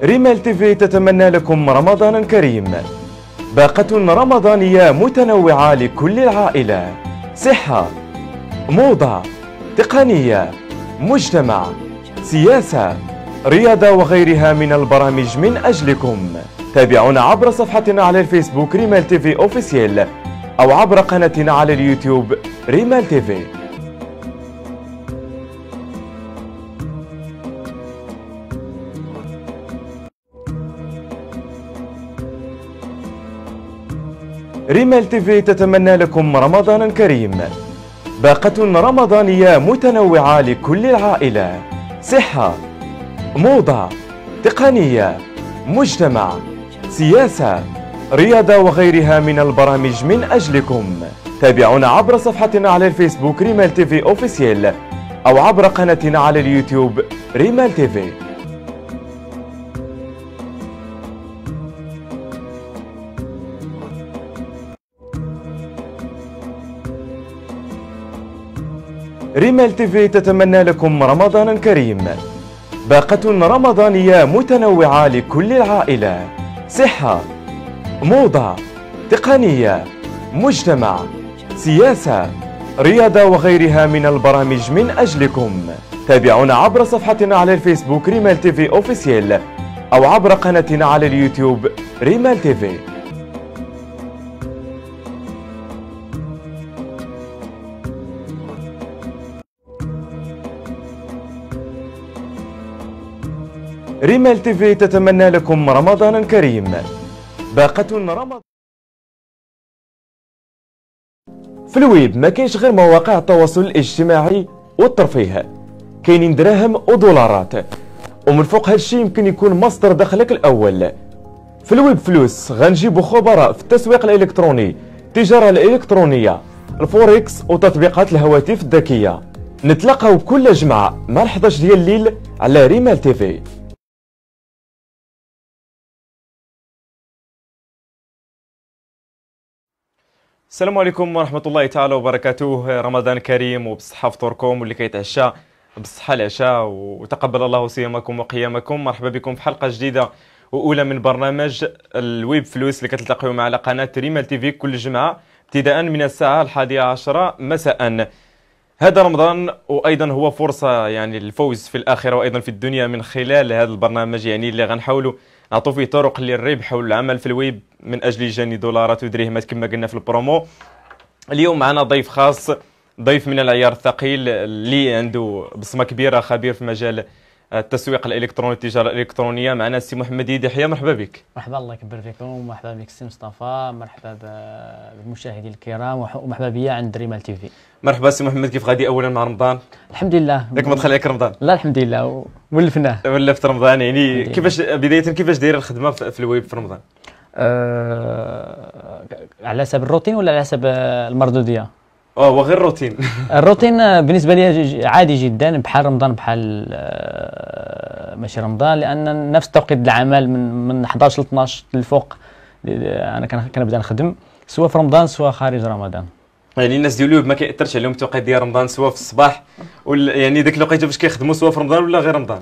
ريمال تيفي تتمنى لكم رمضانا كريم. باقة رمضانية متنوعة لكل العائلة، صحة، موضة، تقنية، مجتمع، سياسة، رياضة وغيرها من البرامج من أجلكم. تابعونا عبر صفحتنا على الفيسبوك ريمال تيفي أوفيسيال أو عبر قناتنا على اليوتيوب ريمال تيفي. ريمال تيفي تتمنى لكم رمضانا كريم. باقة رمضانية متنوعة لكل العائلة، صحة، موضة، تقنية، مجتمع، سياسة، رياضة وغيرها من البرامج من أجلكم. تابعونا عبر صفحتنا على الفيسبوك ريمال تيفي أوفيسيال أو عبر قناتنا على اليوتيوب ريمال تيفي. ريمال تيفي تتمنى لكم رمضانا كريم. باقة رمضانية متنوعة لكل العائلة، صحة، موضة، تقنية، مجتمع، سياسة، رياضة وغيرها من البرامج من أجلكم. تابعونا عبر صفحتنا على الفيسبوك ريمال تيفي أوفيسيال أو عبر قناتنا على اليوتيوب ريمال تيفي. ريمال تيفي تتمنى لكم رمضانا كريم. باقة رمضان. في الويب ما كاينش غير مواقع التواصل الاجتماعي والترفيه، كاينين دراهم ودولارات، ومن فوق هادشي يمكن يكون مصدر دخلك الاول. في الويب فلوس غنجيبو خبراء في التسويق الالكتروني، التجاره الالكترونيه، الفوركس وتطبيقات الهواتف الذكيه. نتلاقاو كل جمعه مع 11 ديال الليل على ريمال تيفي. السلام عليكم ورحمة الله تعالى وبركاته. رمضان كريم وبصحة فطوركم، واللي كيتعشى بالصحة العشاء، وتقبل الله صيامكم وقيامكم. مرحبا بكم في حلقة جديدة وأولى من برنامج الويب فلوس اللي كتلتقيو على قناة ريمال تيفي كل جمعة ابتداء من الساعة 11 مساء. هذا رمضان وأيضا هو فرصة يعني للفوز في الآخرة وأيضا في الدنيا من خلال هذا البرنامج، يعني اللي غنحاولوا نعطوا فيه طرق للربح والعمل في الويب من اجل جني دولارات ودريهمات كما قلنا في البرومو. اليوم معنا ضيف خاص، ضيف من العيار الثقيل اللي عنده بصمه كبيره، خبير في مجال التسويق الالكتروني والتجاره الالكترونيه. معنا السي محمد يحيى، مرحبا بك. مرحبا، الله يكبر فيكم. مرحبا بك السي مصطفى، مرحبا بالمشاهدين الكرام، ومرحبا بيا عند ريمال تيفي. مرحبا سي محمد، كيف غادي اولا مع رمضان؟ الحمد لله. ياك ما دخل عليك رمضان؟ لا الحمد لله، ولفناه. ولفت رمضان، يعني كيفاش بدايه كيفاش داير الخدمه في الويب في رمضان؟ على حسب الروتين ولا على حسب المردوديه؟ هو غير روتين. الروتين بالنسبه لي عادي جدا، بحال رمضان بحال ماشي رمضان، لان نفس توقيت العمل من 11 ل 12 للفوق انا كنبدا نخدم، سواء في رمضان سواء خارج رمضان. يعني الناس ديال الويب ما كيأثرش عليهم التوقيت ديال رمضان، سواء في الصباح ولا يعني ديك الوقيته فاش كيخدموا، سواء في رمضان ولا غير رمضان؟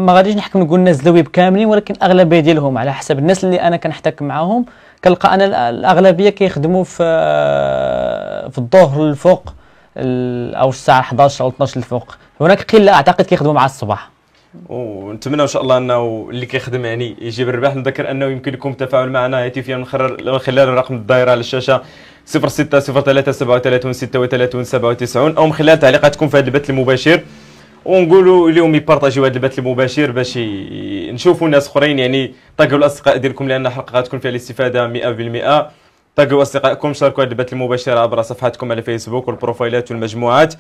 ما غاديش نحكم نقول الناس ديال الويب كاملين، ولكن اغلبيه ديالهم على حسب الناس اللي انا كنحتك معاهم، كنلقى انا الاغلبيه كيخدموا في الظهر الفوق او الساعه 11 او 12 الفوق. هناك قله اعتقد كيخدموا مع الصباح. ونتمنى ان شاء الله انه اللي كيخدم يعني يجيب الربح. نذكر انه يمكن لكم التفاعل معنا هاتفيا من خلال الرقم الدائره على الشاشه 06 03 37 36 97 او من خلال تعليقاتكم في هذا البث المباشر، ونقولوا لهم يبارطاجيو هذا البث المباشر باش نشوفوا ناس اخرين، يعني طاقوا الاصدقاء ديالكم لان الحلقه غتكون فيها الاستفاده 100%. طاقوا اصدقائكم، شاركوا هذا البث المباشر عبر صفحاتكم على فيسبوك والبروفايلات والمجموعات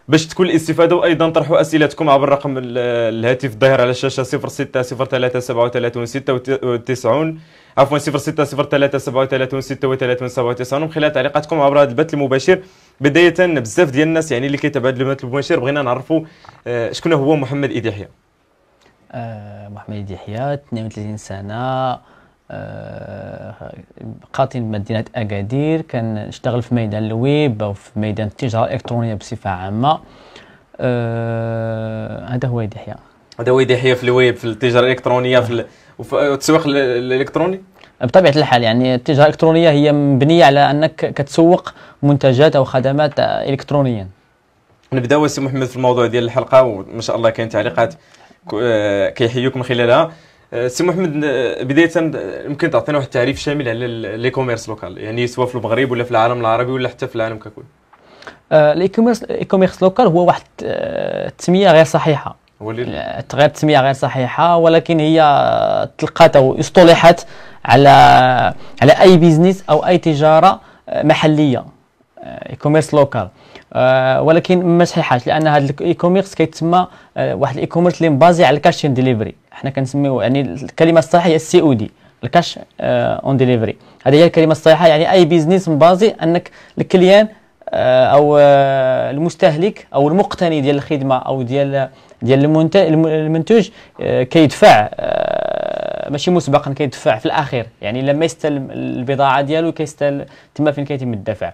باش تكون الاستفاده، وايضا طرحوا اسئلتكم عبر رقم الهاتف الظاهر على الشاشه 06 03 37 96 عفوا 06 03 37 36 97 ومن خلال تعليقاتكم عبر هذا البث المباشر. بدايه بزاف ديال الناس يعني اللي كيتابعوا البث المباشر بغينا نعرفوا شكون هو محمد يحيى. محمد يحيى 32 سنه، قاطن بمدينة أكادير، كنشتغل في ميدان الويب أو في ميدان التجارة الإلكترونية بصفة عامة. هذا هو يحيى. هذا هو يحيى في الويب، في التجاره الالكترونيه، وفي التسويق الالكتروني. بطبيعة الحال يعني التجارة الإلكترونية هي مبنية على أنك كتسوق منتجات أو خدمات إلكترونيا. نبداو سي محمد في الموضوع ديال الحلقه، وما شاء الله كاين تعليقات كيحيوك من خلالها. سي محمد، بدايه يمكن تعطينا واحد التعريف شامل على لي كوميرس لوكال، يعني سواء في المغرب ولا في العالم العربي ولا حتى في العالم ككل. الاي كوميرس لوكال هو واحد التسميه غير صحيحه، غير تسميه غير صحيحه، ولكن هي تلقات او اصطلحت على اي بيزنس او اي تجاره محليه، اي كوميرس لوكال. ولكن ما صحيحاش، لان هذا الاي كوميرس كيتسمى واحد الاي كوميرس اللي مبازي على الكاش اون ديليفري. حنا كنسميو يعني الكلمه الصحيحه هي السي او دي، الكاش اون ديليفري. هذه هي الكلمه الصحيحه، يعني اي بيزنس مبازي انك الكليان او المستهلك او المقتني ديال الخدمه او ديال المنتج كيدفع، ماشي مسبقا، كيدفع في الاخير، يعني لما يستلم البضاعه ديالو كيستلم تما فين كيتم الدفع.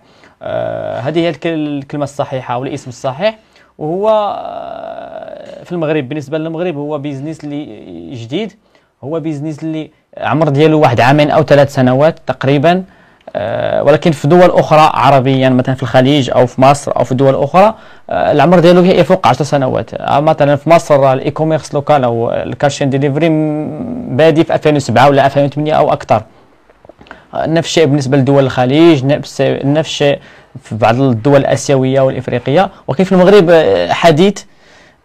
هذه هي الكلمه الصحيحه او الاسم الصحيح. وهو في المغرب، بالنسبه للمغرب هو بيزنس اللي جديد، هو بيزنس اللي عمر ديالو واحد عامين او 3 سنوات تقريبا. ولكن في دول اخرى عربيا مثلا في الخليج او في مصر او في دول اخرى العمر ديالو يفوق 10 سنوات. مثلا في مصر الاي كوميرس لوكال او الكاش اند ديليفري بادي في 2007 ولا 2008 او اكثر. نفس الشيء بالنسبه لدول الخليج، نفس الشيء في بعض الدول الاسيويه والافريقيه. ولكن في المغرب حديث،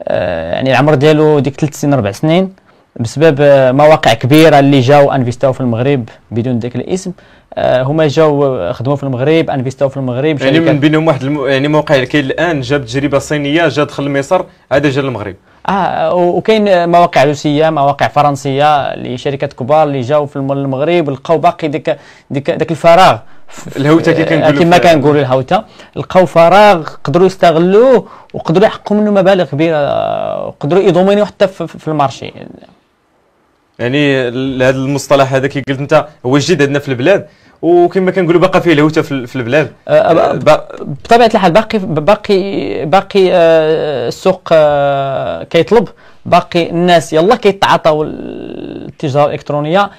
يعني العمر ديالو ديك 3 سنين 4 سنين، بسبب مواقع كبيره اللي جاو انفيستاو في المغرب بدون ذاك الاسم. هما جاو خدموا في المغرب، انفيستاو في المغرب، يعني من بينهم واحد يعني موقع اللي كاين الان جاب تجربه صينيه، جا دخل لمصر، هذا جا للمغرب. وكاين مواقع روسيه، مواقع فرنسيه لشركات كبار اللي جاو في المغرب، لقاو باقي داك الفراغ، الهوته كما كنقولوا الهوته، لقاو فراغ قدروا يستغلوه وقدروا يحققوا منه مبالغ كبيره، وقدروا يضمنوا حتى في المارشي. يعني هذا المصطلح هذا كي قلت انت هو جديد عندنا في البلاد، وكما كنقولوا باقي فيه الهوته في البلاد. بطبيعه الحال باقي السوق كيطلب، باقي الناس يلا كيتعاطاو التجاره الالكترونيه،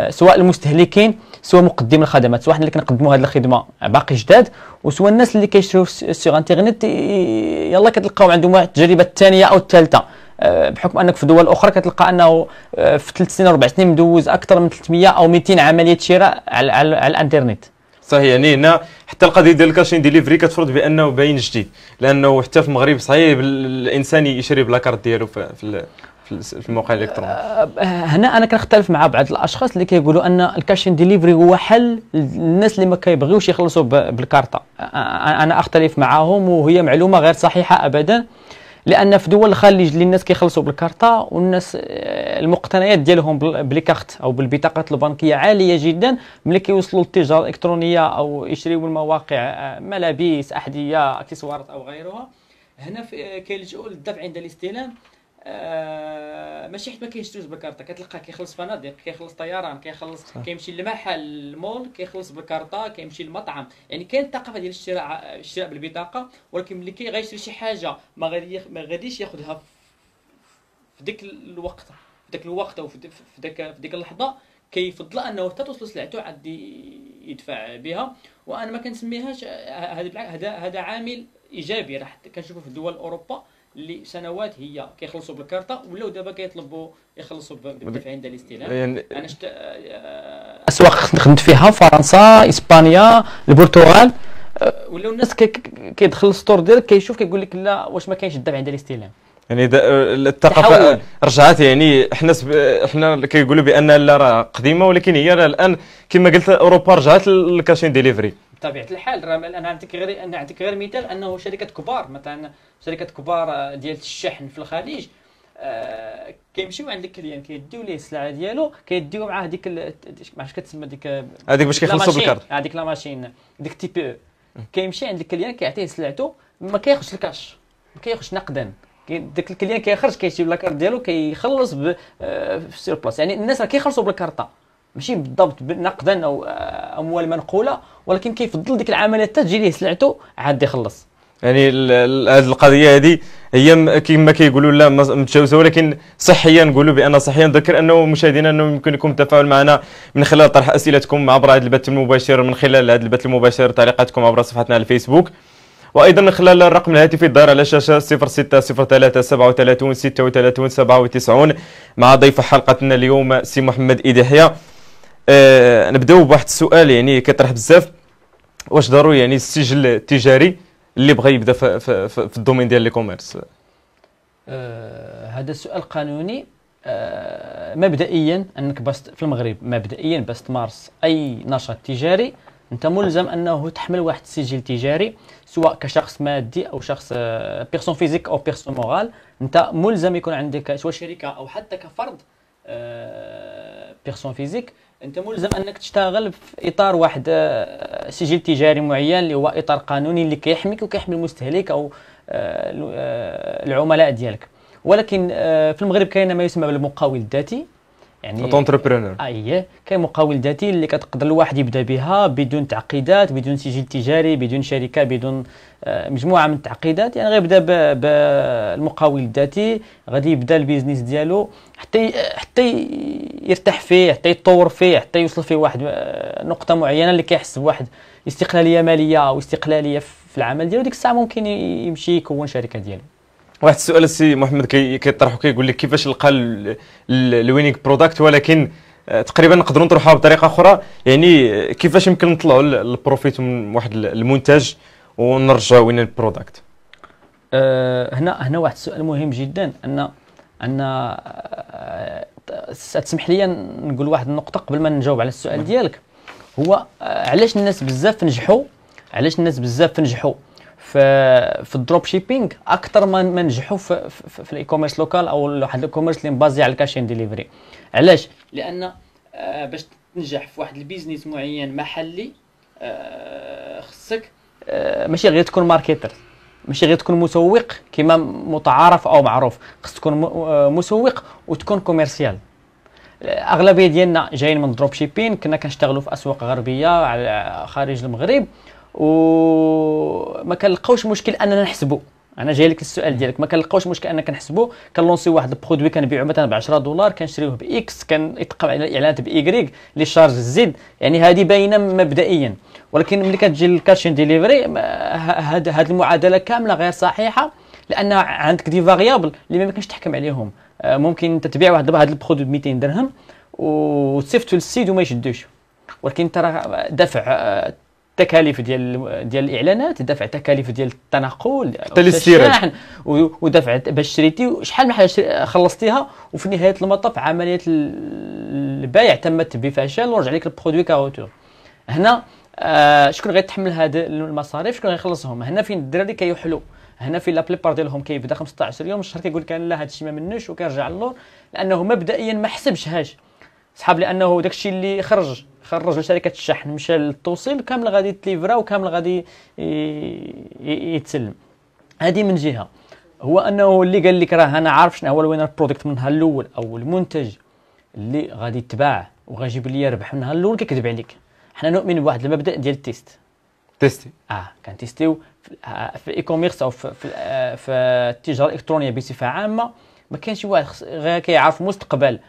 سواء المستهلكين سواء مقدمي الخدمات، سواء حنا اللي كنقدموا هذه الخدمه باقي جداد، وسواء الناس اللي كيشريو سيغ انترنت يلا كتلقاو عندهم واحد التجربه الثانيه او الثالثه، بحكم انك في دول اخرى كتلقى انه في 3 سنين 4 سنين مدوز اكثر من 300 او 200 عمليه شراء على الانترنت. صحيح، يعني هنا حتى القضيه ديال الكاشين ديليفري كتفرض بانه باين جديد، لانه حتى في المغرب صعيب الانسان يشري بلاكارت ديالو في الموقع الالكتروني. هنا انا كنختلف مع بعض الاشخاص اللي كيقولوا ان الكاشين ديليفري هو حل للناس اللي ما كيبغيوش يخلصوا بالكارطه. انا اختلف معهم، وهي معلومه غير صحيحه ابدا، لان في دول الخليج اللي الناس كيخلصوا بالكارطه، والناس المقتنيات ديالهم بالكارت او بالبطاقات البنكيه عاليه جدا، ملي كيوصلوا للتجاره الالكترونيه او يشريوا المواقع ملابس، احذيه، اكسسوارات او غيرها، هنا كيلجؤوا للدفع عند الاستلام. ماشي حيت ما كيشتروش بالكارطه، كتلقاه كيخلص فنادق، كيخلص طيران، كيمشي لمحل مول كيخلص بالكارطه، كيمشي لمطعم. يعني كاين الثقافه ديال الشراء بالبطاقه، ولكن ملي غيشري شي حاجه ما غاديش ياخذها في ديك الوقت او في ديك اللحظه، كيفضل انه حتى توصل سلعته عاد يدفع بها. وانا ما كنسميهاش هذا عامل ايجابي، راح كنشوفوا في دول اوروبا اللي سنوات هي كيخلصوا بالكارطه، ولاو دابا كيطلبوا يخلصوا بالدفع عند الاستلام. يعني انا اسواق خدمت فيها فرنسا، اسبانيا، البرتغال، ولاو الناس كيدخل السطور ديالك كيشوف كيقول لك لا، واش ما كاينش الدفع عند الاستلام. يعني الثقافه رجعت، يعني حنا كيقولوا بان لا راه قديمه، ولكن هي الان كما قلت اوروبا رجعت للكاشين ديليفري. بطبيعه الحال انا نعطيك غير مثال، انه شركات كبار، مثلا شركات كبار ديال الشحن في الخليج، كيمشيو عند الكليان كيديو ليه السلعه ديالو، كيديو معاه ديك ما عرفتش كتسمى ديك هذيك باش كيخلصوا بالكارت، هذيك لا ماشين ديك تي بي، كيمشي عند الكليان كيعطيه سلعته، ما كياخذش الكاش، ما كياخذش نقدا، داك الكليان كيخرج كيشري لاكارت ديالو كيخلص في سير بلاص. يعني الناس راه كيخلصوا بالكارطه، ماشي بالضبط نقدا او اموال منقوله، ولكن كيفضل ديك العمليه حتى تجي ليه سلعته عاد يخلص. يعني هذه القضيه هذه هي كما كيقولوا لا متجاوزه، ولكن صحيا نقولوا بان صحيا. نذكر انه مشاهدينا انه يمكن لكم التفاعل معنا من خلال طرح اسئلتكم عبر هذا البث المباشر، من خلال هذا البث المباشر تعليقاتكم عبر صفحتنا على الفيسبوك، وايضا من خلال الرقم الهاتفي الظاهر على الشاشه 0603 37 36 97 مع ضيف حلقتنا اليوم سي محمد إيديحيى. نبداو بواحد السؤال يعني كيطرح بزاف، واش ضروري يعني السجل التجاري اللي بغى يبدا في الدومين ديال لي كوميرس؟ هذا السؤال قانوني. مبدئيا انك باش في المغرب مبدئيا باش تمارس اي نشاط تجاري انت ملزم انه تحمل واحد السجل تجاري، سواء كشخص مادي او شخص بيرسون فيزيك او بيرسون مورال. انت ملزم يكون عندك سواء شركه او حتى كفرد بيرسون فيزيك، انت ملزم انك تشتغل في اطار واحد سجل تجاري معين اللي هو اطار قانوني اللي كيحميك وكيحمي المستهلك او العملاء ديالك. ولكن في المغرب كاين ما يسمى بالمقاول الذاتي، يعني اونتربرونور. اييه، كاين مقاول ذاتي اللي كتقدر الواحد يبدا بها بدون تعقيدات، بدون سجل تجاري، بدون شركه، بدون مجموعه من التعقيدات. يعني غيبدا بالمقاول الذاتي، غادي يبدا البيزنس ديالو حتى يرتاح فيه، حتى يتطور فيه، حتى يوصل فيه واحد نقطه معينه اللي كيحس بواحد استقلاليه ماليه او استقلاليه في العمل ديالو. ديك الساعه ممكن يمشي يكون شركه ديالو. واحد السؤال السي محمد كيطرحوا كيقول لك كيفاش لقى الوينينغ برودكت، ولكن تقريبا نقدروا نطرحوها بطريقه اخرى، يعني كيفاش يمكن نطلعوا البروفيت من واحد المنتج ونرجعوا وين البرودكت؟ هنا واحد السؤال مهم جدا، ان تسمح لي نقول واحد النقطه قبل ما نجاوب على السؤال ديالك. هو علاش الناس بزاف نجحوا، علاش الناس بزاف نجحوا في الدروب شيبينغ اكثر ما نجحوا في الاي كوميرس لوكال او واحد الاي كوميرس اللي مبازي على الكاشين ديليفري. علاش؟ لان باش تنجح في واحد البيزنس معين محلي خصك ماشي غير تكون ماركتر، ماشي غير تكون مسوق كما متعارف او معروف، خصك تكون مسوق وتكون كوميرسيال. اغلبيه ديالنا جايين من دروب شيبين، كنا كنشتغلوا في اسواق غربيه على خارج المغرب وما كنلقاوش مشكل اننا نحسبوا. انا جاي لك السؤال ديالك، ما كنلقاوش مشكل اننا كنحسبوا، كنلونسيو واحد البرودوي كنبيعو مثلا ب 10 دولار، كنشريوه باكس، كيطلق على الاعلانات بايغريك، لي شارج زد، يعني هذه باينه مبدئيا. ولكن ملي كتجي الكاشين ديليفري هذه المعادله كامله غير صحيحه، لان عندك دي فاريابل اللي ما يمكنش تحكم عليهم. ممكن انت تبيع واحد دابا هذا البرودوي ب 200 درهم وتصيفطو للسيد وما يشدوش، ولكن ترى دفع تكاليف ديال الاعلانات، دفع تكاليف ديال التنقل حتى للشحن، ودفع باش شريتي شحال من حاجه خلصتيها، وفي نهايه المطاف عمليه البيع تمت بفشل ورجع لك البرودوي كاروتور. هنا شكون غيتحمل هاد المصاريف؟ شكون غيخلصهم؟ هنا فين الدراري كيحلوا، هنا فين لا بليبار ديالهم كيبدا 15 يوم الشهر كيقول لك لا هذا الشيء ما منوش وكيرجع للور، لانه مبدئيا ما حسبش صحاب، لانه داكشي اللي خرج لشركه الشحن مشى للتوصيل كامل غادي يتليفرا وكامل غادي يتسلم. هذه من جهه. هو انه اللي قال لك راه انا عارف شنو هو الوينر برودكت من نهار الاول، او المنتج اللي غادي يتباع وغيجيب لي ربح من نهار الاول، كيكذب عليك. حنا نؤمن بواحد المبدا ديال التيست. تيستي كنتيستيو في الاي كوميرس او في التجاره الالكترونيه بصفه عامه. ما كاينش شي واحد غير كيعرف مستقبل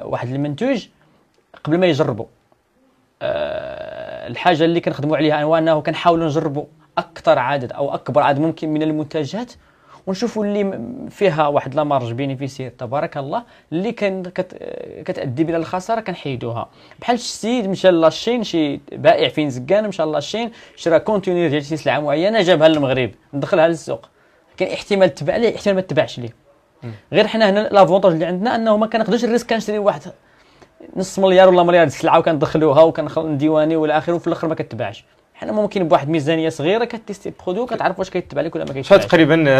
واحد المنتوج قبل ما يجربوا. الحاجه اللي كنخدموا عليها هو انه كنحاولوا نجربوا اكثر عدد او اكبر عدد ممكن من المنتجات، ونشوفوا اللي فيها واحد لا مارج بينيفيسير تبارك الله، اللي كتادي بلا الخساره كنحيدوها. بحال شي سيد مشى لاشين، شي بائع فين زكان مشى لاشين شرا كونتينير ديال شي سلعه معينه جابها للمغرب ندخلها للسوق، كاين احتمال تباع ليه احتمال ما تباعش ليه. غير حنا هنا لافونتاج اللي عندنا انه ما كناخذوش الريسك، كنشري واحد نص مليار ولا مليار السلعه وكندخلوها وكنديواني والى اخره، وفي الاخر ما كتباعش. حنا ممكن بواحد ميزانيه صغيره كتيستي برودوي وكتعرف واش كيتباع لك ولا ما كيتباعش. شحال تقريبا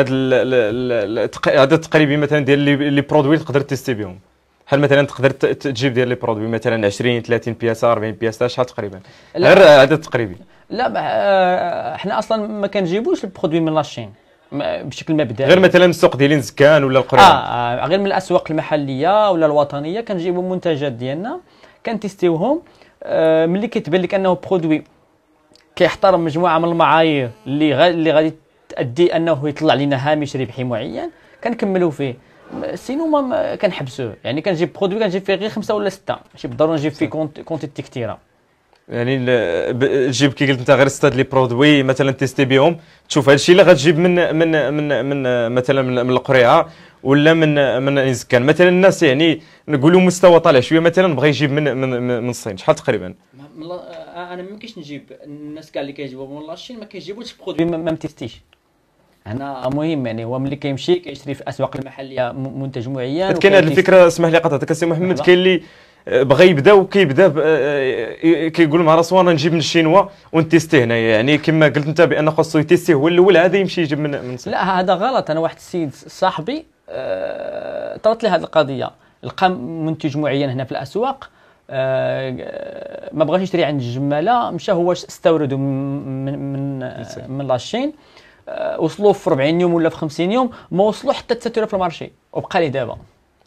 هذا التقريبي مثلا ديال لي برودوي تقدر تيستي بهم؟ بحال مثلا تقدر تجيب ديال لي برودوي مثلا 20 30 بياسه 40 بياسه، شحال تقريبا؟ غير عدد تقريبي. لا حنا اصلا ما كنجيبوش البرودوي من لاشين بشكل مبدئي، غير مثلا السوق ديالين زكان ولا القريه. غير من الاسواق المحليه ولا الوطنيه كنجيبوا المنتجات ديالنا كنتيستيوهم. ملي كتبان لك انه برودوي كيحترم مجموعه من المعايير اللي غادي تؤدي انه يطلع لنا هامش ربحي معين كنكملوا فيه. سينو ما كنحبسوه. يعني كنجيب برودوي كنجيب فيه غير 5 ولا 6، ماشي بالضروره نجيب فيه كونتيتي كثيره. يعني تجيب كي قلت انت غير 6 لي برودوي مثلا تيستي بهم، تشوف هذا الشيء اللي غتجيب من مثلا من القريعه ولا من انزكان. مثلا الناس يعني نقولوا مستوى طالع شويه مثلا بغى يجيب من الصين، شحال تقريبا؟ انا ما يمكنش نجيب الناس كاع اللي كيجيبوا من لاشين ما كيجيبوش برودوي ما متيستيش. انا مهم يعني هو ملي كيمشي كيشري في الاسواق المحليه منتج معين. كاين هذه الفكره، اسمح لي قطعتك السي محمد، كاين اللي بغى يبدا وكيبدا كيقول مع راسو انا نجيب من الشينوا ونتيستي هنايا. يعني كما قلت انت بان خاصو يتيستي هو الاول عاد يمشي يجيب من لا هذا غلط. انا واحد السيد صاحبي طرات لي هذه القضيه، لقى منتج معين هنا في الاسواق ما بغاش يشري عند الجماله، مشى هو استورده من لاشين. وصلوا في 40 يوم ولا في 50 يوم ما وصلوا حتى 9 في المارشي وبقى لي دابا.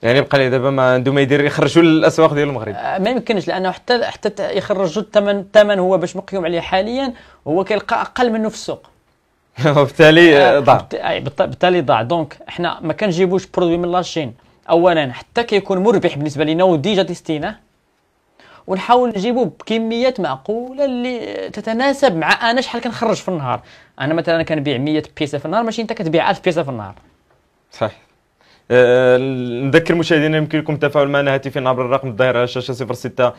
يعني بقى لي دابا ما عنده ما يدير يخرجوا للاسواق ديال المغرب. ما يمكنش لانه حتى يخرجوا الثمن هو باش مقيوم عليه حاليا هو كيلقى اقل منه في السوق. وبالتالي ضاع. بالتالي ضاع. دونك احنا ما كنجيبوش برودوي من لاشين اولا حتى كيكون مربح بالنسبه لنا وديجا تيستيناه، ونحاول نجيبو بكميات معقوله اللي تتناسب مع انا شحال كنخرج في النهار. انا مثلا كنبيع 100 بيسه في النهار، ماشي انت كتبيع 1000 بيسه في النهار. صحيح. نذكر مشاهدينا يمكن لكم التفاعل معنا هاتفيا عبر الرقم الظاهر على الشاشه 06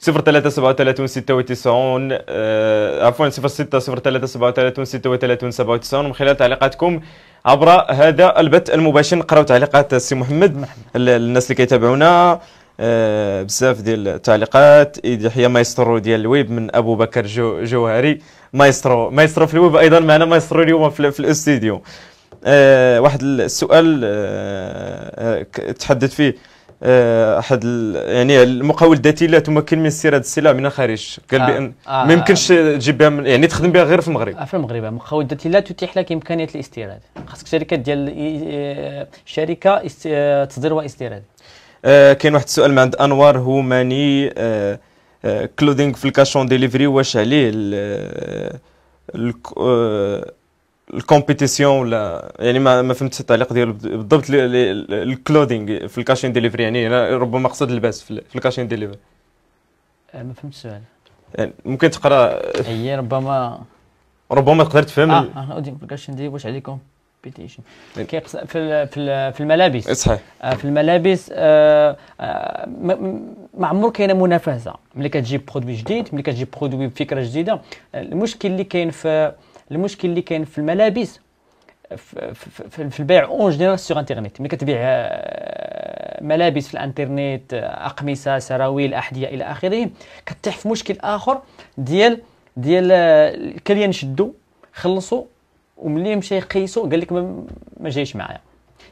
03 37 96 عفوا 06 03 37 36 97 ومن خلال تعليقاتكم عبر هذا البث المباشر. نقراو تعليقات السي محمد الناس اللي كيتابعونا. بزاف ديال التعليقات. يحيى مايسترو ديال الويب من ابو بكر جوهري. مايسترو في الويب ايضا معنا مايسترو اليوم في الاستوديو. واحد السؤال تحدث فيه احد يعني المقاول الذاتي لا تمكن من استيراد السلع من الخارج، قال بان ما يمكنش تجيب بها يعني تخدم بها غير في المغرب. في المغرب المقاول الذاتي لا تتيح لك امكانيه الاستيراد، خاصك شركه ديال شركه تصدير واستيراد. كاين واحد السؤال من عند انوار هوماني. كلودينغ في الكاشون ديليفري واش عليه الكومبيتيسيون ولا يعني ما فهمتش التعليق ديالو بالضبط. الكلودينغ في الكاشين ديليفري يعني ربما قصد اللباس في الكاشين ديليفري. ما فهمتش السؤال. يعني ممكن تقرا هي ربما تقدر تفهم. اودي في الكاشين ديليفري واش عليه كومبيتيشن في الملابس. صحيح. في الملابس ما عمر كاينه منافسه. ملي كتجيب برودوي جديد، ملي كتجيب برودوي بفكره جديده، المشكل اللي كاين في الملابس في البيع اون جينيرال سور انترنيت. ملي كتبيع ملابس في الانترنت، اقمصه، سراويل، احذيه الى اخره، كتطيح في مشكل اخر ديال الكليان شدوا خلصوا وملي مشى يقيسوا قال لك ما جايش معايا.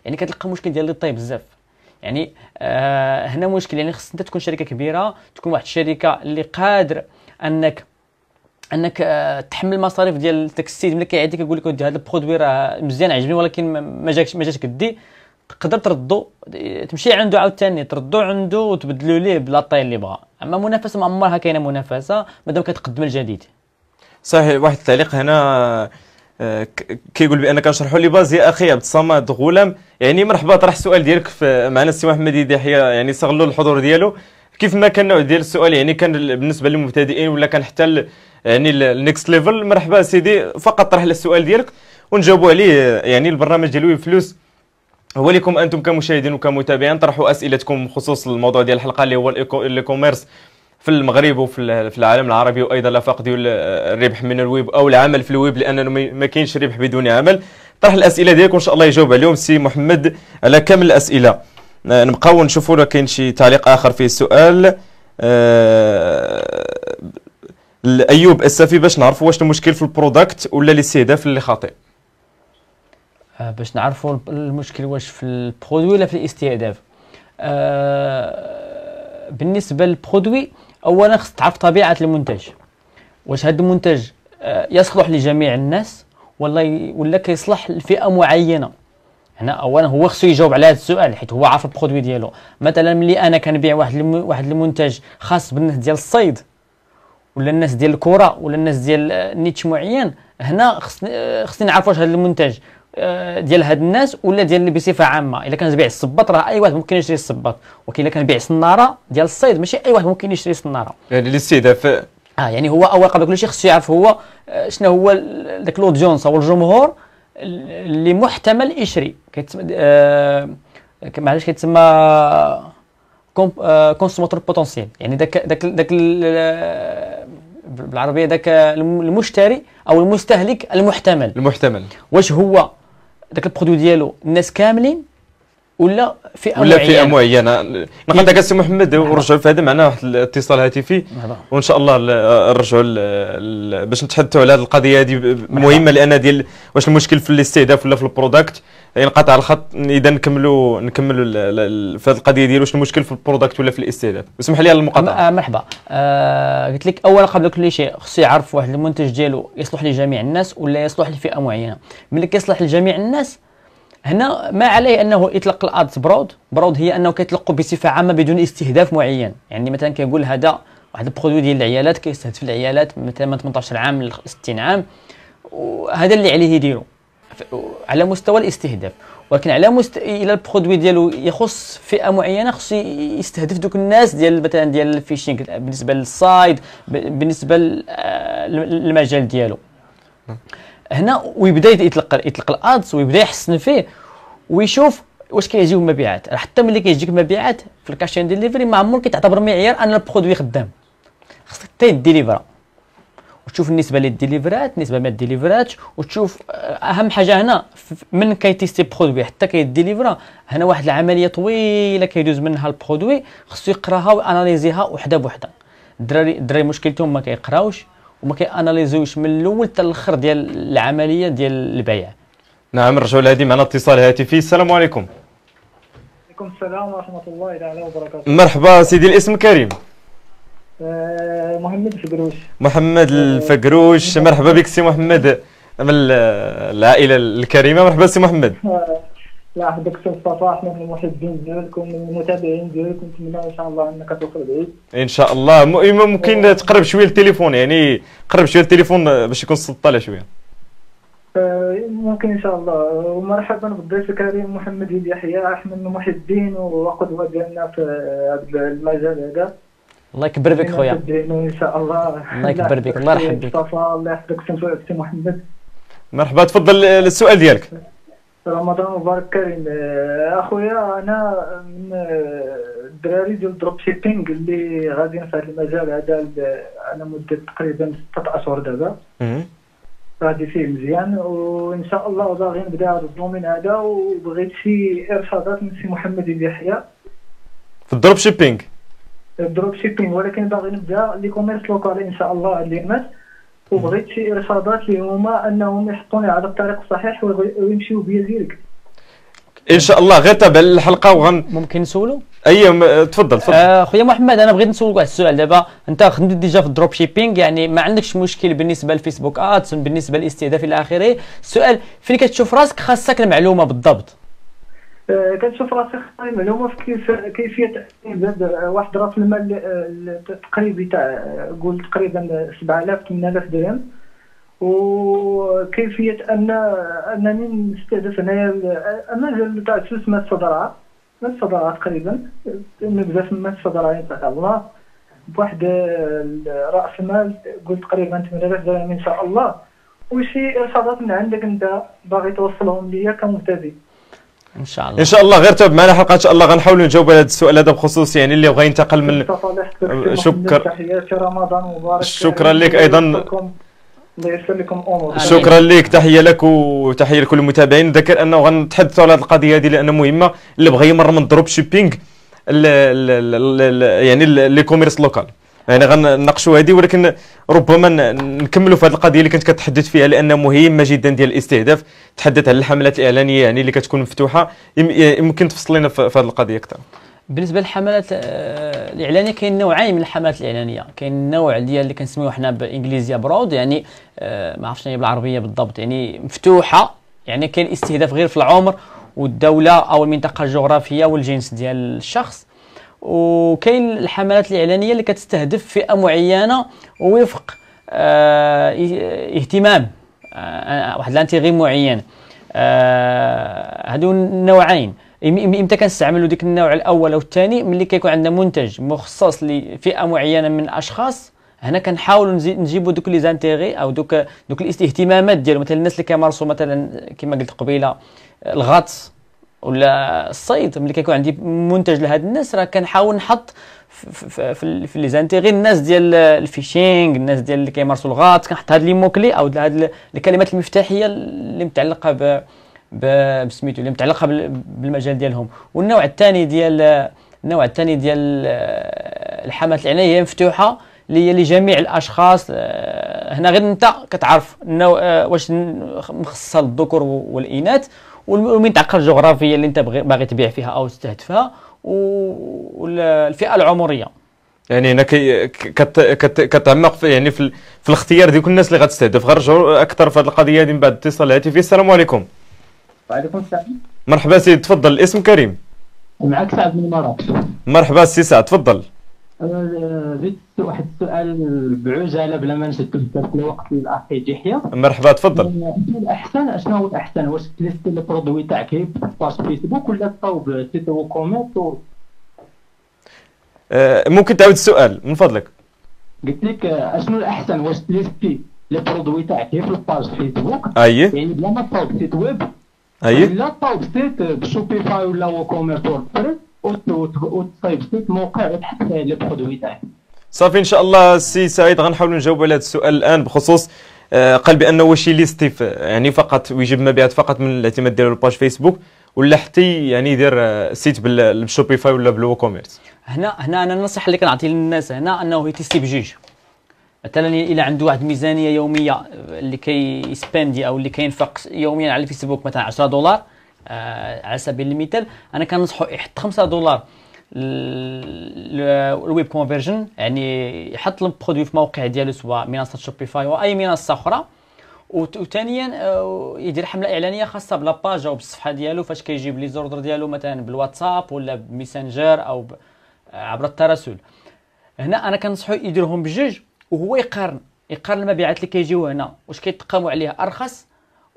يعني كتلقى مشكل ديال لي طيب بزاف. يعني هنا مشكل. يعني خص انت تكون شركه كبيره، تكون واحد الشركه اللي قادر انك تحمل المصاريف ديال داك السيد ملي كيعيط كيقول لك ودي هذا البرودوي راه مزيان عجبني ولكن ما جاش كدي، تقدر تردو تمشي عنده عاوتاني تردو عنده وتبدلوا ليه بلا طاي اللي بغا. اما منافسه ما عمرها كاينه منافسه مادام كتقدم الجديد. صحيح. واحد التعليق هنا كيقول بان كنشرحوا لي باز يا اخي عبد الصمد غلام. يعني مرحبا، طرح السؤال ديالك معنا السي محمد يحيى، يعني استغلوا الحضور ديالو. كيف ما كان النوع ديال السؤال يعني كان بالنسبه للمبتدئين ولا كان حتى يعني النكست ليفل، مرحبا سيدي، فقط طرح السؤال ديالك ونجاوبوا عليه. يعني البرنامج ديال ويب فلوس هو لكم انتم كمشاهدين وكمتابعين. طرحوا اسئلتكم بخصوص الموضوع ديال الحلقه اللي هو الاي كوميرس في المغرب وفي العالم العربي، وايضا الافاق ديال الربح من الويب او العمل في الويب، لانه ما كاينش ربح بدون عمل. طرح الاسئله ديالك وان شاء الله يجاوب عليهم سي محمد على كامل الاسئله. نبقاو نشوفوا لو كاين شي تعليق اخر فيه السؤال. ايوب السافي، باش نعرفوا واش المشكل في البرودكت ولا الاستهداف اللي خاطئ؟ باش نعرفوا المشكل واش في البرودوي ولا في الاستهداف. بالنسبه للبرودوي اولا خص تعرف طبيعه المنتج، واش هذا المنتج يصلح لجميع الناس ولا كيصلح لفئه معينه. هنا اولا هو خصو يجاوب على هذا السؤال حيت هو عارف البرودوي ديالو. مثلا ملي انا كنبيع واحد المنتج خاص بالناس ديال الصيد ولا الناس ديال الكره ولا الناس ديال نيتش معين، هنا خصني نعرف واش هذا المنتج ديال هاد الناس ولا ديال اللي بصفه عامه. الا كان بيع الصباط راه اي واحد ممكن يشري الصباط، ولكن الا كان بيع صناره ديال الصيد ماشي اي واحد ممكن يشري صناره. يعني الاستهداف يعني هو اول قبل كل شيء خصو يعرف هو شنو هو داك الاودينس او الجمهور اللي محتمل يشري. معليش كيتسمى كونسوماتور بوتونسيال، يعني داك بالعربيه داك المشتري او المستهلك المحتمل. واش هو داك البرودوي ديالو الناس كاملين ولا فئه معينه. نقطعك السي محمد ونرجعوا في هذا معنا واحد الاتصال هاتفي، وان شاء الله نرجعوا باش نتحدثوا على هذه القضيه هذه مهمه، لان ديال واش المشكل في الاستهداف ولا في البرودكت. ينقطع الخط، اذا نكملوا في هذه القضيه ديال واش المشكل في البرودكت ولا في الاستهداف. اسمح لي على المقاطعه. مرحبا. قلت لك اولا قبل كل شيء خصو يعرف واحد المنتج ديالو يصلح لجميع الناس ولا يصلح لفئه معينه. ملي كيصلح لجميع الناس هنا ما عليه انه يطلق الادز برود هي انه كيطلقوا بصفه عامه بدون استهداف معين. يعني مثلا كيقول هذا واحد البرودوي ديال العيالات كيستهدف العيالات مثلا من 18 عام ل 60 عام، وهذا اللي عليه يديروا على مستوى الاستهداف. ولكن على الى البرودوي ديالو يخص فئه معينه خصو يستهدف دوك الناس ديال مثلا ديال الفيشينغ بالنسبه للصيد، بالنسبه للمجال ديالو هنا، ويبدا يطلق الادز ويبدا يحسن فيه ويشوف واش كيجيو مبيعات. حتى ملي كيجيك مبيعات في الكاشين ديليفري ما عمر كتعتبر معيار ان البرودوي خدام، خصك حتى يديليفرا وتشوف النسبه للديليفرات، النسبه من الديليفرات، وتشوف اهم حاجه هنا من كيتيستي برودوي حتى كيديليفرا. هنا واحد العمليه طويله كيدوز منها البرودوي، خصو يقراها واناليزيها وحده بوحده. الدراري مشكلتهم ما كيقراوش وما كياناليزيوش من الاول حتى الاخر ديال العمليه ديال البيع. نعم، نرجعوا لهذه معنا اتصال هاتفي. السلام عليكم. وعليكم السلام ورحمه الله تعالى وبركاته. مرحبا سيدي، الاسم الكريم؟ محمد الفقروش. محمد الفقروش، مرحبا بك سي محمد من العائله الكريمه. مرحبا سي محمد. لا حدك سي مصطفى، احنا من المحبين ديالكم من المتابعين ديالكم، نتمنى ان شاء الله انك توصل بعيد ان شاء الله. ممكن تقرب شويه التليفون، يعني قرب شويه التليفون باش يكون الصوت طالع شويه. ممكن ان شاء الله. ومرحبا بالضيف الكريم محمد ولد يحيى، احنا من المحبين وقدوه ديالنا في هذا المجال هذا. الله يكبر بك خويا. ان شاء الله. الله يكبر بك، الله يرحب بك. مصطفى الله يحفظك سي محمد. مرحبا، تفضل السؤال ديالك. رمضان مبارك كريم. اخويا انا من الدراري ديال الدروب شيبينغ اللي غاديين في هذا المجال هذا على مده تقريبا 6 اشهر دابا. غادي فيه مزيان وان شاء الله باغي نبدا هذا الدومين هذا، وبغيت شي ارشادات من سي محمد يحيى في الدروب شيبينغ. الدروب شيبينغ، ولكن باغي نبدا لي كوميرس لوكال ان شاء الله اليومات، وبغيت شي ارشادات اللي هما انهم يحطوني على الطريق الصحيح ويمشيو بيا ديريكت ان شاء الله. غير تابع الحلقه ممكن نسولو؟ اييه تفضل. خويا محمد، انا بغيت نسولك واحد السؤال. دابا انت خدمت ديجا في الدروب شيبينغ، يعني ما عندكش مشكل بالنسبه للفيسبوك ادز، بالنسبه للاستهداف الى اخره. السؤال فين كتشوف راسك خاصك المعلومه بالضبط؟ كنشوف راسي خاصني المعلومه في كيفيه واحد راس المال تقريبي تاع قول تقريبا 7000 8000 درهم، وكيفيه انني نستهدف هنايا المجال تاع سلسله الصدراء تقريبا نبدا في الصدراء ان شاء الله بواحد راس المال قول تقريبا 8000 درهم ان شاء الله. وشي ارشادات من عندك انت باغي توصلهم ليا كمبتدئ ان شاء الله. ان شاء الله غير تابع معنا الحلقه ان شاء الله، غنحاولوا نجاوب على هذا السؤال هذا بخصوص يعني اللي بغى ينتقل من. شكرا. تحياتي، رمضان مبارك. شكرا لك ايضا. الله يسر لكم امور. شكرا لك، تحيه لك وتحيه لكل المتابعين. نذكر انه غنتحدثوا على هذه القضيه هذه لانها مهمه. اللي بغى يمر من الدروب شيبينغ يعني لي كوميرس لوكال، يعني غنناقشوا هذه، ولكن ربما نكملوا في هذه القضيه اللي كنت كتحدث فيها لانها مهمه جدا ديال الاستهداف. تحدث على الحملات الاعلانيه يعني اللي كتكون مفتوحه. يمكن تفصل لنا في هذه القضيه اكثر؟ بالنسبه للحملات الاعلانيه كاين نوعين من الحملات الاعلانيه. كاين النوع ديال اللي كنسميوه حنا بالانجليزيه برود، يعني ما عرفتش شنو هي بالعربيه بالضبط، يعني مفتوحه، يعني كاين استهداف غير في العمر والدوله او المنطقه الجغرافيه والجنس ديال الشخص. وكاين الحملات الاعلانيه اللي كتستهدف فئه معينه ووفق اهتمام واحد الانتيغي معين. هادو النوعين امتى كنستعملوا ديك النوع الاول او الثاني؟ ملي كيكون عندنا منتج مخصص لفئه معينه من الاشخاص، هنا كنحاولوا نجيبوا دوك لي زانتيغي او دوك الاهتمامات ديالهم. مثلا الناس اللي كيمارسوا مثلا كما قلت قبيله الغطس ولا الصيد، ملي كيكون عندي منتج لهاد الناس راه كنحاول نحط في لي زانتيغي الناس ديال الفيشينغ، الناس ديال اللي كيمارسوا الغطس، كنحط هاد لي موكلي او هاد الكلمات المفتاحيه اللي متعلقه بسميتو اللي متعلقه بالمجال ديالهم. والنوع الثاني ديال الحملات الاعلانيه هي مفتوحه لجميع الاشخاص. هنا غير انت كتعرف واش مخصصه للذكور والاناث والمنطقه الجغرافيه اللي انت باغي تبيع فيها او تستهدفها والفئه العمريه. يعني هنا كتعمق في الاختيار ديال كل الناس اللي غتستهدف. غنرجعوا اكثر في هذه القضيه هذه من بعد الاتصال الهاتفي. السلام عليكم. وعليكم السلام. مرحبا سيدي، تفضل. الاسم كريم. معك سعد من مراكش. مرحبا سي سعد، تفضل. زيد واحد السؤال بعجاله بلا ما نشد بزاف الوقت للاخ يحيى. مرحبا تفضل. شنو هو الاحسن؟ واش تليستي البرودوي تاعك في باج فيسبوك ولا تصاوب سيت وكوميرس؟ ممكن تعاود السؤال من فضلك؟ قلت لك اشنو الاحسن، واش تليستي البرودوي تاعك في الباج فيسبوك يعني بلا ما تصاوب سيت ويب، ولا تصاوب سيت بشوبيفاي ولا وكوميرس ووردبريس وتصايب سيت موقع وتحط فيه لي برودوي تاعك؟ صافي ان شاء الله سي سعيد غنحاولوا نجاوبوا على هذا السؤال الان. بخصوص قال بانه واش يليستي يعني فقط ويجيب مبيعات فقط من الاعتماد ديالو الباج فيسبوك ولا حتى يعني يدير سيت بالشوبيفاي ولا بالووكوميرس. هنا انا النصيحه اللي كنعطي للناس هنا انه يتيستي بجوج. مثلا الى عنده واحد الميزانيه يوميه اللي كيسباندي او اللي كينفق يوميا على الفيسبوك مثلا $10 على سبيل المثال، انا كنصحو يحط $5 الويب كونفرجن، يعني يحط البرودوي في موقع ديالو سواء منصه شوبيفاي او اي منصه اخرى. وثانيا يدير حمله اعلانيه خاصه بلا باج او بالصفحه ديالو فاش كيجيب لي زوردر ديالو مثلا بالواتساب ولا بميسنجر او عبر التراسل. هنا انا كنصحو يديرهم بجوج وهو يقارن المبيعات اللي كيجيو هنا واش كيتقاموا عليها ارخص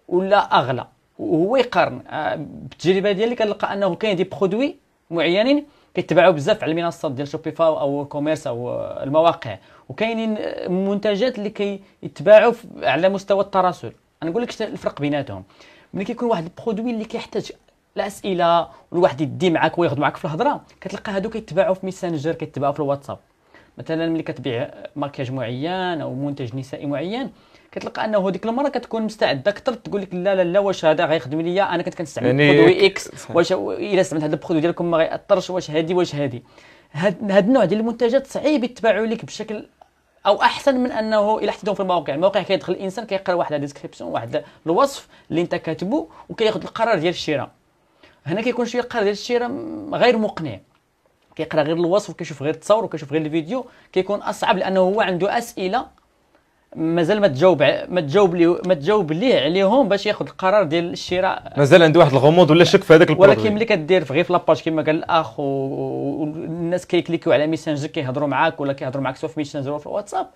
ولا اغلى، وهو يقارن. بالتجربه ديالي كنلقى انه كاين دي برودوي معينين كيتباعوا بزاف على المنصات ديال شوبيفاي او كوميرس او المواقع، وكاينين منتجات اللي كيتباعوا على مستوى التراسل. انا نقول لك الفرق بيناتهم. ملي كيكون واحد البرودوي اللي كيحتاج الاسئله والواحد يدي معاك وياخذ معاك في الهضره، كتلقى هادو كيتباعوا في ميسنجر، كيتباعوا في الواتساب. مثلا ملي كتبيع ماكياج معين او منتج نسائي معين كتلقى انه ديك المره كتكون مستعد اكثر تقول لك لا واش هذا غيخدم ليا، انا كنت كنستعمل يعني برودوي اكس، واش الا استعملت هذا البرودوي ديالكم ما غيأثرش، واش هذه هذا النوع ديال المنتجات صعيب يتباعوا لك بشكل او احسن من انه الا حطيتهم في الموقع كيدخل الانسان كيقرا واحد الديسكريبسيون واحد الوصف اللي انت كاتبه وكياخذ القرار ديال الشراء. هنا كيكون شويه القرار ديال الشراء غير مقنع، كيقرا غير الوصف وكيشوف غير التصور وكيشوف غير الفيديو، كيكون اصعب لانه هو عنده اسئله مازال ما تجاوب ليه عليهم باش ياخذ القرار ديال الشراء. مازال عنده واحد الغموض ولا شك في هذاك البرودوي. ولكن ملي كدير غير في لاباج كما قال الاخ والناس كيكليكيو على ميسنجر كيهضروا معاك ولا كيهضروا معاك سواء في ميسنجر ولا في الواتساب،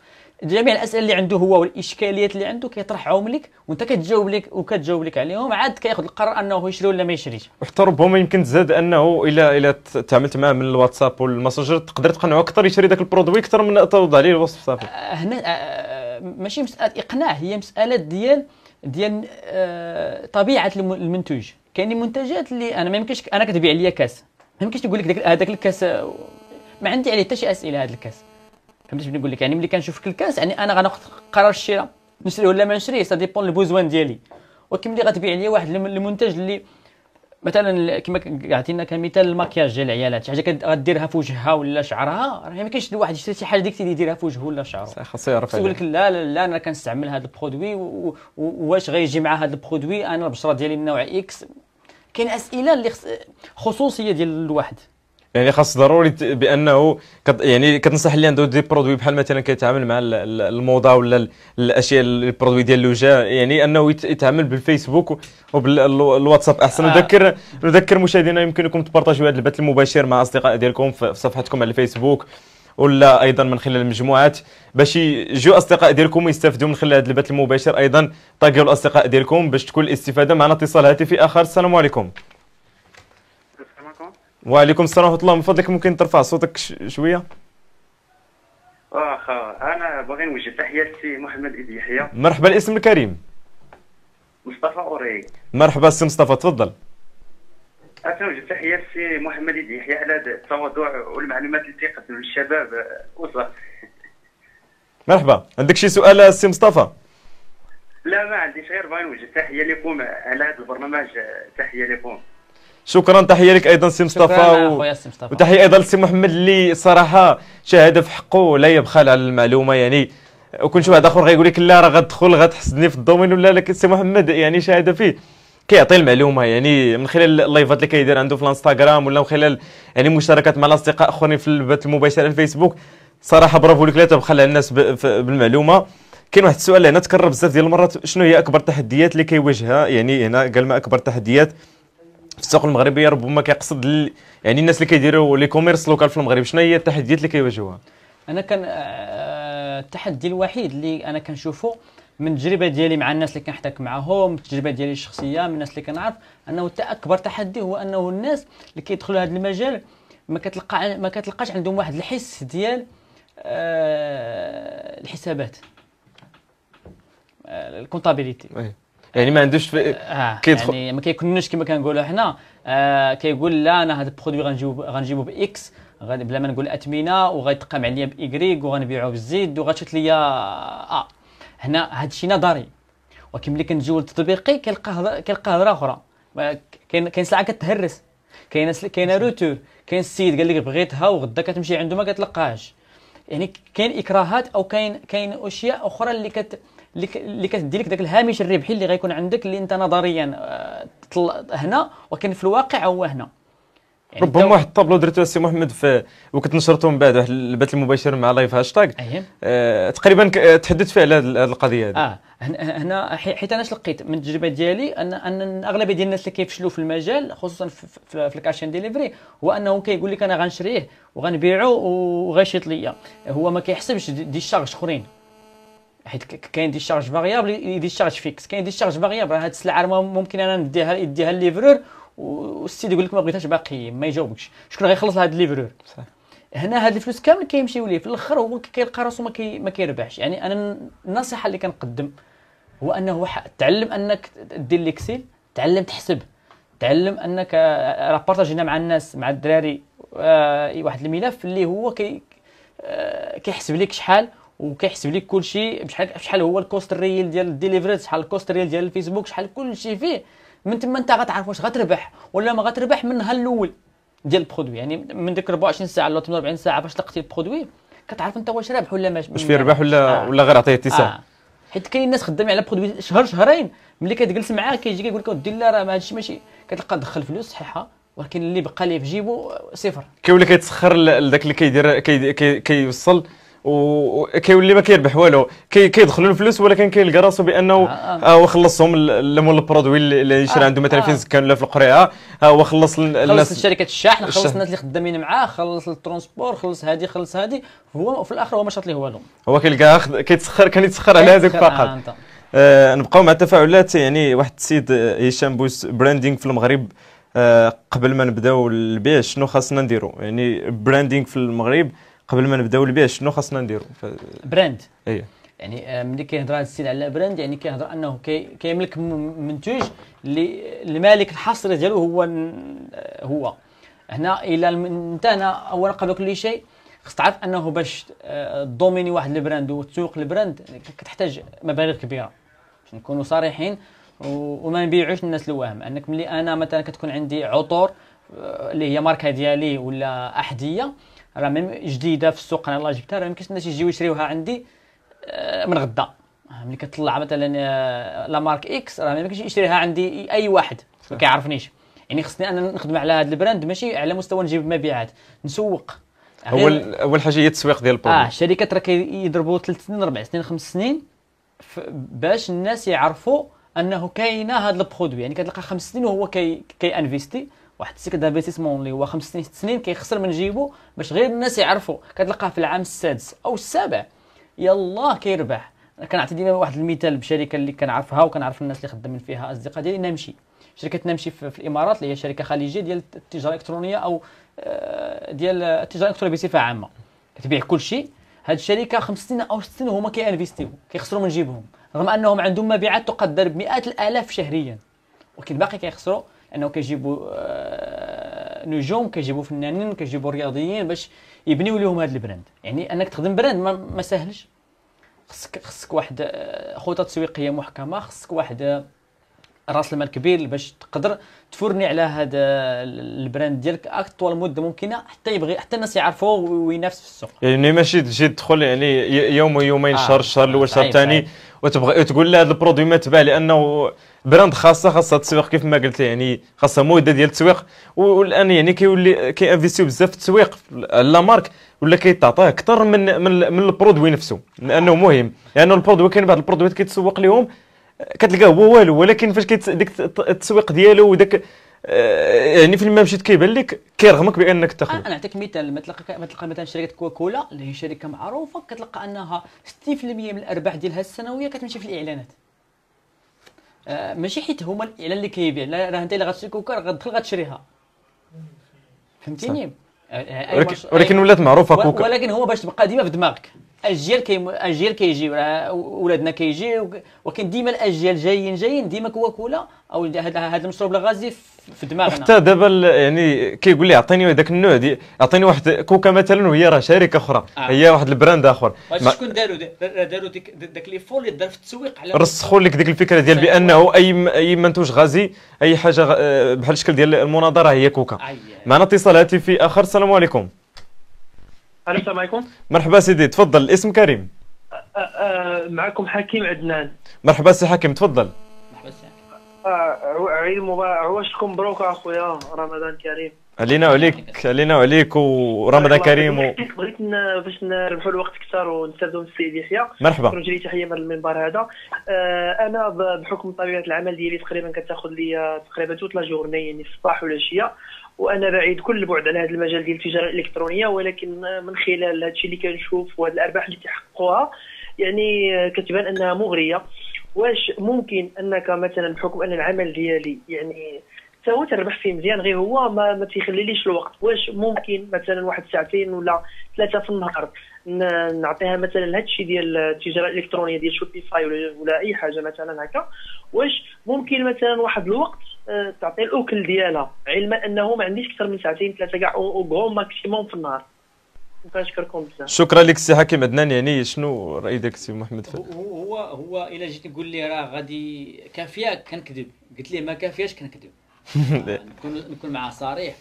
جميع الاسئله اللي عنده هو والاشكاليات اللي عنده كيطرحهم لك وانت كتجاوب لك عليهم، عاد كياخذ القرار انه يشري ولا ما يشريش. وحتى ربما يمكن تزاد انه الا تعاملت معاه من الواتساب والماسنجر تقدر تقنعه اكثر يشري ذاك البرودوي اكثر من توضع عليه الوصف صافي. هنا ماشي مساله اقناع، هي مساله ديال طبيعه المنتوج. كاين منتجات اللي انا ما يمكنش انا كتبيع ليا كاس، ما يمكنش نقول لك هذاك الكاس ما عندي عليه حتى شي اسئله. هذا الكاس فهمتي شنو نقول لك؟ يعني ملي كنشوف الكاس يعني انا غناخذ قرار الشراء، نشري ولا ما نشريه، سا ديبون البوزوان ديالي. ولكن ملي غتبيع لي واحد المنتج اللي مثلا كما عطينا كمثال الماكياج ديال العيالات، شي حاجه غديرها في وجهها ولا شعرها، راه ما يمكنش الواحد يشري شي حاجه ديك يديرها في وجهه ولا شعره، خاصو يعرف. يقول لك لا انا كنستعمل هذا البرودوي واش غيجي مع هذا البرودوي، انا البشره ديالي من نوع اكس. كاين اسئله اللي خصوصيه ديال الواحد. يعني خاص ضروري بانه يعني كتنصح اللي عنده دي برودوي بحال مثلا كيتعامل مع الموضه ولا الاشياء البرودوي ديال اللوجا، يعني انه يتعامل بالفيسبوك وبالواتساب احسن. نذكر مشاهدينا يمكنكم تبارطاجيو هذا البث المباشر مع اصدقاء ديالكم في صفحتكم على الفيسبوك ولا ايضا من خلال المجموعات باش يجوا اصدقاء ديالكم يستافدوا من خلال هذا البث المباشر. ايضا طاقوا الاصدقاء ديالكم باش تكون الاستفاده. معنا اتصال هاتفي اخر. السلام عليكم. وعليكم السلام ورحمه الله. من فضلك ممكن ترفع صوتك شويه؟ انا باغي نوجه تحيه لسي محمد إيد يحيى. مرحبا. الاسم الكريم؟ مصطفى اوري. مرحبا سي مصطفى، تفضل. نوجه تحيه لسي محمد إيد يحيى على هذا التواضع والمعلومات اللي تيقدم للشباب وصح. مرحبا. عندك شي سؤال سي مصطفى؟ لا ما عنديش، غير باغي نوجه تحيه لكم على هذا البرنامج. تحيه لكم. شكرا. تحيه لك ايضا سي مصطفى وتحيه ايضا لسي محمد اللي صراحه شهاده في حقه لا يبخل على المعلومه. يعني وكل شي واحد اخر غيقول لك لا راه غتدخل غتحسدني في الدومين ولا، لكن سي محمد يعني شهاده فيه كيعطي المعلومه، يعني من خلال اللايفات اللي كيدير عنده في الانستغرام ولا من خلال يعني مشاركات مع الاصدقاء اخرين في البث المباشر على الفيسبوك. صراحه برافو لك، لا تبخل على الناس بالمعلومه. كاين واحد السؤال هنا تكرر بزاف ديال المرات، شنو هي اكبر تحديات اللي كيواجهها؟ يعني هنا قال ما اكبر تحديات في السوق المغربيه، ربما كيقصد يعني الناس اللي كيديروا لي كوميرس لوكال في المغرب. شنو هي التحديات اللي كيواجهوها؟ انا كان التحدي الوحيد اللي انا كنشوفه من التجربه ديالي مع الناس اللي كنحتك معاهم، التجربه ديالي الشخصيه من الناس اللي كنعرف، انه اكبر تحدي هو انه الناس اللي كيدخلوا هذا المجال ما كتلقاش عندهم واحد الحس ديال الحسابات، الكونطابيليتي. يعني ما عندوش كيدخل يعني ما كيكونوش كما كنقولوا حنا كيقول لا انا هذا البرودوي غنجيبو باكس غادي بلا ما نقول اثمنه وغيتقام عليا بايكغيك وغنبيعو بالزيد وغتشوت ليا هنا هذا الشيء نظري، ولكن ملي كنجيو للتطبيقي كنلقى هضره اخرى. كاين سلعه كتهرس، كاينه روتور، كاين السيد قال لك بغيتها وغدا كتمشي عنده ما كتلقاهاش. يعني كاين اكراهات او كاين اشياء اخرى اللي كتدي لك داك الهامش الربحي اللي غيكون عندك اللي انت نظريا هنا، ولكن في الواقع هو هنا. يعني ربما واحد الطابلو درتو السي محمد وكتنشرتو من بعد واحد البث المباشر مع لايف هاشتاغ تقريبا تحدثت فيه على هذه القضيه هذه. هنا حيت انا لقيت من التجربه ديالي ان اغلبيه ديال الناس اللي كيفشلوا في المجال خصوصا في الكاشين ديليفري هو انه كيقول لك انا غنشريه وغنبيعو وغيشيط ليا، هو ما كيحسبش دي الشارج اخرين، حيت كاين دي الشارج فاريابل دي الشارج فيكس. كاين دي الشارج فاريابل، هاد السلعه ممكن انا نديها الليفرور والسيد يقول لك ما بغيتهاش باقي ما يجاوبكش، شكون غيخلص هذا الليفرور؟ هنا هاد الفلوس كامل كيمشيو ليه في الاخر، هو كيلقى راسو ما كيربحش. يعني انا النصيحه اللي كنقدم هو انه تعلم انك دير ليكسيل، تعلم تحسب، تعلم انك بارطاجينا مع الناس مع الدراري واحد الملف اللي هو كيحسب لك شحال وكيحسب لك كل شيء بشحال هو الكوست ريال ديال الديليفري، شحال الكوست ريال ديال الفيسبوك، شحال كل شيء فيه. من تما انت غتعرف واش غتربح ولا ما غتربح من النهار الاول ديال البرودوي. يعني من ديك 24 ساعه ولا 48 ساعه باش لقيتي البرودوي كتعرف انت واش رابح ولا ماشي، واش فيه ربح ولا غير عطيه اتساع. حيت كاين ناس خدامين على برودوي شهر شهرين، ملي كتجلس معاه كيجي كيقول لك ودي لا راه ما هادشي ماشي، كتلقى دخل فلوس صحيحه ولكن اللي بقى ليه في جيبو صفر. كيولي كيتسخر لذاك اللي كيدير كيوصل وكيولي ما كيربح والو، كيدخلوا الفلوس ولكن كيلقى راسو بانه هو خلصهم مول البرودوي اللي يشري عنده مثلا فين سكان ولا في القريعه، هو خلص الناس، خلص شركه الشحن، خلص الناس اللي خدامين معاه، خلص الترونسبور، خلص هادي خلص هادي، هو في الاخر هو ما شاط ليه والو، هو كيلقى كيتسخر على هذوك فقط. نبقاو مع التفاعلات. يعني واحد السيد هشام بوس، براندينغ في المغرب قبل ما نبداو البيع شنو خاصنا نديرو؟ يعني براندينغ في المغرب قبل ما نبداو البيع شنو خاصنا نديرو؟ براند. يعني ملي كيهضر هذا السيد على براند يعني كيهضر انه كيملك منتوج اللي المالك الحصري ديالو هو هنا. الى انت انا اولا قبل كل شيء خصك تعرف انه باش دوميني واحد البراند وتسوق البراند كتحتاج مبالغ كبيره باش نكونوا صريحين وما نبيعوش الناس الوهم. انك ملي انا مثلا كتكون عندي عطور اللي هي ماركه ديالي ولا احذيه راه جديده في السوق، انا الله جبتها، راه يمكنش الناس يجيو يشريوها عندي من غدا. ملي كتطلع مثلا لا مارك اكس راه ما يمكنش يشريها عندي اي واحد ما كيعرفنيش. يعني خصني انا نخدم على هذا البراند ماشي على مستوى نجيب مبيعات، نسوق. اول حاجه هي التسويق ديال البرودوي. الشركات راه كيضربوا 3 سنين 4 سنين 5 سنين باش الناس يعرفوا انه كاينه هذا البرودوي. يعني كتلقى 5 سنين وهو كي انفيستي واحد السيكل دانفستيسمون اللي هو 5 سنين 6 سنين كيخسر من جيبو باش غير الناس يعرفوا. كتلقاه في العام السادس او السابع يلاه كيربح. كنعطي ديما واحد المثال بشركه اللي كنعرفها وكنعرف الناس اللي خدامين فيها اصدقاء ديالي، نمشي. شركه نمشي في الامارات اللي هي شركه خليجيه ديال التجاره الالكترونيه او ديال التجاره الالكترونيه بصفه عامه، كتبيع كل شيء. هذه الشركه 5 سنين او 6 سنين وهما كينفيستيو كيخسروا من جيبهم، رغم انهم عندهم مبيعات تقدر بمئات الالاف شهريا، ولكن باقي كيخسروا انه كيجيبوا نجوم، كيجيبوا فنانين، كيجيبوا رياضيين باش يبنيو لهم هذا البراند. يعني انك تخدم براند ما سهلش. خصك واحد خطه تسويقيه محكمه، خصك واحد راس المال كبير باش تقدر تفرني على هذا البراند ديالك اطول مده ممكنه حتى الناس يعرفوه وينافس في السوق. يعني ماشي تجي تدخل يعني يوم ويومين الشهر الاول الشهر الثاني وتبغي تقول لا هذا البرودوي ما تباع، لانه براند خاصها التسويق كيف ما قلت، يعني خاصها مده ديال التسويق. والان يعني كيولي كينفيستيو بزاف في التسويق لا مارك، ولا كيتعطاه اكثر من البرودوي نفسه، لانه مهم. لانه البرودوي كاين بعض البرودويات كيتسوق لهم كتلقاه هو والو، ولكن فاش ديك التسويق ديالو وداك يعني فين ما مشيت كيبان لك كيرغمك بانك تاخذ. انا نعطيك مثال. ما تلقى مثلا شركه كوكولا اللي هي شركه معروفه، كتلقى انها 60% من الارباح ديالها السنويه كتمشي في الاعلانات. ماشي حيت هما الاعلان اللي كيبيع، لا راه انت اللي غتشري كوكا غتدخل غتشريها، فهمتيني؟ ولكن ولات معروفه كوكا، ولكن هو باش تبقى ديما في دماغك. اجيال كيجيو، ولادنا كيجيو، ولكن ديما الاجيال جايين ديما كوكولا او هذا المشروب الغازي في دماغنا. حتى دابا يعني كيقول لي عطيني هذاك النوع عطيني واحد كوكا مثلا وهي راه شركه اخرى، هي واحد البراند اخر. شكون داروا داك لي فول اللي دار في التسويق على رسخوا لك ديك الفكره ديال بانه اي منتوج غازي، اي حاجه بحال الشكل ديال المناظره هي كوكا. معنا اتصال هاتفي اخر. السلام عليكم. السلام عليكم. مرحبا سيدي، تفضل. الاسم كريم. معكم حكيم عدنان. مرحبا سي حكيم، تفضل. مرحبا سي عيد مبارك، عواشكم مبروك اخويا، رمضان كريم. علينا وعليك ورمضان كريم. بغيت باش نربحوا الوقت اكثر ونستافدوا من السيد يحيى. مرحبا. نوجه لي تحيه من المنبر هذا. انا بحكم طبيعه العمل ديالي تقريبا كتاخذ لي تقريبا توت لا جورني، يعني الصباح والعشيه، وانا بعيد كل البعد على هذا المجال ديال التجاره الالكترونيه، ولكن من خلال هذا الشيء اللي كنشوف وهذه الارباح اللي تحققوها يعني كتبان انها مغريه. واش ممكن انك مثلا بحكم ان العمل ديالي يعني حتى هو تربح فيه مزيان، غير هو ما تيخليليش الوقت، واش ممكن مثلا واحد ساعتين ولا 3 في النهار نعطيها مثلا لهذا الشيء ديال التجاره الالكترونيه ديال شوبيفاي ولا اي حاجه مثلا هكا؟ واش ممكن مثلا واحد الوقت تعطي الاكل ديالها، علما انه ما عنديش اكثر من ساعتين 3 كاع او ماكسيموم في النهار؟ كنشكركم بزاف. شكرا لك سي حكيم عدنان. يعني شنو راي داك السي محمد؟ هو الا جيت نقول ليه راه غادي كافيه كنكذب، قلت ليه ما كافياش كنكذب. نكون معاه صريح.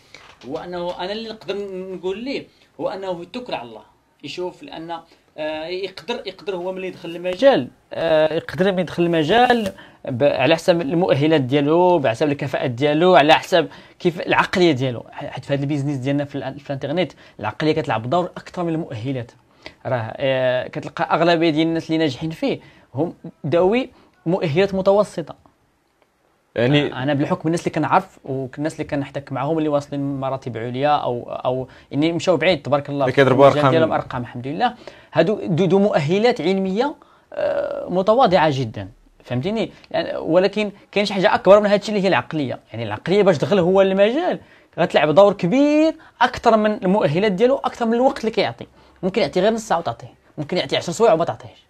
هو انه انا اللي نقدر نقول ليه هو انه يتوكل على الله، يشوف، لان يقدر هو ملي يدخل المجال يقدر يدخل المجال على حسب المؤهلات ديالو، على حسب الكفاءات ديالو، على حسب كيف العقليه ديالو. حيت في هذا البيزنس ديالنا في الانترنت العقليه كتلعب دور اكثر من المؤهلات. راه كتلقى اغلبيه ديال الناس اللي ناجحين فيه هم ذوي مؤهلات متوسطه. يعني انا بالحكم الناس اللي كنعرف والناس اللي كنحتك معهم اللي واصلين مراتب عليا او يعني مشاو بعيد تبارك الله، كيضربوا ارقام الحمد لله. هادو مؤهلات علميه متواضعه جدا، فهمتيني؟ يعني ولكن كاين شي حاجه اكبر من هادشي اللي هي العقليه. يعني العقليه باش دخل هو المجال غتلعب دور كبير اكثر من المؤهلات ديالو، اكثر من الوقت اللي كيعطي. ممكن يعطي غير نص ساعه وتعطيه، ممكن يعطي 10 سوايع وما تعطيهش،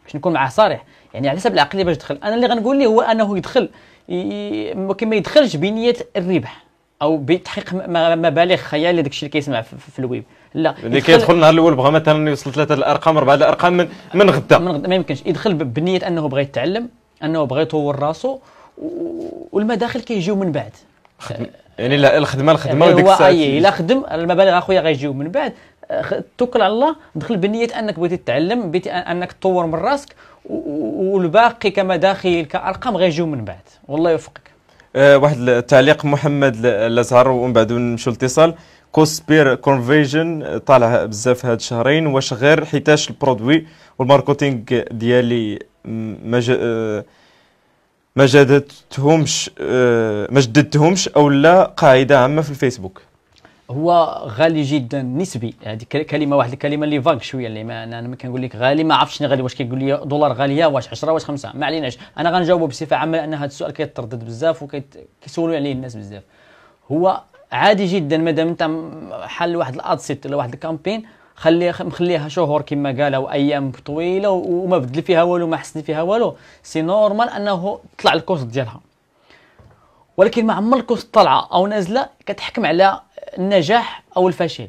باش نكون معاه صريح. يعني على حسب العقليه باش دخل. انا اللي غنقول ليه هو انه يدخل ممكن ما يدخلش بنيه الربح او بتحقيق مبالغ خياليه، داكشي اللي كيسمع في الويب. لا، اللي كيدخل النهار الاول بغى مثلا يوصل 3 الارقام 4 الارقام من غدا ما يمكنش. يدخل بنيه انه بغى يتعلم، انه بغى يطور راسو، والمداخل كيجيو من بعد. يعني لا الخدمه وديك الساعه الا خدم المبالغ اخويا غيجيو من بعد. توكل على الله، دخل بنيه انك بغيتي تتعلم، بغيتي انك تطور من راسك، والباقي كمداخل كارقام غيجيو من بعد. والله يوفقك. واحد التعليق محمد الازهر ومن بعد نمشيو الاتصال. كوست بير كونفيجن طالع بزاف هاد الشهرين، واش غير حيتاش البرودوي والماركتينغ ديالي ما جددتهمش او لا قاعده عامه في الفيسبوك؟ هو غالي جدا نسبي. هذه كلمه، واحد الكلمه اللي فاك شويه، اللي ما انا ما كنقول لك غالي، ما عرفتش شنو غالي، واش كيقول لي دولار غاليه، واش 10 واش 5، ما عليناش. انا غنجاوبه بصفه عامه لان هذا السؤال كيتردد بزاف وكيسولوا عليه الناس بزاف. هو عادي جدا مادام انت حل واحد الادسيت ولا واحد الكامبين مخليها شهور كما قال او ايام طويله وما بدل فيها والو، ما حسن فيها والو، سي نورمال انه طلع الكوست ديالها. ولكن مع عمر الكوست طالعه او نازله كتحكم على النجاح او الفشل.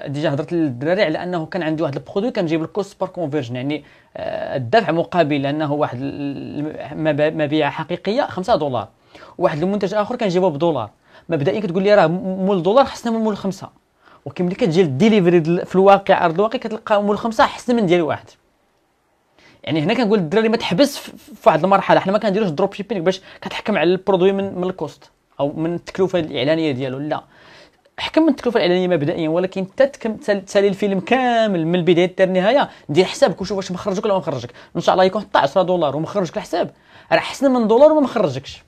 ديجا هضرت للدراري على انه كان عندي واحد البرودوي كنجيب الكوست بار كونفيرجن، يعني الدفع مقابل انه واحد مبيعه حقيقيه 5 دولار، وواحد المنتج اخر كنجيبه بدولار. مبدئيا كتقول لي راه مول دولار حسن من مول 5، ولكن ملي كتجي الديليفري في الواقع ارض الواقع كتلقى مول 5 حسن من ديال واحد. يعني هنا كنقول للدراري ما تحبس في واحد المرحله. حنا ما كنديروش دروب شيبينغ باش كتحكم على البرودوي من الكوست او من التكلفه الاعلانيه ديالو، لا، حكم من التكلفه الاعلانيه مبدئيا، ولكن تسالي الفيلم كامل من البدايه حتى النهايه، دير حسابك وشوف واش مخرجك ولا ما مخرجك. ان شاء الله يكون حتى 10 دولار ومخرجك الحساب راه احسن من دولار وما مخرجكش.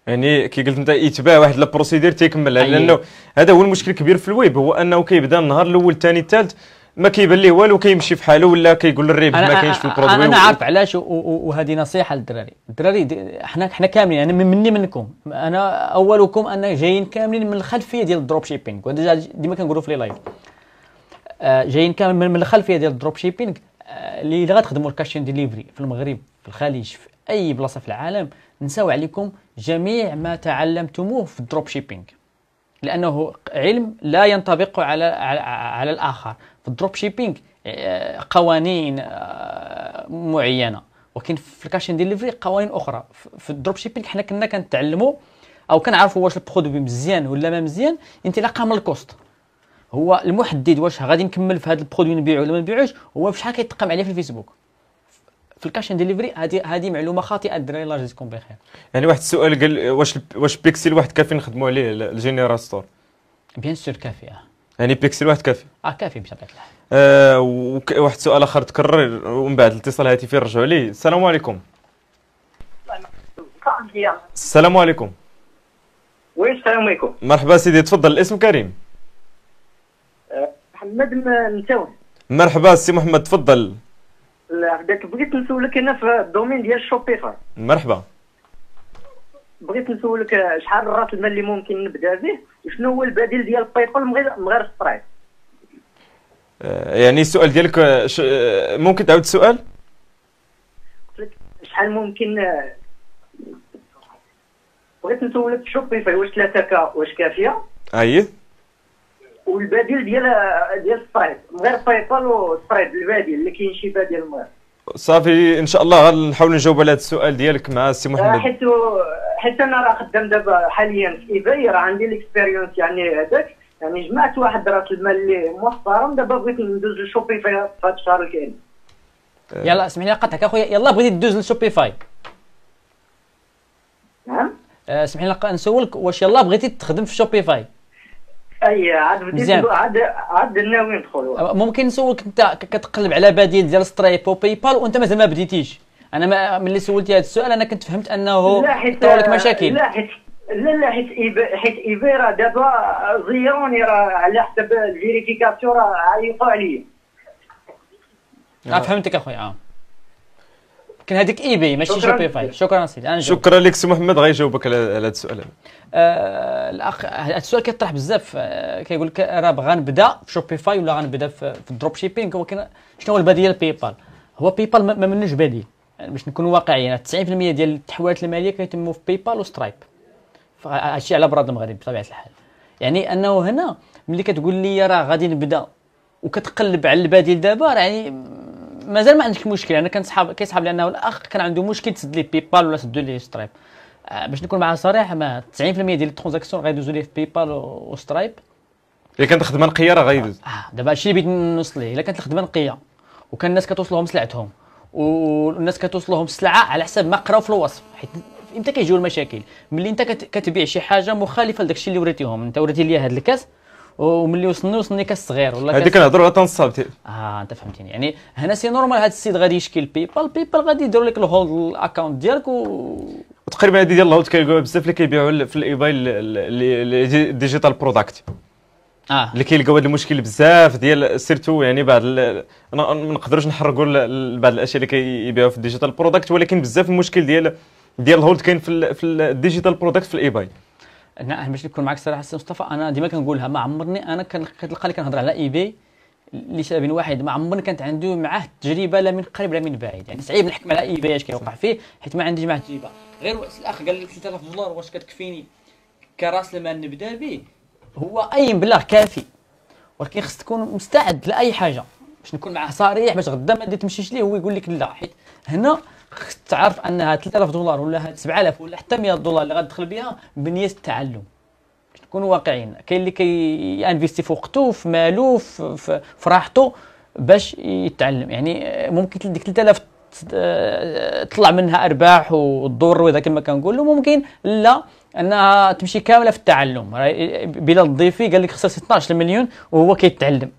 يعني كي قلت انت يتباع واحد البروسيدير تيكملها، لانه هذا هو المشكل الكبير في الويب، هو انه كيبدا النهار الاول الثاني الثالث ما كيبان ليه والو، كيمشي في حاله ولا كيقول الربح ما كاينش في البرودوي. انا عارف علاش، وهذه نصيحه للدراري. حنا كاملين، انا مني منكم، انا اولكم ان جايين كاملين من الخلفيه ديال الدروب شيبينغ، وديجا ديما كنقولوا في لي لايف جايين كامل من الخلفيه ديال الدروب شيبينغ. اللي غتخدموا الكاشين ديليفري في المغرب، في الخليج، في اي بلاصه في العالم، نساو عليكم جميع ما تعلمتموه في الدروب شيبينغ، لانه علم لا ينطبق على الاخر. في الدروب شيبينغ قوانين معينه، ولكن في الكاشين ديليفري قوانين اخرى. في الدروب شيبينغ حنا كنا كنتعلموا او كنعرفوا واش البرودوي مزيان ولا ما مزيان انطلاقا من الكوست. هو المحدد واش غادي نكمل في هذا البرودوي نبيعو ولا ما نبيعوش، هو بشحال كيتقام عليه في الفيسبوك. في الكاشين ديليفري هذه معلومه خاطئه الدراري، الله يجزيكم بخير. يعني واحد السؤال قال واش بيكسل واحد كافي نخدموا عليه الجينيراتور؟ بيان سور كافي. يعني بيكسل واحد كافي؟ كافي بطبيعه الحال. واحد السؤال اخر تكرر ومن بعد الاتصال الهاتفي نرجعوا ليه. السلام عليكم. السلام عليكم. وي السلام عليكم. مرحبا سيدي، تفضل. الاسم كريم. محمد نتاوي. مرحبا سي محمد، تفضل. بداك بغيت نسولك انا في الدومين ديال شوبيفاي. مرحبا. بغيت نسولك شحال راس المال اللي ممكن نبدا به، وشنو هو البديل ديال بايبال من غير سترايب. يعني السؤال ديالك ممكن تعاود السؤال؟ شحال ممكن بغيت نسولك شوبيفاي واش 3K واش كافيه؟ اييه. والبديل ديال سترايب من غير بايبال وسترايب، البديل اللي كاين شي بديل المهم. صافي ان شاء الله غنحاول نجاوب على هذا السؤال ديالك مع السي محمد. حيت انا راه خدام دابا حاليا في ايباي، راه عندي الاكسبيريونس يعني هذاك، يعني جمعت واحد راس المال اللي محترم. دابا بغيت ندوز للشوبيفاي في هذا الشهر الكاين. يلا اسمح لي نقطعك اخويا، يلا بغيتي تدوز للشوبيفاي؟ نعم. اسمح لي نسولك واش يلا بغيتي تخدم في شوبيفاي؟ اي عاد بديت عاد ناوي ندخل. ممكن نسولك، انت كتقلب على بديل ديال سترايب وبايبال وانت مازال ما بديتيش؟ انا ملي سولتي هذا السؤال انا كنت فهمت انه طرا لك مشاكل. لا حيت ايباي راه دابا زيروني، راه على حسب الفيريفيكاسيون راه عيطوا عليا. فهمتك اخويا. كان هذيك ايباي ماشي شوبيفاي. شكرا سيدي. شكرا لك سي محمد، غيجاوبك على هذا السؤال. الاخ هذا السؤال كيطرح بزاف، كيقول لك راه بغا نبدا في شوبيفاي ولا غنبدا في الدروب شيبينغ، ولكن شنو هو البديل ديال بايبال؟ هو بايبال ما منوش بديل، يعني باش نكونوا واقعيين 90% ديال التحويلات الماليه كيتموا في بايبال وسترايب. هادشي على براد المغرب بطبيعه الحال. يعني انه هنا ملي كتقول لي راه غادي نبدا وكتقلب على البديل دابا، راه يعني مازال ما عندك مشكل. انا كيصحاب لانه الاخ كان عنده مشكل تسد ليه بايبال ولا سدوا ليه سترايب. باش نكون معاه صريح، ما 90% ديال الترانزاكسيون غيدوزوا ليه في بايبال وسترايب. الا كانت الخدمه نقيه راه غيدوز. دابا هادشي اللي بغيت نوصل ليه. الا كانت الخدمه نقيه وكان الناس كتوصلهم سلعتهم والناس كتوصلهم السلعه على حسب ما قراو في الوصف، حيت امتى كيجيو المشاكل؟ ملي انت كتبيع شي حاجه مخالفه لداك الشيء اللي وريتيهم. انت وريتي لي هذا الكاس وملي وصلني كاس صغير ولا هذيك كنهضروا على تنصاب. انت فهمتيني. يعني هنا سي نورمال هذا السيد غادي يشكي بيبال غادي يديروا لك الهولد الاكونت ديالك وتقريبا هذه ديال الهولد كيلقاوها بزاف اللي كيبيعوا في الايباي ديجيتال برودكت اللي كيلقاو هذا المشكل بزاف ديال سيرتو. يعني بعض ما نقدروش نحرقوا بعض الاشياء اللي كيبيعوا في الديجيتال برودكت، ولكن بزاف المشكل ديال الهولد كاين في الديجيتال برودكت في الايباي. انا باش نكون معك صراحه سي مصطفى، انا ديما كنقولها، ما عمرني انا كتلقاني كنهضر على ايباي لسبب واحد، ما عمرني كانت عنده معاه تجربه لا من قريب لا من بعيد. يعني صعيب نحكم على ايباي اش كيوقع فيه حيت ما عنديش معاه تجربه. غير الاخ قال لي 3000 دولار واش كتكفيني كراس المال نبدا به؟ هو اي مبلغ كافي، ولكن خصك تكون مستعد لاي حاجه باش نكون معاه صريح، باش غدا ما تمشيش ليه هو يقول لك لا. حيت هنا خصك تعرف انها 3000 دولار ولا 7000 ولا حتى 100 دولار اللي غتدخل بها بنيه التعلم. باش نكونوا واقعيين، كاين اللي كيانفيستي في وقته في مالو في راحته باش يتعلم. يعني ممكن ديك 3000 تطلع منها ارباح وتضر وذا كما كنقولوا، ممكن لا انها تمشي كامله في التعلم. بلال الضيفي قال لك خسر 16 مليون وهو كيتعلم.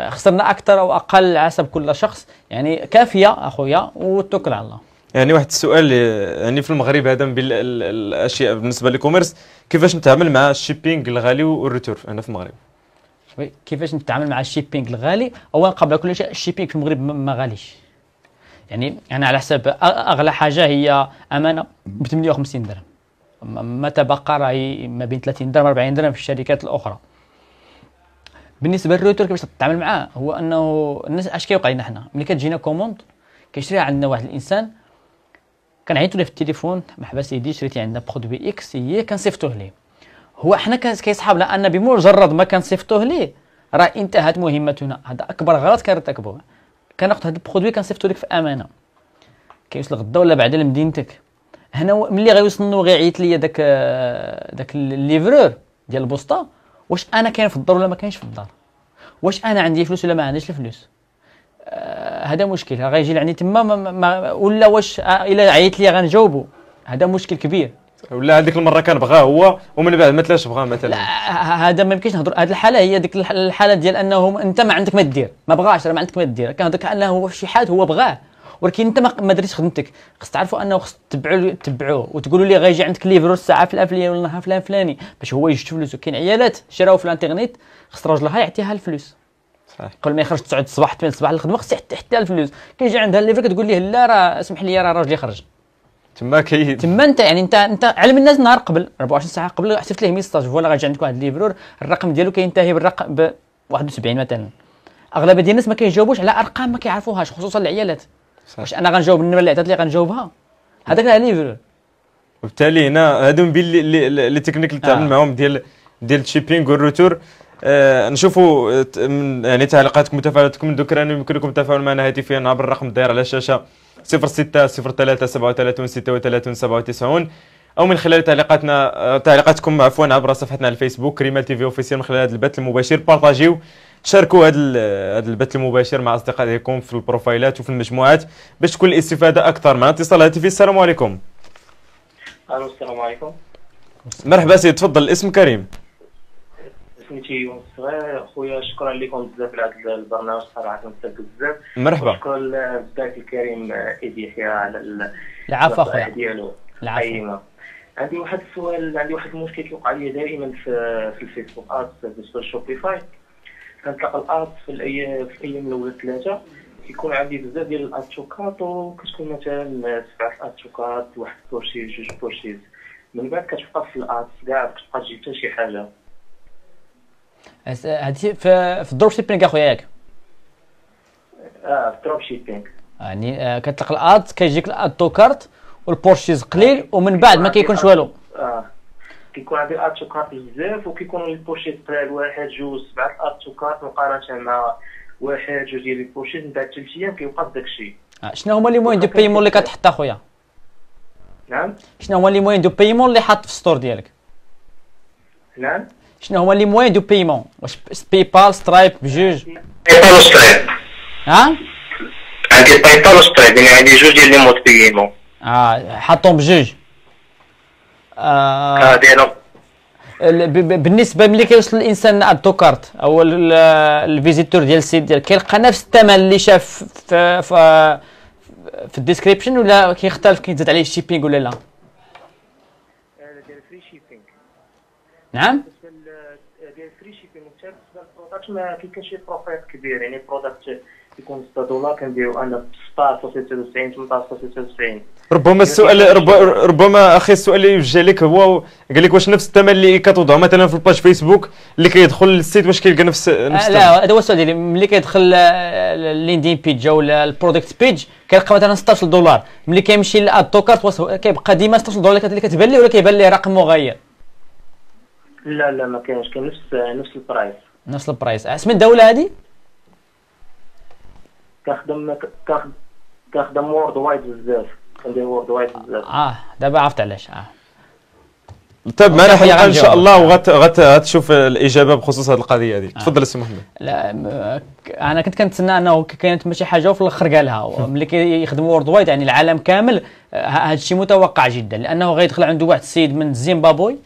خسرنا اكثر او اقل حسب كل شخص، يعني كافيه اخويا وتوكل على الله. يعني واحد السؤال، يعني في المغرب هذا من الاشياء بالنسبه للكوميرس، كيفاش نتعامل مع الشيبينغ الغالي والريتور هنا في المغرب؟ كيفاش نتعامل مع الشيبينغ الغالي؟ اولا قبل كل شيء الشيبينغ في المغرب ما غاليش. يعني انا على حسب اغلى حاجه هي امانه ب 58 درهم، ما تبقى راهي ما بين 30 درهم 40 درهم في الشركات الاخرى. بالنسبه للروتور كيفاش تتعامل معاه؟ هو انه الناس اش كيوقع لنا حنا ملي كتجينا كوموند كيشريها عندنا واحد الانسان، كنعيطوا ليه في التليفون مرحبا سيدي شريتي عندنا برودوي اكس، هي كنصيفطوه ليه. هو حنا كيصحابنا ان بمجرد ما كنصيفطوه ليه راه انتهت مهمتنا. هذا اكبر غلط كنرتكبوه. كناخذ هذا البرودوي كنصيفطو لك في امانه، كيوصل غدا ولا بعدا لمدينتك. هنا ملي غيوصلني وغيعيط لي داك الليفرور ديال البوسطه، واش انا كاين في الدار ولا ما كاينش في الدار، واش انا عندي فلوس ولا ما عنديش الفلوس. هذا مشكل غيجي لعني تما ولا واش الا عيط لي غنجاوبو. هذا مشكل كبير. ولا هذيك المره كان بغاه هو ومن بعد ما تلاش بغاه مثلا. لا هذا ما يمكنش نهضر. هذه الحاله هي ديك الحاله ديال انه انت ما عندك ما دير، ما بغاش راه ما عندك ما دير. كنهضرك انه هو شي حد هو بغاه ولكن انت ما درتش خدمتك. خص تعرفوا انه خص تتبعوه وتقولوا لي غيجي عندك ليفرو الساعه فلان فلاني ولا النهار فلان فلاني باش هو يجي فلوسه. كاين عيالات شراو في الانترنت خص راجلها يعطيها الفلوس صحيح. قبل ما يخرج 9 الصباح 8 الصباح للخدمه خص يحطيها الفلوس. كيجي عندها الليفر كتقول ليه لا راه اسمح لي راه راجلي خرج تما انت يعني انت علم الناس نهار قبل 24 ساعه قبل حسبت ليه ميساج فوالا غيجي عندك واحد الليفرور الرقم ديالو كينتهي بالرقم ب 71 مثلا. اغلبيه ديال الناس ما كيجاوبوش على ارقام ما كيعرفوهاش خصوصا العيالات. واش انا غنجاوب النمره اللي عطات لي غنجاوبها؟ هذاك راه ليفرور. وبالتالي هنا هادو من بين لي تكنيك اللي تعامل معاهم ديال الشيبينغ والروتور. نشوفوا يعني تعليقاتكم وتفاعلاتكم. ذكرا يمكن لكم التفاعل معنا هاتفيا عبر الرقم الداير على الشاشه 06 03 37 36 97 او من خلال تعليقاتكم عفوا عبر صفحتنا على الفيسبوك ريمال تي في اوفيسيال. من خلال هذا البث المباشر بارطاجيو شاركوا هذا البث المباشر مع اصدقائكم في البروفايلات وفي المجموعات باش تكون الاستفاده اكثر. معنا اتصال هاتفي. السلام عليكم. السلام عليكم. مرحبا سيدي تفضل. الاسم كريم. سميتي يونس صغير خويا. شكرا لكم بزاف على هذا البرنامج صراحه مستفاد بزاف. مرحبا. شكرا للضيف الكريم ايدي يحيى على العفو اخويا ديالو. العفو. عندي واحد السؤال، عندي واحد المشكل كيوقع لي دائما في الفيسبوك ادز بالنسبه للشوبيفاي. كنتلاقى الادز في الايام الاولى ثلاثه كيكون عندي بزاف ديال الاتشوكات وكتكون مثلا 7 اتشوكات واحد بورشيز جوج بورشيز. من بعد كتبقى في الادز كاع كتبقى تجيب حتى شي حاجه. هادشي في الدروب شيبينغ اخويا ياك؟ في الدروب شيبينغ يعني كتلقى الادز كيجيك الاتو كارت والبورشيز قليل ومن بعد ما كيكونش والو. كيكون عندي الاتشوكات بزاف وكيكونوا لي بورشيز قلال واحد جوج 7 الاتشوكات مقارنه مع واحد جوج ديال لي بورشيز. من بعد 3 ايام كيوقف داكشي. شنو هما لي موين دو بايمون اللي كتحط اخويا؟ نعم. شنو هما لي موين دو بايمون اللي حاط في الستور ديالك؟ نعم. شنو هما لي موين دو بايمون؟ واش بايبال سترايب بجوج؟ بايبال وسترايب. ها؟ عندي بايبال وسترايب يعني عندي جوج ديال لي مود بايمون. حطهم بجوج. ديالهم. بالنسبه ملي كيوصل الانسان ادو كارت او الفيزيتور ديال السيت ديالك كيلقى نفس الثمن اللي شاف في الديسكريبشن، ولا كيختلف كيزاد عليه الشيبينغ ولا لا؟ ديال فري شيبينغ. نعم ديال فري شيبينغ بالنسبه للبرودكت ما كاينش شي بروفيت كبير، يعني برودكت يكون $6 كنديرو انا ب 16.96 18.96. ربما السؤال ربما اخي السؤال اللي يوجه لك هو قال لك واش نفس الثمن اللي كتوضعوا مثلا في الباج فيسبوك اللي كيدخل للسيت واش كيلقى نفس لا، هذا هو السؤال ديالي. ملي كيدخل الليندين بيج ولا البرودكت بيج كيلقى مثلا $16، ملي كيمشي لادو كارت كيبقى ديما $16 اللي كتبان ليه، ولا كيبان ليه رقم مغاير؟ لا ما كاينش، كاين نفس البرايس. نفس البرايس. اسم الدوله هذه؟ كنخدم وورد وايد بزاف، كندير وورد وايد بزاف. دابا عرفت علاش. طيب معنا حلقه ان شاء الله وغتشوف الاجابه بخصوص هذه القضيه هذه. تفضل السي محمد. لا انا كنت كنتسنى انه كانت ماشي حاجه وفي الاخر قالها. ملي كيخدموا وورد وايد يعني العالم كامل، هذا الشيء متوقع جدا، لانه غيدخل عنده واحد السيد من زيمبابوي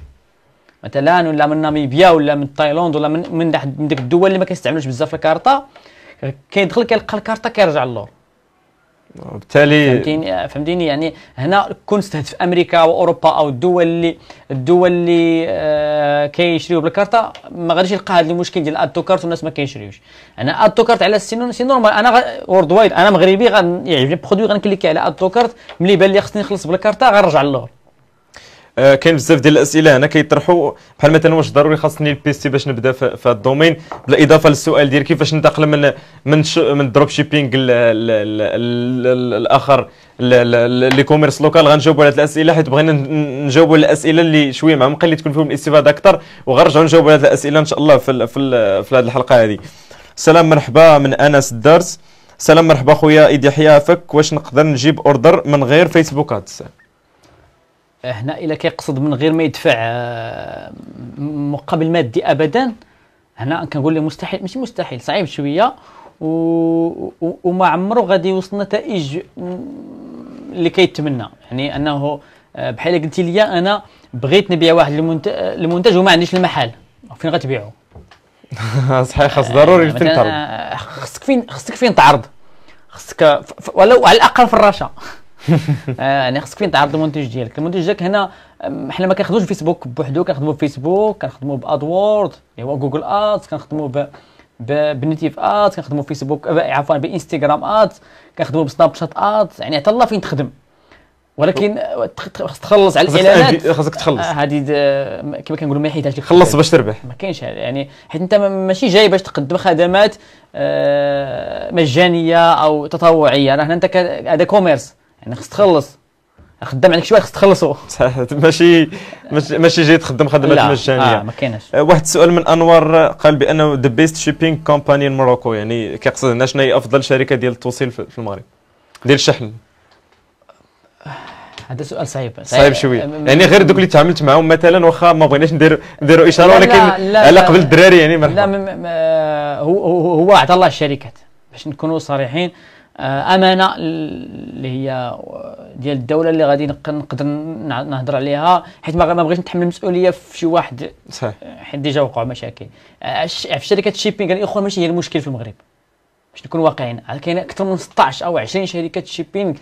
مثلا، ولا من ناميبيا، ولا من تايلاند، ولا من ديك الدول اللي ما كيستعملوش بزاف الكارطه. كيدخل كيلقى الكارطه كيرجع للور. وبالتالي فهمتيني يعني هنا كون استهدف امريكا واوروبا او الدول اللي كيشريو بالكارطه، ما غاديش يلقى هذا المشكل ديال ادو كارت والناس ما كيشريوش. انا ادو كارت على سي نورمال، انا وورد وايد، انا مغربي يعجبني برودوي غنكليكي على ادو كارت، ملي بان لي خصني نخلص بالكارطه غنرجع للور. كاين بزاف ديال الاسئله هنا كيطرحوا بحال مثلا واش ضروري خاصني البيسي باش نبدا في هذا الدومين، بالاضافه للسؤال ديال كيفاش ننتقل من الدروب شيبينغ الاخر لي كوميرس لوكال. غنجاوبوا على هذه الاسئله حيت بغينا نجاوبوا على الاسئله اللي شويه معمقه اللي تكون فيهم الاستفاده اكثر، وغنرجعوا نجاوبوا على هذه الاسئله ان شاء الله في هذه الحلقه هذه. سلام مرحبا من انس الدرس. سلام مرحبا خويا ايد يحيى فك، واش نقدر نجيب اوردر من غير فيسبوك ادز؟ هنا الا كيقصد من غير ما يدفع مقابل مادي ابدا، هنا كنقول له مستحيل، ماشي مستحيل، صعيب شويه، وما عمره غادي يوصل نتائج اللي كيتمنى. يعني انه بحال قلتي لي انا بغيت نبيع واحد المنتج وما عنديش المحل، فين غتبيعه؟ صحيح، خاص ضروري فين تعرض، خصك فين تعرض، خصك ولو على الاقل في الرشا. يعني خصك فين تعرض المنتج ديالك. المنتج ديالك هنا حنا ما كنخدموش فيسبوك بوحدو، كنخدموا بفيسبوك، كنخدموا بادوورد اللي هو جوجل ادز، كنخدموا بنيتيف ادز، كنخدموا فيسبوك عفوا بانستغرام ادز، كنخدموا بسناب شات ادز، يعني حتى الله فين تخدم. ولكن خصك تخلص على الاعلانات، خصك تخلص هذه كما كنقولوا ما حيتهاش لك خلص باش تربح. ما كاينش يعني، حيت انت ماشي جاي باش تقدم خدمات مجانيه او تطوعيه، راه انت هذا كوميرس، يعني خصك تخلص، خدام عليك شويه خصك تخلصوا. صح، ماشي جاي تخدم خدمات مجانيه. ما كايناش. واحد السؤال من انور قال بانه ذا بيست شيبينغ كومباني ان موروكو، يعني كيقصد هنا شنو هي افضل شركه ديال التوصيل في المغرب ديال الشحن؟ هذا سؤال صعيب شويه، يعني غير دوك اللي تعاملت معاهم مثلا، واخا ما بغيناش نديروا اشاره، ولكن على قبل الدراري يعني مرحبا. لا هو عطى الله الشركات باش نكونوا صريحين، امانه اللي هي ديال الدوله اللي غادي نقدر نهضر عليها، حيت ما بغيتش نتحمل المسؤوليه في شي واحد. صحيح، حيت ديجا وقعوا مشاكل في شركات الشيبينغ. الاخوان ماشي هي المشكل في المغرب باش نكون واقعيين، كاين اكثر من 16 او 20 شركه شيبينغ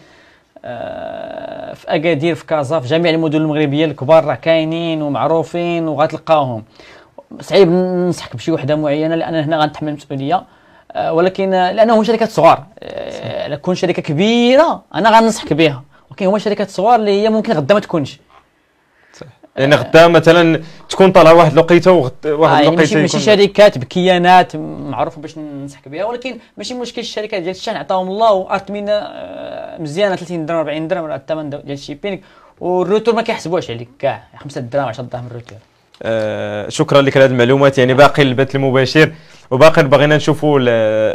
في اكادير، في كازا، في جميع المدن المغربيه الكبار راه كاينين ومعروفين وغتلقاهم. صعيب ننصحك بشي وحده معينه لان هنا غنتحمل المسؤوليه، ولكن لانه شركات صغار. الا كون شركه كبيره انا غننصحك بها، ولكن هما شركات صغار اللي هي ممكن غدا ما تكونش. صح، يعني غدا مثلا تكون طالعه واحد الوقيته واحد الوقيته ماشي شركات بكيانات معروفه باش ننصحك بها، ولكن ماشي مشكل. الشركات ديال الشحن عطاهم الله وارتمينا مزيانه 30 درهم 40 درهم راه الثمن ديال الشيبينغ، والروتور ما كيحسبوش عليك كاع 5 دراهم 10 دراهم الروتور. شكرا لك على هذه المعلومات. يعني باقي البث المباشر وباقي بغينا نشوفوا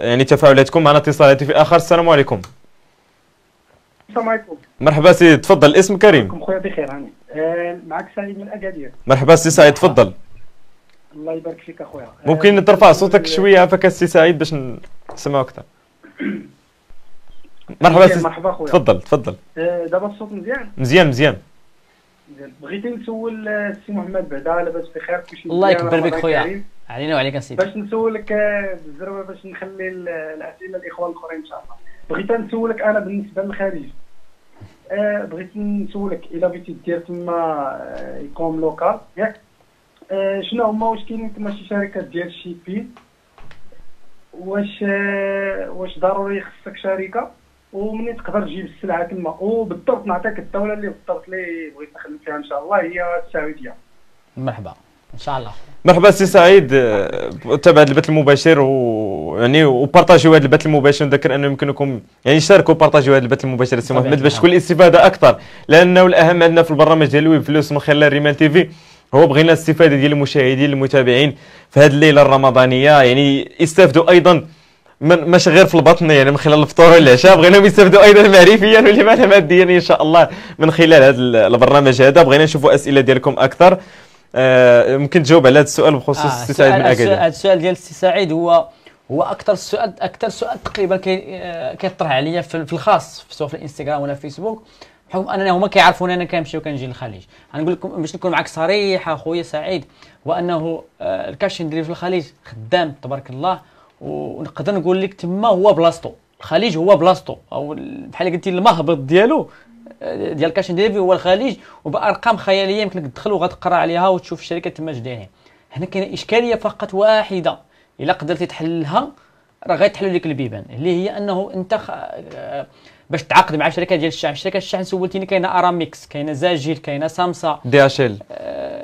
يعني تفاعلاتكم. معنا اتصال هاتفي اخر. السلام عليكم. السلام عليكم. مرحبا سيدي، تفضل. اسم كريم. خويا بخير هاني. معك سعيد من اكادير. مرحبا سي سعيد، تفضل. الله يبارك فيك اخويا. ممكن ترفع صوتك شويه عفاك السي سعيد باش نسمعوا اكثر. مرحبا سي. مرحبا خويا. تفضل تفضل. دابا الصوت مزيان؟ مزيان مزيان. بغيت نسول السي محمد بعدا لاباس بخير كلشي مزيان. الله يكبر بك رمضان خويا، كريم. علينا وعليك اسيدي. باش نسولك بالزربه باش نخلي الاسئله الاخوان الاخرين ان شاء الله. بغيت نسولك انا بالنسبه للخليج، بغيت نسولك الا بغيتي دير تما يكون لوكال ياك، شنو هما واش كاينين تما شي شركات ديال الشيبين، واش ضروري خصك شركه، ومنين تقدر تجيب السلعه تما، وبالضبط نعطيك الدوله اللي بالضبط اللي بغيت نخدم فيها ان شاء الله هي السعوديه. مرحبا ان شاء الله. مرحبا سي سعيد. تابع البث المباشر ويعني وبارطاجيو هذا البث المباشر. نذكر انه يمكنكم يعني شاركوا وبارطاجيو هذا البث المباشر سي محمد باش تكون الاستفاده اكثر، لانه الاهم عندنا في البرنامج ديال ويب فلوس من خلال ريمان تيفي هو بغينا الاستفاده ديال المشاهدين المتابعين في هذه الليله الرمضانيه، يعني يستافدوا ايضا ماشي غير في البطن يعني من خلال الفطور والعشاء، بغيناهم يستافدوا ايضا معرفيا ولماذا ماديا ان شاء الله من خلال هذا البرنامج هذا. بغينا نشوفوا اسئله ديالكم اكثر. ممكن تجاوب على هذا السؤال بخصوص السي سعيد من اكادير. هذا السؤال ديال السي سعيد هو اكثر سؤال تقريبا كيطرح عليا في الخاص سواء في الانستغرام ولا في الفيسبوك، بحكم اننا هما كيعرفوني انا كنمشي وكنجي للخليج. غنقول لكم باش نكون معك صريح اخويا سعيد، وانه الكاش ندير في الخليج خدام تبارك الله، ونقدر نقول لك تما هو بلاصتو، الخليج هو بلاصتو، او بحال قلتي المهبط ديالو ديال كاش ندير هو الخليج، وبارقام خياليه يمكنك تدخل وغتقرا عليها وتشوف الشركات تما جدايرين. هنا كاينه اشكاليه فقط واحده الا قدرتي تحلها راه غيتحل لك البيبان، اللي هي انه انت باش تعاقد مع شركه ديال الشحن. شركه الشحن سولتيني كاينه اراميكس، كاينه زاجيل، كاينه سامسا، دي اش ال.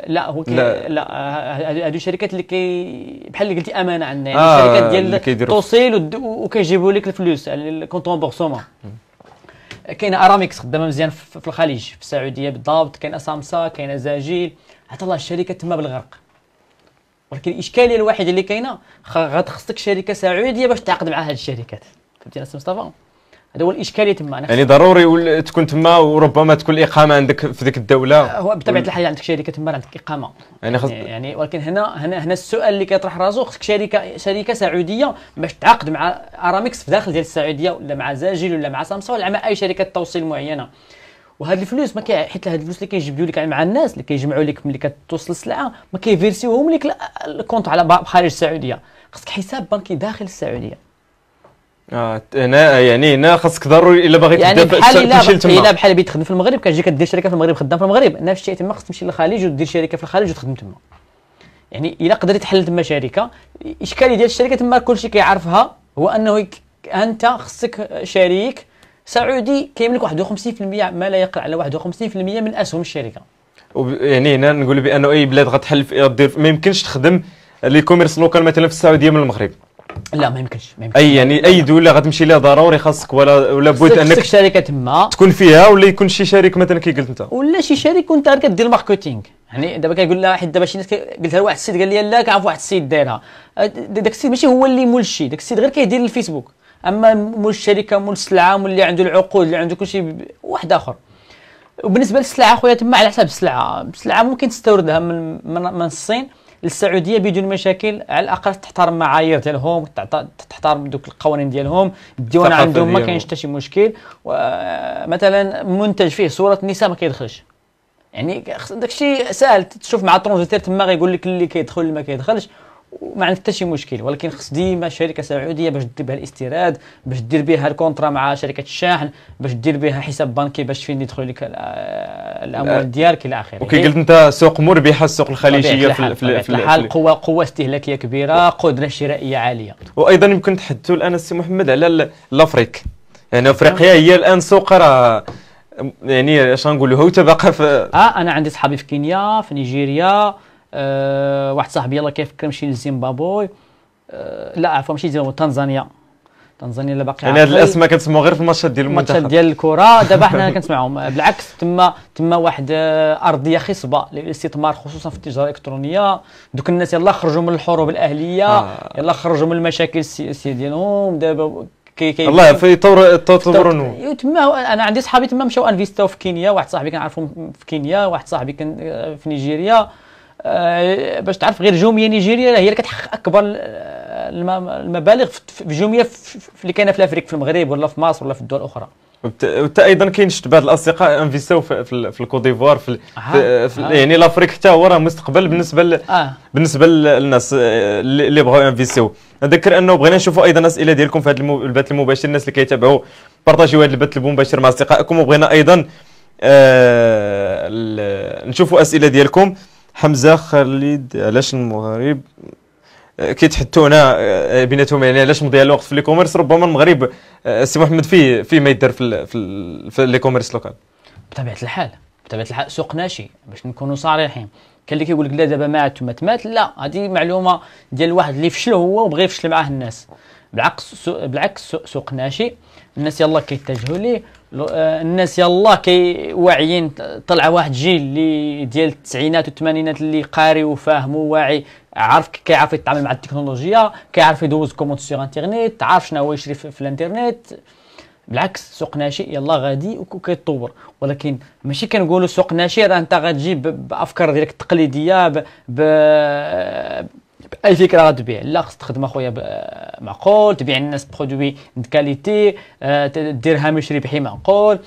لا هو لا هادو شركات اللي بحال اللي قلتي امانه عندنا، يعني شركات ديال توصيل وكيجيبوا لك الفلوس الكونتون بورسومون. كاينه اراميكس خدامه مزيان في الخليج في السعوديه بالضبط، كاينه سامسا، كاينه زاجيل، عطا الله الشركات تما بالغرق. ولكن الاشكاليه الوحيده اللي كاينه غتخصك شركه سعوديه باش تعاقد مع هاد الشركات. فهمتي السي مصطفى؟ هذا هو الاشكاليه تما. يعني ضروري تكون تما، وربما تكون الاقامه عندك في ذيك الدوله. هو بطبيعه الحال عندك شركه تما عندك اقامه يعني ولكن هنا السؤال اللي كيطرح راسو، خصك شركه سعوديه باش تعاقد مع اراميكس في داخل ديال السعوديه، ولا مع زاجل ولا مع سامسا ولا مع اي شركه توصيل معينه. وهاد الفلوس ما حيت هاد الفلوس اللي كيجبدوا لك مع الناس اللي كيجمعوا لك ملي كتوصل السلعه ما كيفيرسيوهم لك الكونط على خارج السعوديه، خصك حساب بنكي داخل السعوديه. هنا يعني هنا خاصك ضروري الا باغي يعني تمشي لتما. الا بحال بغيت تخدم في المغرب كتجي كدير شركه في المغرب خدام في المغرب، نفس الشيء تما خصك تمشي للخليج ودير شركه في الخليج وتخدم تما. يعني الا قدرتي تحل تما شركه، الاشكاليه ديال الشركه تما كلشي كيعرفها هو انه انت خصك شريك سعودي كيملك 51% ما لا يقل على 51% من اسهم الشركه. يعني هنا نقول بانه اي بلاد غتحل دير ما يمكنش تخدم لي كوميرس لوكال مثلا في السعوديه من المغرب. لا ما يمكنش اي دوله غتمشي لها ضروري خاصك ولا بغيت انك شركه تما تكون فيها، ولا يكون شي شريك مثلا كي قلت انت، ولا شي شريك وانت كدير ماركتينغ. يعني دابا كيقول لها حيت دابا شي ناس قلتها لواحد السيد قال لي لا كنعرف واحد السيد دايرها، داك السيد ماشي هو اللي مول الشيء، داك السيد غير كيدير الفيسبوك، اما مول الشركه مول السلعه مول اللي عنده العقود اللي عنده كلشي واحد اخر. وبالنسبه للسلعه خويا تما على حساب السلعه ممكن تستوردها من الصين للسعوديه بدون مشاكل، على الاقل تحترم معايير ديالهم، تحترم دوك القوانين ديالهم، الديوان عندهم ما كاينش حتى شي مشكل. مثلا منتج فيه صوره النساء ما كيدخلش، يعني داكشي ساهل تشوف مع الترونزيتير تما غيقول لك اللي كيدخل اللي ما كيدخلش وما عندك حتى شي مشكل. ولكن خص ديما شركه سعوديه باش دير بها الاستيراد، باش دير بها الكونترا مع شركه الشحن، باش دير بها حساب بنكي باش فين يدخل لك الاموال ديالك الى اخره. وكي قلت انت سوق مربحه السوق الخليجيه في الحال قوه استهلاكيه كبيره، قدره شرائيه عاليه. وايضا يمكن نتحدثوا الان السي محمد على الافريق، يعني افريقيا هي الان سوق راه يعني اش غنقولوا هو تبقى في انا عندي صحابي في كينيا، في نيجيريا، واحد صاحبي يلاه كيفكر يمشي لزيمبابوي، لا عفوا ماشي زيمبابوي، تنزانيا لا باقي. يعني هاد الاسماء كنسمعوا غير في الماتشات ديال المنتخب، الماتشات ديال الكره دابا حنا كنسمعهم. بالعكس تما واحد ارضيه خصبه للاستثمار خصوصا في التجاره الالكترونيه. دوك الناس يلاه خرجوا من الحروب الاهليه، يلاه خرجوا من المشاكل السياسيه ديالهم، دابا الله في تطوروا تما. انا عندي صحابي تما مشاو انفيستاو في كينيا، واحد صاحبي كنعرفو في كينيا، واحد صاحبي كان في نيجيريا. باش تعرف غير جوميا نيجيريا هي اللي كتحقق اكبر المبالغ في جمله اللي كاينه في افريقيا، في المغرب ولا في مصر ولا في الدول الاخرى. وحتى ايضا كاين شفت بعض الاصدقاء انفيستاو في الكوت ديفوار يعني لافريك حتى هو راه مستقبل بالنسبه للناس اللي بغاو انفيستيو. نذكر انه بغينا نشوفوا ايضا اسئله ديالكم في هذا البث المباشر، الناس اللي كيتابعوا بارطاجيو هذا البث المباشر مع اصدقائكم، وبغينا ايضا نشوفوا اسئله ديالكم. حمزه خالد علاش المغرب كيتحدثونا بيناتهم يعني علاش مضيع الوقت في لي كوميرس؟ ربما المغرب السي محمد فيه ما يدار في لي كوميرس لوكال. بطبيعه الحال سوق ناشئ، باش نكونوا صريحين. كاين اللي كيقول لك لا دابا مات وما تمات، لا، هذه معلومه ديال واحد اللي فشل هو وبغى يفشل معاه الناس. بالعكس سوق ناشئ، الناس يلا كيتجهوا ليه، الناس يلا واعيين. طلع واحد جيل اللي ديال التسعينات والثمانينات اللي قاري وفاهم وواعي، كيعرف يتعامل مع التكنولوجيا، كيعرف يدوز كوموند سيغ انترنيت، عارف شنو هو يشري في الانترنت. بالعكس سوق ناشئ يلا غادي وكيتطور، ولكن ماشي كنقولوا سوق ناشئ راه انت غتجي بافكار ديالك التقليديه باي فكره غتبيع. لا، خصك تخدم اخويا معقول، تبيع الناس برودوي د كاليتي، دير هامش ربحي معقول،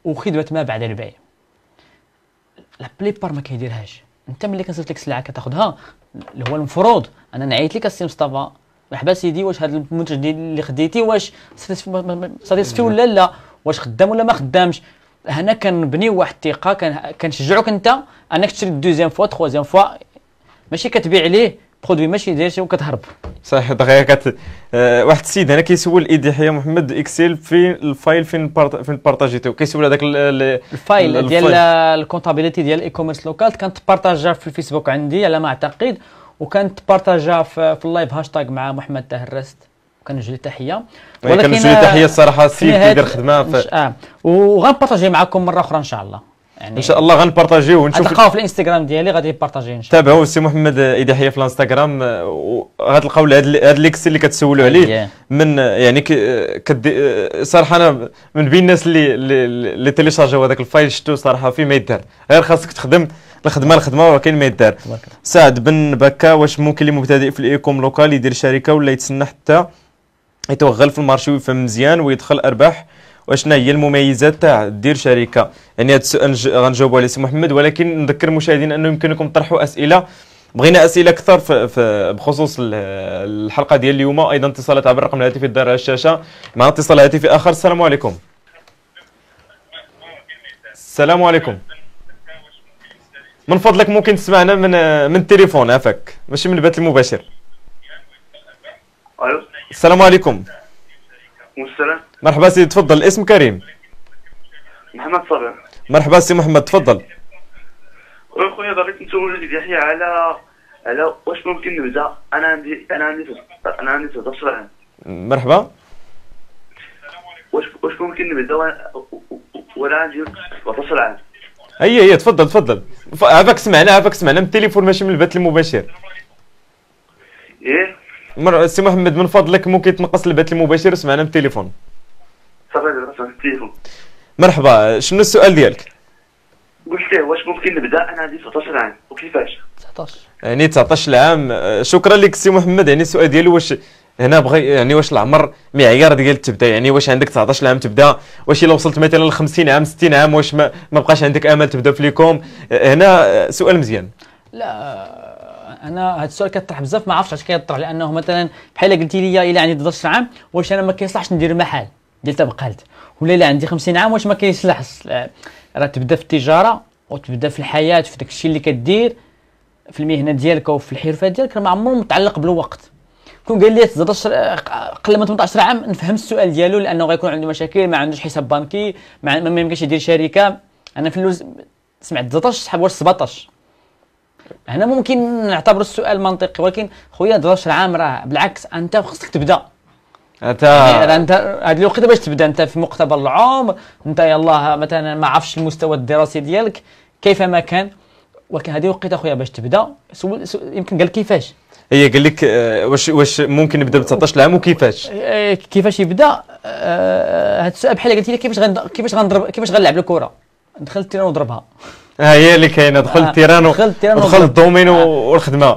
وخدمه ما بعد البيع. لا بليبار ما كيديرهاش. انت ملي كنصيفط لك السلعه كتاخذها، اللي هو المفروض انا نعيط لك السي مصطفى مرحبا سيدي، واش هذا المنتج اللي خديتي واش ساتيسفي ولا لا، واش خدام ولا ما خدامش. هنا كنبنيو واحد الثقه، كنشجعوك انت انك تشري دوزيام فوا تخوازيام فوا، ماشي كتبيع عليه برودوي ماشي داير وكتهرب. صحيح. دقيقه واحد السيد هنا كيسول ايدي يحيى محمد اكسل في الفايل فين بارطاجيتو، كيسول هذاك الفايل ديال الكونتابيليتي ديال الاي كوميرس لوكال، كانت بارطاجا في الفيسبوك عندي على ما اعتقد، وكانت بارطاجا في اللايف هاشتاغ مع محمد طاهر راست، كنوجه له تحيه. ولكن كنوجه له تحيه الصراحه، السيد كيدير خدمه وغنبارطاجي معكم مره اخرى ان شاء الله. يعني ان شاء الله غنبارطاجيو ونشوف، تلقاو في الانستغرام ديالي غادي يبارطاجي ان شاء الله. تابعوا السي محمد ايدي حيى في الانستغرام، وغتلقاو هذا ليكس اللي كتسولوا عليه من يعني صراحه انا من بين الناس اللي تيليشارجاو هذاك الفايل شفتو صراحه فيه ما يدار، غير خاصك تخدم الخدمه ولكن ما يدار. سعد بن بكا، واش ممكن اللي مبتدئ في الايكوم لوكال يدير شركه ولا يتسنى حتى يتوغل في المارشي ويفهم مزيان ويدخل ارباح؟ واشنا هي المميزات تاع دير شركه؟ يعني هذا السؤال غنجاوبوا عليه سي محمد، ولكن نذكر المشاهدين انه يمكنكم تطرحوا اسئله. بغينا اسئله اكثر بخصوص الحلقه ديال اليوم، ايضا اتصالات عبر الرقم الهاتفي الظاهر على الشاشه. معنا اتصال هاتفي اخر. السلام عليكم. السلام عليكم. من فضلك ممكن تسمعنا من التليفون عافاك، ماشي من البث المباشر. الو السلام عليكم. والسلام. مرحبا سيدي، تفضل. الاسم كريم. محمد صابر. مرحبا سي محمد، تفضل. خويا بغيت نسولك يحيى على واش ممكن نبدا. انا عندي 13 عام. مرحبا. واش ممكن نبدا وانا عندي 17 عام؟ هي تفضل. عافاك سمعنا من التليفون ماشي من البث المباشر. ايه سي محمد من فضلك ممكن تنقص البث المباشر وسمعنا من التليفون. صافي دابا التليفون. مرحبا، شنو السؤال ديالك؟ قلت له واش ممكن نبدا، انا عندي 19 عام وكيفاش؟ 19 يعني 19 عام. شكرا لك سي محمد. يعني السؤال ديالي واش هنا بغي يعني واش العمر معيار ديال تبدا؟ يعني واش عندك 19 عام تبدا؟ واش الا وصلت مثلا ل 50 عام 60 عام واش ما بقاش عندك امل تبدا في ليكوم؟ هنا سؤال مزيان. لا انا هذا السؤال كيطرح بزاف، ما عرفتش علاش كيطرح، لانه مثلا بحال قلتي لي الا عندي 19 عام واش انا ما كيصلحش ندير محل ديال تبقالت، ولا الا عندي 50 عام واش ما كيصلحش. راه تبدا في التجاره وتبدا في الحياه في داك الشيء اللي كدير في المهنه ديالك او في الحرفه ديالك، راه ما عمره متعلق بالوقت. كون قال لي 19 قل من 18 عام نفهم السؤال ديالو، لانه غيكون عنده مشاكل، ما عندوش حساب بنكي، ما يمكنش يدير شركه. انا في اللوز سمعت 19 سحب واش 17. هنا ممكن نعتبر السؤال منطقي، ولكن خويا 19 عام راه بالعكس انت خصك تبدا. انت هذه الوقت باش تبدا، انت في مقتبل العمر، انت يلاه مثلا ما عرفش المستوى الدراسي ديالك كيف ما كان، ولكن هذه وقت اخويا باش تبدا. يمكن قال كيفاش، هي قال لك واش ممكن نبدا ب 19 عام وكيفاش؟ كيفاش يبدا؟ هذا السؤال بحال قلت لك كيفاش غنلعب الكره، ندخل التيران وضربها. هي اللي كاينه، دخل التيران ودخل الدومين والخدمه.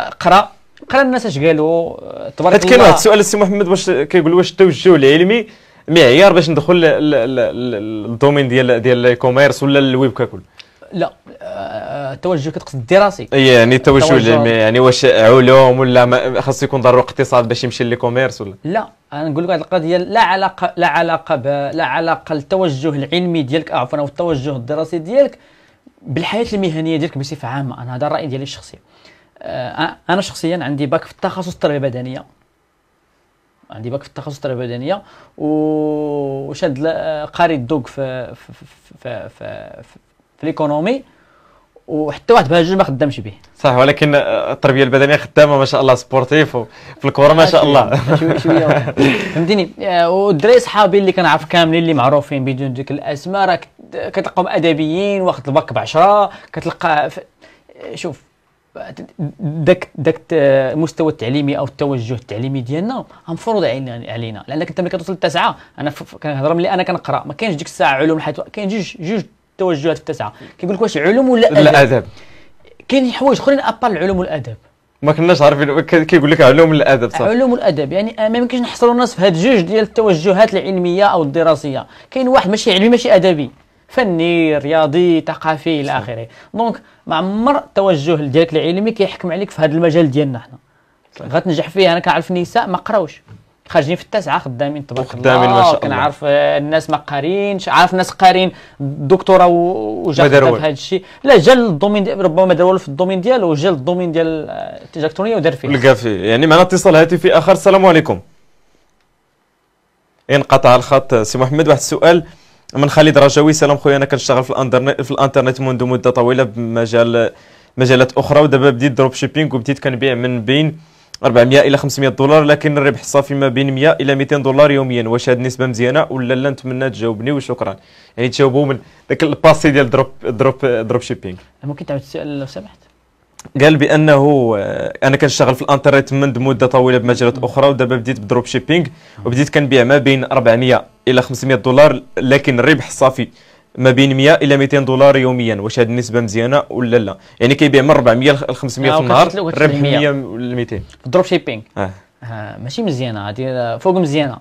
قرا قرا الناس اش قالوا تبارك كاين الله. واحد السؤال السي محمد واش كيقول واش التوجه العلمي معيار باش ندخل للدومين ديال الاي كوميرس ولا الويب ككل؟ لا التوجه كتقصد الدراسي يعني التوجه العلمي يعني واش علوم ولا خاص يكون ضروري اقتصاد باش يمشي لي كوميرس ولا؟ لا انا نقول لك هذه القضيه لا علاقه التوجه العلمي ديالك عفوا او التوجه الدراسي ديالك بالحياه المهنيه ديالك بصفه عامه. انا هذا الراي ديالي الشخصي. انا شخصيا عندي باك في التخصص التربيه البدنيه، وشاد قاري الدوق في الايكونومي، وحتى واحد بهذا الجوج ما خدامش به. صح، ولكن التربيه البدنيه خدامه ما شاء الله، سبورتيف وفي الكره ما شاء الله. شويه فهمتيني. والدراري صحابي اللي كنعرف كاملين اللي معروفين بدون ذكر الاسماء، راه كتلقاهم ادبيين واخد الباك ب10، كتلقى شوف داك المستوى التعليمي او التوجه التعليمي ديالنا مفروض علينا، لانك انت ملي كتوصل للتاسعه، انا كنهضر ملي انا كنقرا ما كاينش ديك الساعه علوم الحياه، كاين جوج توجهات في التاسعه. كيقول لك واش علوم ولا ادب؟ الادب كاين حوايج اخرين ابار العلوم والادب ما كناش عارفين، كيقول لك علوم الادب. صح، علوم والادب يعني ما يمكنش نحصروا الناس في هاد جوج ديال التوجهات العلميه او الدراسيه. كاين واحد ماشي علمي ماشي ادبي، فني رياضي ثقافي الى اخره. دونك ما عمر التوجه ديالك العلمي كيحكم عليك في هذا المجال ديالنا حنا. غتنجح فيه. انا كنعرف النساء ما قراوش خارجين في التاسعه خدامين تبارك الله ما شاء الله. كنعرف الناس ما قارينش، عارف ناس قارين دكتوراه وجا خدام في هذا الشيء. لا جا للدومين ربما ما دار والو في الدومين ديالو، وجا للدومين ديال التجاره الالكترونيه ودار فيه. لقى فيه. يعني معنا اتصال هاتفي اخر. السلام عليكم. انقطع الخط سي محمد. واحد السؤال من خالد رجوي. سلام خويا، انا كنشتغل في الانترنت منذ مده طويله بمجالات اخرى، ودابا بديت دروب شيبينغ وبديت كنبيع من بين 400 الى 500 دولار، لكن الربح الصافي ما بين 100 الى 200 دولار يوميا. واش هذه النسبه مزيانه ولا لا؟ نتمنى تجاوبني وشكرا. يعني تجاوبوا من ذاك الباسي ديال دروب شيبينغ. ممكن تعاود السؤال لو سمحت؟ قال بانه انا كنشتغل في الانترنت منذ مده طويله بمجالات اخرى، ودابا بديت بدروب شيبينغ وبديت كنبيع ما بين 400 الى 500 دولار، لكن الربح الصافي ما بين 100 الى 200 دولار يوميا. واش هذه النسبه مزيانه ولا لا؟ يعني كيبيع من 400 ل 500 في النهار، الربح 100 ل 200 في الدروب شيبينغ. ماشي مزيانه هذه، فوق مزيانه.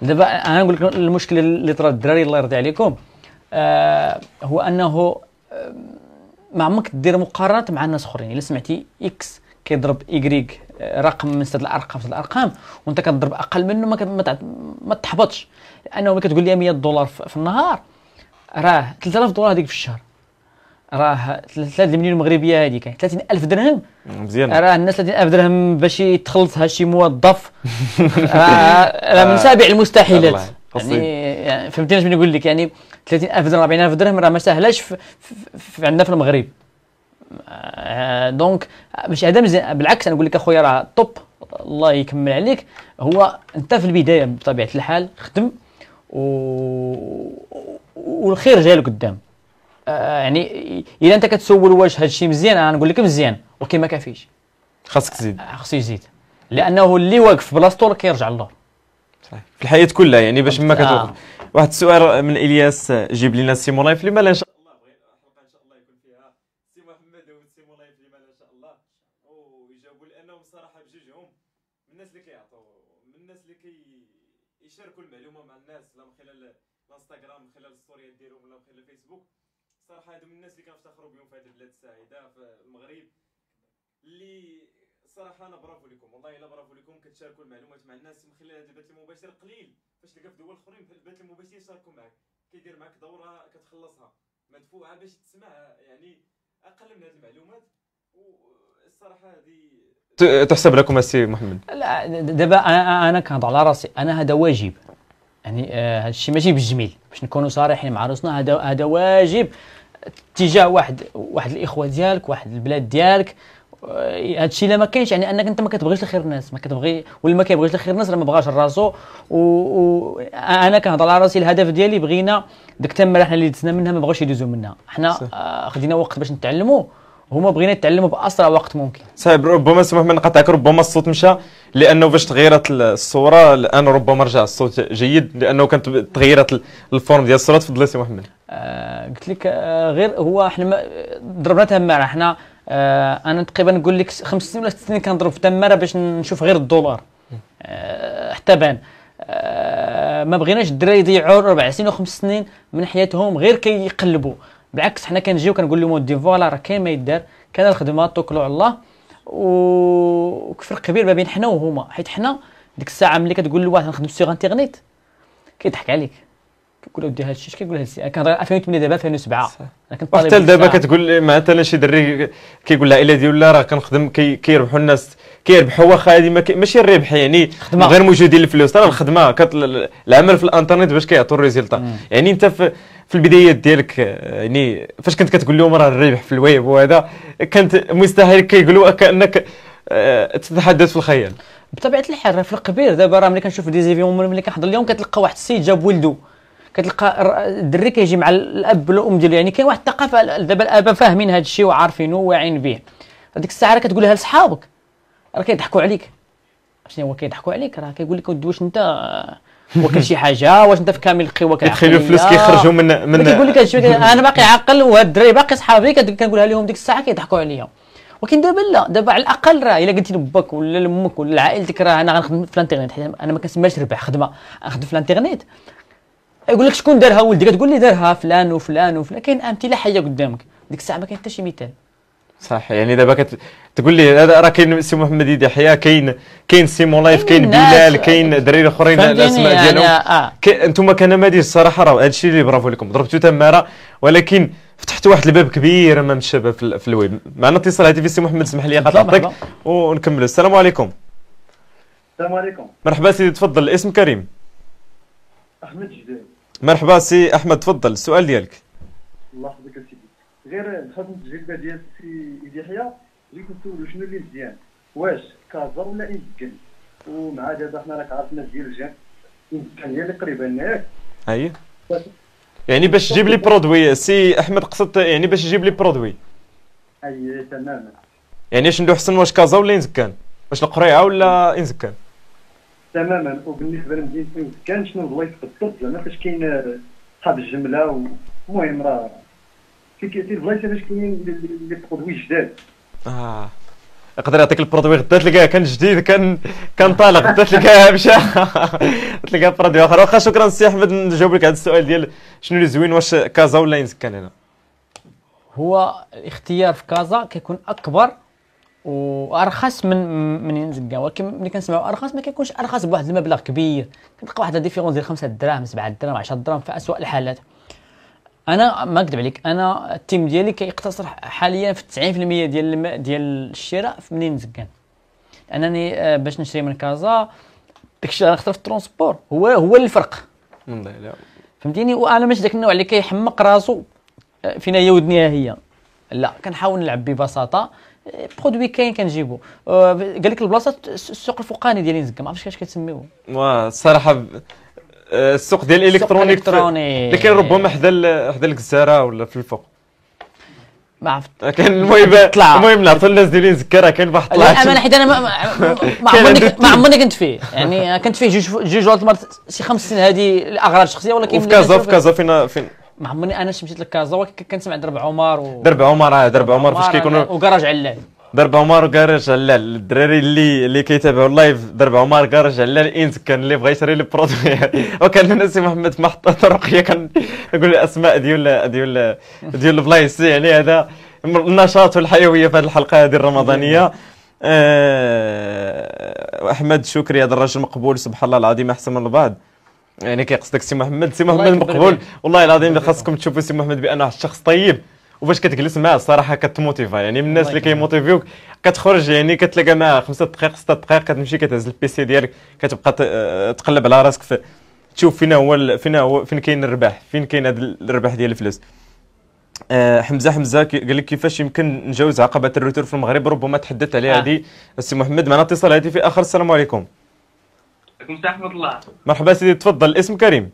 دابا انا نقول لك المشكل اللي طرا الدراري الله يرضي عليكم هو انه ما عمرك دير مقارنات مع الناس اخرين. الا سمعتي اكس كيضرب ايكغيك رقم من سته الارقام وانت كتضرب اقل منه ما تحبطش، لانه ملي كتقول لي 100 دولار في النهار راه 3000 دولار هذيك في الشهر، راه 3 مليون مغربيه هذيك 30000 درهم مزيان. راه الناس 30000 درهم باش يتخلصها شي موظف راه من سابع المستحيلات. يعني فهمتيني اش نقول لك؟ يعني 30000 درهم 40000 درهم راه ما سهلاش عندنا في المغرب. دونك ماشي هذا مزيان، بالعكس انا نقول لك اخويا راه طوب، الله يكمل عليك. هو انت في البدايه بطبيعه الحال خدم والخير جاي لقدام. يعني الا انت كتسول واش هذا الشيء مزيان، انا نقول لك مزيان ولكن ما كافيش، خاصك تزيد. خاصو يزيد، لانه اللي واقف في بلاصتو كيرجع للور. صحيح، في الحياه كلها يعني باش ما كتوقف. واحد السؤال من الياس، جيب لنا سيمو لايف لما لا ان شاء الله. بغينا حلقه ان شاء الله يكون فيها سي محمد وسيمو لايف لما لا ان شاء الله، ويجاوبوا لانهم صراحه بجوجهم من الناس اللي كيعطوا، من الناس اللي يشاركوا المعلومه مع الناس، لا من خلال الانستغرام، من خلال الستوريات ديالهم، ولا من خلال الفيسبوك. صراحه هادو من الناس اللي كنفتخروا بهم في هذه البلاد السعيده في المغرب، اللي صراحه انا برافو لكم، والله الا برافو لكم. كتشاركوا المعلومات مع الناس من خلال هذا البث المباشر. قليل فاش تلقى في دول اخرين في البث المباشر يشاركوا معك، كيدير معك دوره كتخلصها مدفوعه باش تسمع يعني اقل من هذه المعلومات. والصراحه هذه تحسب لكم السي محمد. لا دابا انا كنهضر على راسي، انا هذا واجب. يعني هذا الشيء ماشي بالجميل باش نكونوا صريحين مع راسنا، هذا واجب تجاه واحد الاخوه ديالك، واحد البلاد ديالك. هذا الشيء الا ما كاينش يعني انك انت ما كتبغيش الخير الناس، ما كتبغي واللي ما كيبغيش الخير الناس راه ما بغاش لراسو. انا كنهضر على راسي، الهدف ديالي بغينا ديك التماره حنا اللي دزنا منها ما بغاوش يدوزوا منها. حنا خدينا وقت باش نتعلموا، هما بغينا يتعلموا باسرع وقت ممكن. صعيب. ربما سمح من نقطعك، ربما الصوت مشى لانه باش تغيرت الصوره الان، ربما رجع الصوت جيد لانه كانت تغيرت الفورم ديال الصوره. تفضل سي محمد. قلت لك غير هو احنا ضربنا تماره، حنا انا تقريبا نقول لك 5 سنين ولا 6 سنين كنضرب في تماره باش نشوف غير الدولار. حتى بان ما بغيناش الدراري يضيعوا 4 سنين و5 سنين من حياتهم غير كيقلبوا. بالعكس حنا كنجيو كنقول لهم ودي فوالا راه كاين ما يدار، كان الخدمه توكلوا على الله. وكفرق كبير ما بين حنا وهما، حيت حنا ديك الساعه ملي كتقول لواحد نخدم سيغ انترنيت كيضحك عليك، كيقول ودي هادشي اش كيقول هادشي. كان 2008 دابا 2007 انا كنت طالب حتى دابا كتقول مثلا شي دري كيقول العائله ديالو راه كنخدم كيربحوا الناس كيربحوا واخا هذه ماشي الربح يعني غير موجودين الفلوس، راه الخدمه العمل في الانترنت باش كيعطوا الريزلتا. يعني انت في البدايات ديالك يعني فاش كنت كتقول لهم راه الربح في الويب وهذا كانت مستحيل كيقولوا كانك تتحدث في الخيال. بطبيعه الحال راه في القبير دابا راه ملي كنشوف دي زيفيون ملي كنحضر اليوم كتلقى واحد السيد جاب ولده، كتلقى الدري كيجي مع الاب والام ديالو. يعني كاين واحد الثقافه دابا الاباء فاهمين هذا الشيء وعارفينه وواعيين به. هذيك الساعه راه كتقولها لصحابك راه كيضحكوا عليك. شنو هو كيضحكوا عليك؟ راه كيقول لك واش انت واكل شي حاجه، واش انت في كامل القوه كيدخلوا الفلوس كيخرجوا من كيقول لك هادشي. انا باقي عاقل وهاد الدراري باقي صحابي كنقولها لهم ديك الساعه كيضحكوا عليا. ولكن دابا لا، دابا على الاقل راه الا قلتي لباك ولا لامك ولا لعائلتك راه انا غنخدم في الانترنت، حيت انا ما كنسميهاش ربح خدمه، غنخدم في الانترنت. يقول لك شكون دارها ولدي؟ كتقول لي دارها فلان وفلان وفلان. كاين امثله حيه قدامك ديك الساعه ما كاين حتى شي مثال. صح. يعني دابا تقول لي هذا راه كاين سي محمد يحيى، كاين سيمون لايف، كاين بلال، كاين دراري اخرين الاسماء ديالهم. انتم كنماذج الصراحه راه هذا الشيء اللي برافو لكم، ضربتوا تماره ولكن فتحتوا واحد الباب كبير امام الشباب في الويب. معنا اتصال هاتفي سي محمد، اسمح لي قاطعتك ونكمل. السلام عليكم. السلام عليكم. مرحبا سيدي، تفضل. الاسم كريم. احمد جديد. مرحبا سي احمد، تفضل السؤال ديالك. الله يحفظك سيدي. غير بحكم التجربه ديال سي يحيى بغيت نسولو شنو اللي مزيان، واش كازا ولا انسكن؟ ومع دابا حنا راك عارف الناس ديال الجان انسكن هي اللي قريبه لنا ياك. اييه. يعني باش تجيب لي برودوي سي احمد، قصدت يعني باش تجيب لي برودوي. اييه تماما. يعني شنو احسن، واش كازا ولا انسكان؟ واش القريعه ولا انسكان؟ تماما. وبالنسبه لمدينه انسكان شنو البلايص بالضبط زعما فاش كاين صحاب الجمله؟ المهم راه في البلايص فاش كاينين لي برودوي جداد. يقدر يعطيك البرودوي غدا تلقاه كان جديد، كان طالق، غدا تلقاه مشى تلقاه برودوي اخر. واخا شكرا سي احمد، نجاوب لك على السؤال ديال شنو اللي زوين، واش كازا ولا انسكان. هنا هو الاختيار في كازا كيكون اكبر وارخص من ينزكا، ولكن ملي كنسمعوا ارخص ما كيكونش ارخص بواحد المبلغ كبير، كتلقى واحد الديفيرونس ديال 5 دراهم 7 دراهم 10 دراهم في اسوء الحالات. انا ما نكذب عليك، انا التيم ديالي كيقتصر حاليا في 90% ديال الشراء في منين نزكان. انني باش نشري من كازا داكشي غنختار في الترونسبور، هو الفرق. فهمتيني؟ وانا ماشي داك النوع اللي كيحمق راسو فينا هي ودنيا هي، لا كنحاول نلعب ببساطه. برودوي كاين كنجيبو. قال لك البلاصه السوق الفوقاني ديال نزكا، ما عرفتش كيفاش كتسميوه. الصراحه السوق ديال الالكترونيك اللي كاين ربما حدا الجزاره ولا في الفوق، ما عرفت. كاين المهم نعطوا الناس ديال نزكا راه كاين واحد طلع. انا حيت انا ما عمرني كنت فيه، يعني كنت فيه جوج المرات شي 5 سنين هذه لاغراض شخصيه. ولكن في كازا فين ما عمرني انا مشيت لكازا، ولكن كنسمع درب عمر درب عمر فاش كيكونوا وكراج علال. درب عمر وكراج علال، الدراري اللي كيتابعوا اللايف درب عمر كراج علال انسكان اللي بغى يشري لي برودوي. وكان لنا سي محمد محطه رقيه كنقول الاسماء ديال البلايص. يعني هذا النشاط والحيويه في هذه الحلقه هذه الرمضانيه. احمد شكري، هذا الرجل مقبول سبحان الله العظيم، احسن من البعض. يعني كيقصدك سي محمد مقبول والله العظيم. خاصكم تشوفوا سي محمد بانه واحد الشخص طيب، وباش كتجلس معاه الصراحه كتموتيفا. يعني من الناس اللي كيموتيفيوك، كتخرج يعني كتلاقى معاه 5 دقائق 6 دقائق، كتمشي كتهز البيسي ديالك كتبقى تقلب على راسك تشوف فين كاين الربح، فين كاين هذا الربح ديال الفلوس. حمزه قال لك كيفاش يمكن نجاوز عقبه الروتور في المغرب، ربما تحدثت عليها هذه السي محمد. معنا اتصال هاتفي اخر. السلام عليكم. عليكم السلام ورحمه الله. مرحبا سيدي، تفضل. الاسم كريم.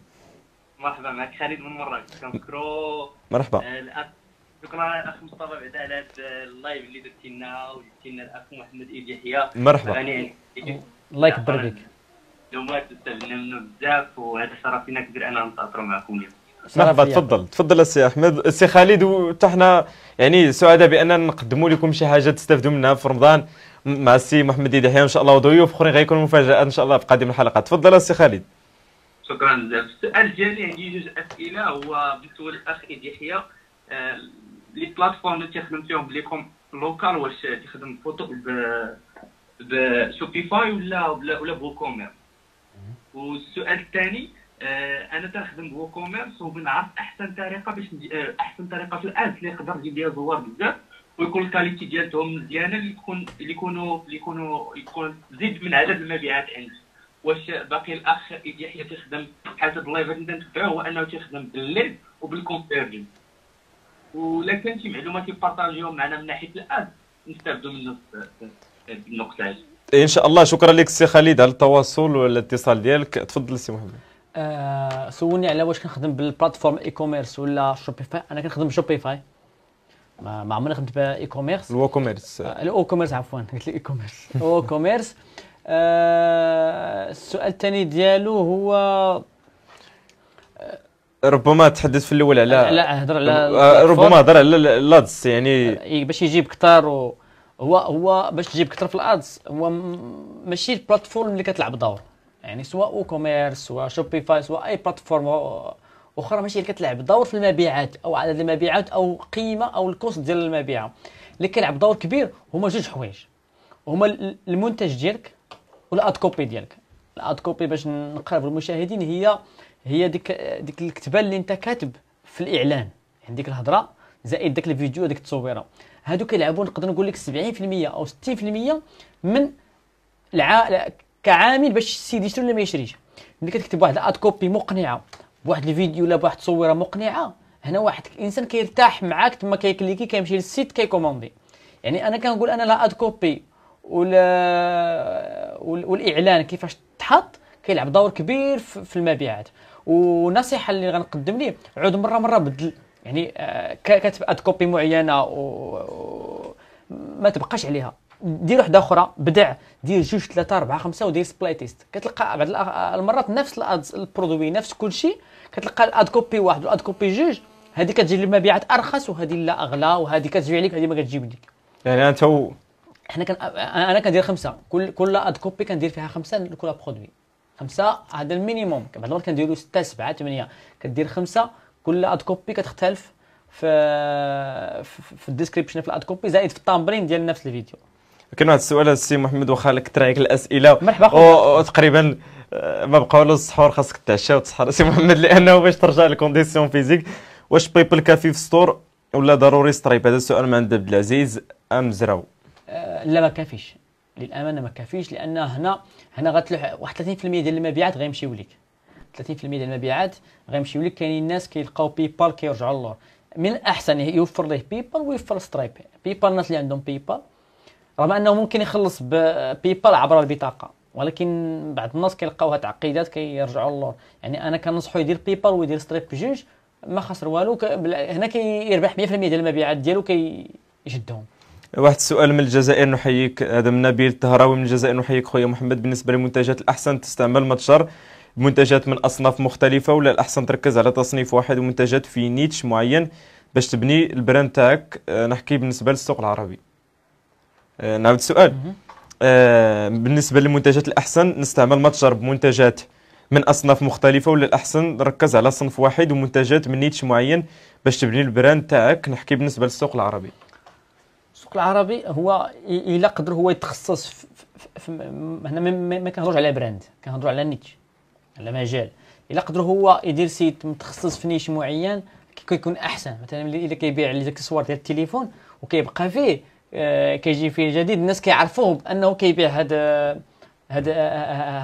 مرحبا، معك خالد من مراكش. كنشكرو مرحبا. شكرا الاخ مصطفى بعد على هذا اللايف اللي درتي لنا وجبتي لنا الاخ محمد يحيى. مرحبا. الله يكبر بك. اليوم استفدنا منه بزاف، وهذا شرف لنا كبير اننا نتعاطروا معكم اليوم. مرحبا، تفضل السي احمد. السي خالد، وحتى حنا يعني سعداء باننا نقدموا لكم شي حاجه تستافدوا منها في رمضان مع السي محمد يحيى، ان شاء الله وضيوف اخرين غيكونوا مفاجات ان شاء الله في قادم الحلقات. تفضل السي خالد. شكرا بزاف. السؤال ديالي عندي جوج اسئله. هو بالنسبه للاخ يحيى، لي بلاتفورم اللي تخدم فيهم بليكم لوكال، واش تخدم فوتو بشوبيفاي ولا بوكوميرس؟ والسؤال الثاني، انا تنخدم بوكوميرس وبنعرف احسن طريقه باش احسن طريقه في الادز اللي نقدر ندير بها زوار بزاف ويكون الكاليتي ديالهم مزيانه، اللي يكون زيد من عدد المبيعات عندي. واش باقي الاخ يحيى تخدم حسب اللايف اللي نتبعه هو انه تخدم بالليد وبالكونفيرجن، ولا كان شي معلومات يبارطاجيهم معنا من ناحيه الادز نستافدوا منه في النقطه هذه ان شاء الله. شكرا لك السي خالد على التواصل والاتصال ديالك. تفضل السي محمد. سولني على واش كنخدم بالبلاتفورم اي كوميرس ولا شوبيفاي. انا كنخدم بشوبيفاي، ما عمرني خدمت باي كوميرس. الو كوميرس الاو كوميرس، عفوا قلت لي اي كوميرس. او كوميرس. السؤال الثاني ديالو هو ربما تحدث في الاول على لا هضر على ربما هضر على الادز يعني باش يجيب كثار. هو باش تجيب كثر في الادز هو ماشي البلاتفورم اللي كتلعب دور، يعني سواء او كوميرس سواء شوبيفاي سواء اي بلاتفورم اخرى ماشي اللي كتلعب دور في المبيعات او عدد المبيعات او قيمه او الكوست ديال المبيعه. اللي كيلعب دور كبير هما جوج حوايج، هما المنتج ديالك والاد كوبي ديالك. الاد كوبي باش نقرب للمشاهدين هي ديك الكتابه اللي انت كاتب في الاعلان، يعني ديك الهضره زائد داك الفيديو ديك التصويره. هادو كيلعبوا نقدر نقول لك 70% او 60% من كعامل باش السيد يشري ولا ما يشريش. ملي كتكتب واحد الاد كوبي مقنعه بواحد الفيديو ولا بواحد التصويره مقنعه، هنا واحد الانسان كيرتاح معاك تما كيكليكي كيمشي للسيت كيكوموندي. يعني انا كنقول انا لا اد كوبي والاعلان كيفاش تحط كيلعب دور كبير في المبيعات. ونصيحه اللي غنقدم ليه، عود مره بدل، يعني كاتب اد كوبي معينه ما تبقاش عليها، دير وحده اخرى، بدع دير 2 3 4 5 ودير سبلاي تيست. كتلقى بعض المرات نفس الادز البرودوي نفس كل شيء، كتلقى الاد كوبي واحد والاد كوبي جوج، هذه كتجي المبيعات ارخص وهذه لا اغلى، وهذه كتجي عليك هذه ما كتجيب لك. يعني انت انا كندير 5 كل اد كوبي كندير فيها 5 لكل برودوي، 5 هذا المينيموم. بعض المرات كنديروا 6 7 8 كدير 5. كل اد كوبي كتختلف في الديسكريبشن في الاد كوبي زائد في التامبرين ديال نفس الفيديو. كاين واحد السؤال السي محمد، واخا كثر عليك الاسئله مرحبا تقريبا ما بقاو له السحور، خاصك تعشى وتصحى سي محمد، لانه باش ترجع للكونديسيون فيزيك. واش بيبل كافي في ستور ولا ضروري سترايب؟ هذا السؤال من عند عبد العزيز ام زراو. لا ما كافيش، للامانه ما كافيش، لان هنا غتلوح واحد 30% ديال المبيعات غيمشيو لك، 30% ديال المبيعات غيمشيو لك. كاينين الناس كيلقاو بيبال كيرجعوا للور. من الاحسن يوفر ليه بيبال ويوفر سترايب. بيبال الناس اللي عندهم بيبال رغم انه ممكن يخلص ببيبال عبر البطاقه، ولكن بعض الناس كيلقاوها تعقيدات كيرجعوا للور. يعني انا كنصحو يدير بيبال ويدير سترايب بجوج، ما خسر والو. هنا كيربح 100% ديال المبيعات ديالو كيشدهم. واحد السؤال من الجزائر نحييك، هذا من نبيل الطهراوي من الجزائر. نحييك خويا محمد، بالنسبه للمنتجات الاحسن تستعمل متجر بمنتجات من اصناف مختلفه ولا الاحسن تركز على تصنيف واحد ومنتجات في نيتش معين باش تبني البراند تاعك؟ نحكي بالنسبه للسوق العربي. نعاود السؤال. بالنسبه للمنتجات الاحسن نستعمل متجر بمنتجات من اصناف مختلفه ولا الاحسن نركز على صنف واحد ومنتجات من نيتش معين باش تبني البراند تاعك؟ نحكي بالنسبه للسوق العربي. السوق العربي هو الا قدر هو يتخصص هنا ما كنهضروش على براند، كنهضروا على نيتش، على مجال. الا قدر هو يدير سيت متخصص في نيش معين كيكون احسن. مثلا الا كيبيع لي الاكسسوار ديال التليفون وكيبقى فيه كيجي فيه جديد، الناس كيعرفوه بانه كيبيع هذا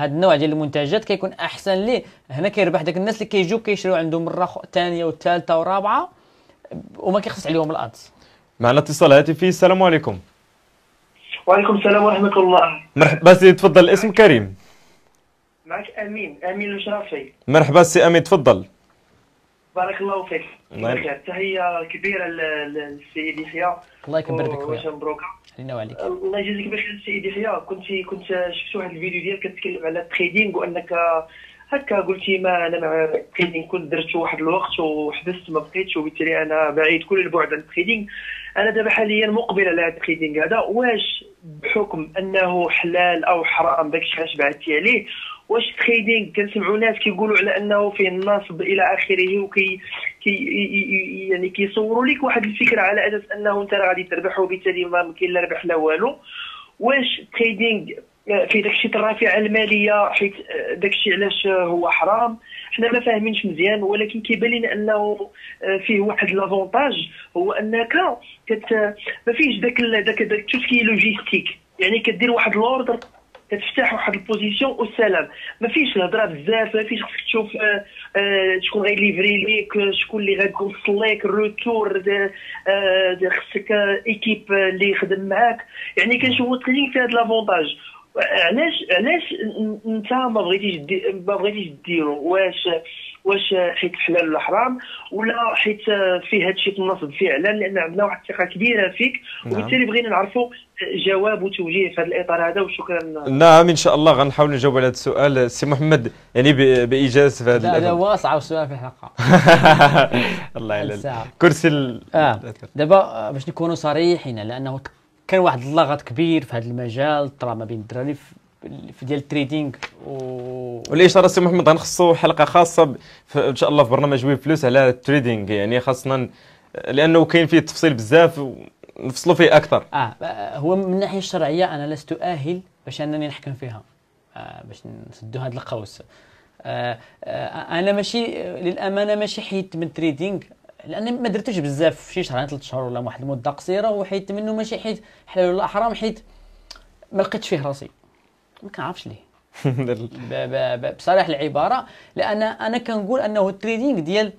النوع ديال المنتجات، كيكون احسن ليه. هنا كيربح داك الناس اللي كيجيو كيشريو عنده مره ثانيه وثالثه ورابعه وما كيخص عليهم الادز. معنا اتصال هاتفي. السلام عليكم. وعليكم السلام ورحمه الله. مرحبا سي، تفضل. الاسم كريم. معك امين الشرافي. مرحبا سي امين، تفضل. بارك الله فيك. تحيه كبيره للسيد يحيى. الله يكبر بك خويا. واش مبروكه علينا وعليك. الله يجازيك بخير السيد يحيى. كنت شفت واحد الفيديو ديالك كتكلم على التريدينغ وانك هكا قلتي ما انا مع التريدينغ كنت درت واحد الوقت وحبست ما بقيتش، وبالتالي انا بعيد كل البعد عن التريدينغ. انا دابا حاليا مقبل على هذا التريدينغ هذا. واش بحكم انه حلال او حرام داكشي علاش بعثتي عليه؟ واش التريدينغ كنسمعوا ناس كيقولوا على انه فيه النصب الى اخره، وكي يعني كيصوروا لك واحد الفكره على اساس انه انت راه غادي تربح وبالتالي ما كاين لا ربح لا والو. واش التريدينغ في داكشي الرافعه الماليه حيت داكشي علاش هو حرام؟ حنا ما فاهمينش مزيان، ولكن كيبان لنا انه فيه واحد لافونتاج، هو انك ما فيهش داك توسكي لوجيستيك، يعني كدير واحد لوردر كتفتح واحد البوزيسيون والسلام، ما فيش الهضره بزاف، ما فيش خصك تشوف شكون غيليفري ليك، شكون اللي غيوصل لك الروتور، خصك ايكيب اللي يخدم معاك. يعني كنشوفوا التريدينغ في هذا لافونتاج. علاش انت ما بغيتيش ديرو؟ واش حيت حلال ولا حرام، ولا حيت فيه هادشي النصب فعلا؟ لان عندنا واحد الثقه كبيره فيك، وبالتالي بغينا نعرفوا جواب وتوجيه في هذا الاطار هذا. وشكرا. نعم ان شاء الله غنحاول نجاوب على هذا السؤال. سي محمد يعني بايجاز في هذا هذا هو اصعب سؤال في الحلقه. الله يعلم كرسي دابا باش نكونوا صريحين، لانه كان واحد اللغط كبير في هذا المجال طرا ما بين الدراري في ديال التريدينغ والاشاره. سي محمد غنخصو حلقه خاصه ان شاء الله في برنامج ويب فلوس على التريدينغ، يعني خاصنا لانه كاين فيه تفصيل بزاف ونفصلوا فيه اكثر. هو من الناحيه الشرعيه انا لست اهل باش انني نحكم فيها، باش نسدوا هذا القوس. انا ماشي للامانه ماشي حيت من التريدينغ، لان ما درتوش بزاف، شي شهرين 3 شهور ولا واحد المده قصيره، وحيت منه ماشي حيت حلال ولا حرام، حيت ما لقيتش فيه راسي، ما كنعرفش ليه. بصراحه العباره، لان انا كنقول انه التريدينغ ديال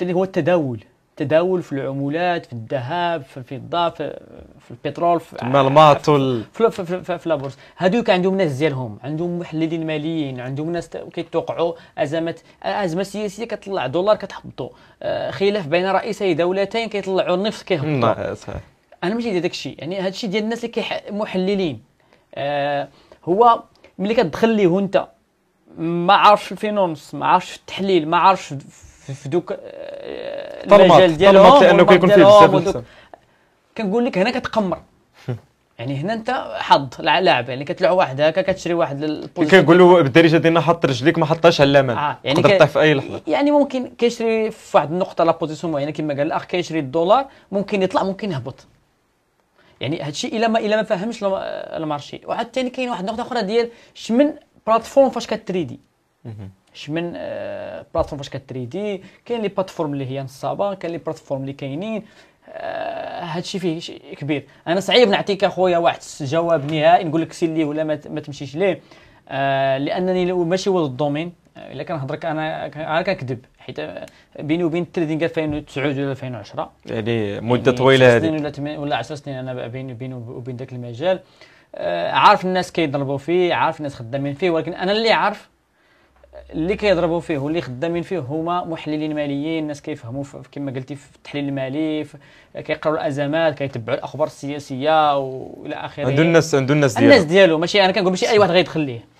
هو التداول في العملات، في الذهب، في الفضه، في البترول، في المالمات في البورصه. هذوك عندهم ناس ديالهم، عندهم محللين ماليين، عندهم ناس كيتوقعوا ازمه سياسيه كتطلع دولار كتهبطوا، خلاف بين رئيسي دولتين كيطلعوا النفط كيهبطوا. انا ماشي ديال داك الشيء، يعني هذا الشيء ديال الناس اللي محللين. هو ملي كتدخل ليه انت ما عارفش الفينونس، ما عارفش التحليل، ما عارفش في دوك المجال ديالهم، لانه كيكون فيه بزاف. كنقول لك هنا كتقمر، يعني هنا انت حظ لاعب، يعني كتلعب واحد هكا كتشري واحد البوزيشن، كنقولوا بالدارجه ديالنا حط رجليك ما حطاش على الامان، يعني تقدر في اي لحظه. يعني ممكن كيشري في واحد النقطه لا بوزيسيون معينه كما قال الاخ، كيشري الدولار ممكن يطلع ممكن يهبط. يعني هذا الشيء الا ما فهمش المارشي. وعاد ثاني كاين واحد النقطه اخرى ديال شمن بلاتفورم فاش كتريدي، شمن بلاتفورم فاش كتريدي. كاين لي بلاتفورم اللي هي نصابه، كاين لي بلاتفورم اللي كاينين. هادشي فيه شيء كبير. انا صعيب نعطيك اخويا واحد جواب نهائي نقول لك سير ليه ولا ما تمشيش ليه، لانني ماشي هو الدومين. الا كنهضرك انا كنكذب، حيت بيني وبين التريدينغ 2009 ولا 2010 يعني مده طويله هذه ولا 10 سنين انا بيني وبين ذاك المجال. عارف الناس كيضربوا فيه، عارف الناس خدامين فيه، ولكن انا اللي عارف اللي كيضربوا فيه واللي خدامين فيه هما محللين ماليين، ناس كيفهموا كما قلتي في التحليل المالي، كيقراوا الازمات، كيتبعوا الاخبار السياسيه والى اخره. عنده الناس ديالو ماشي انا كنقول ماشي اي واحد غيدخل ليه.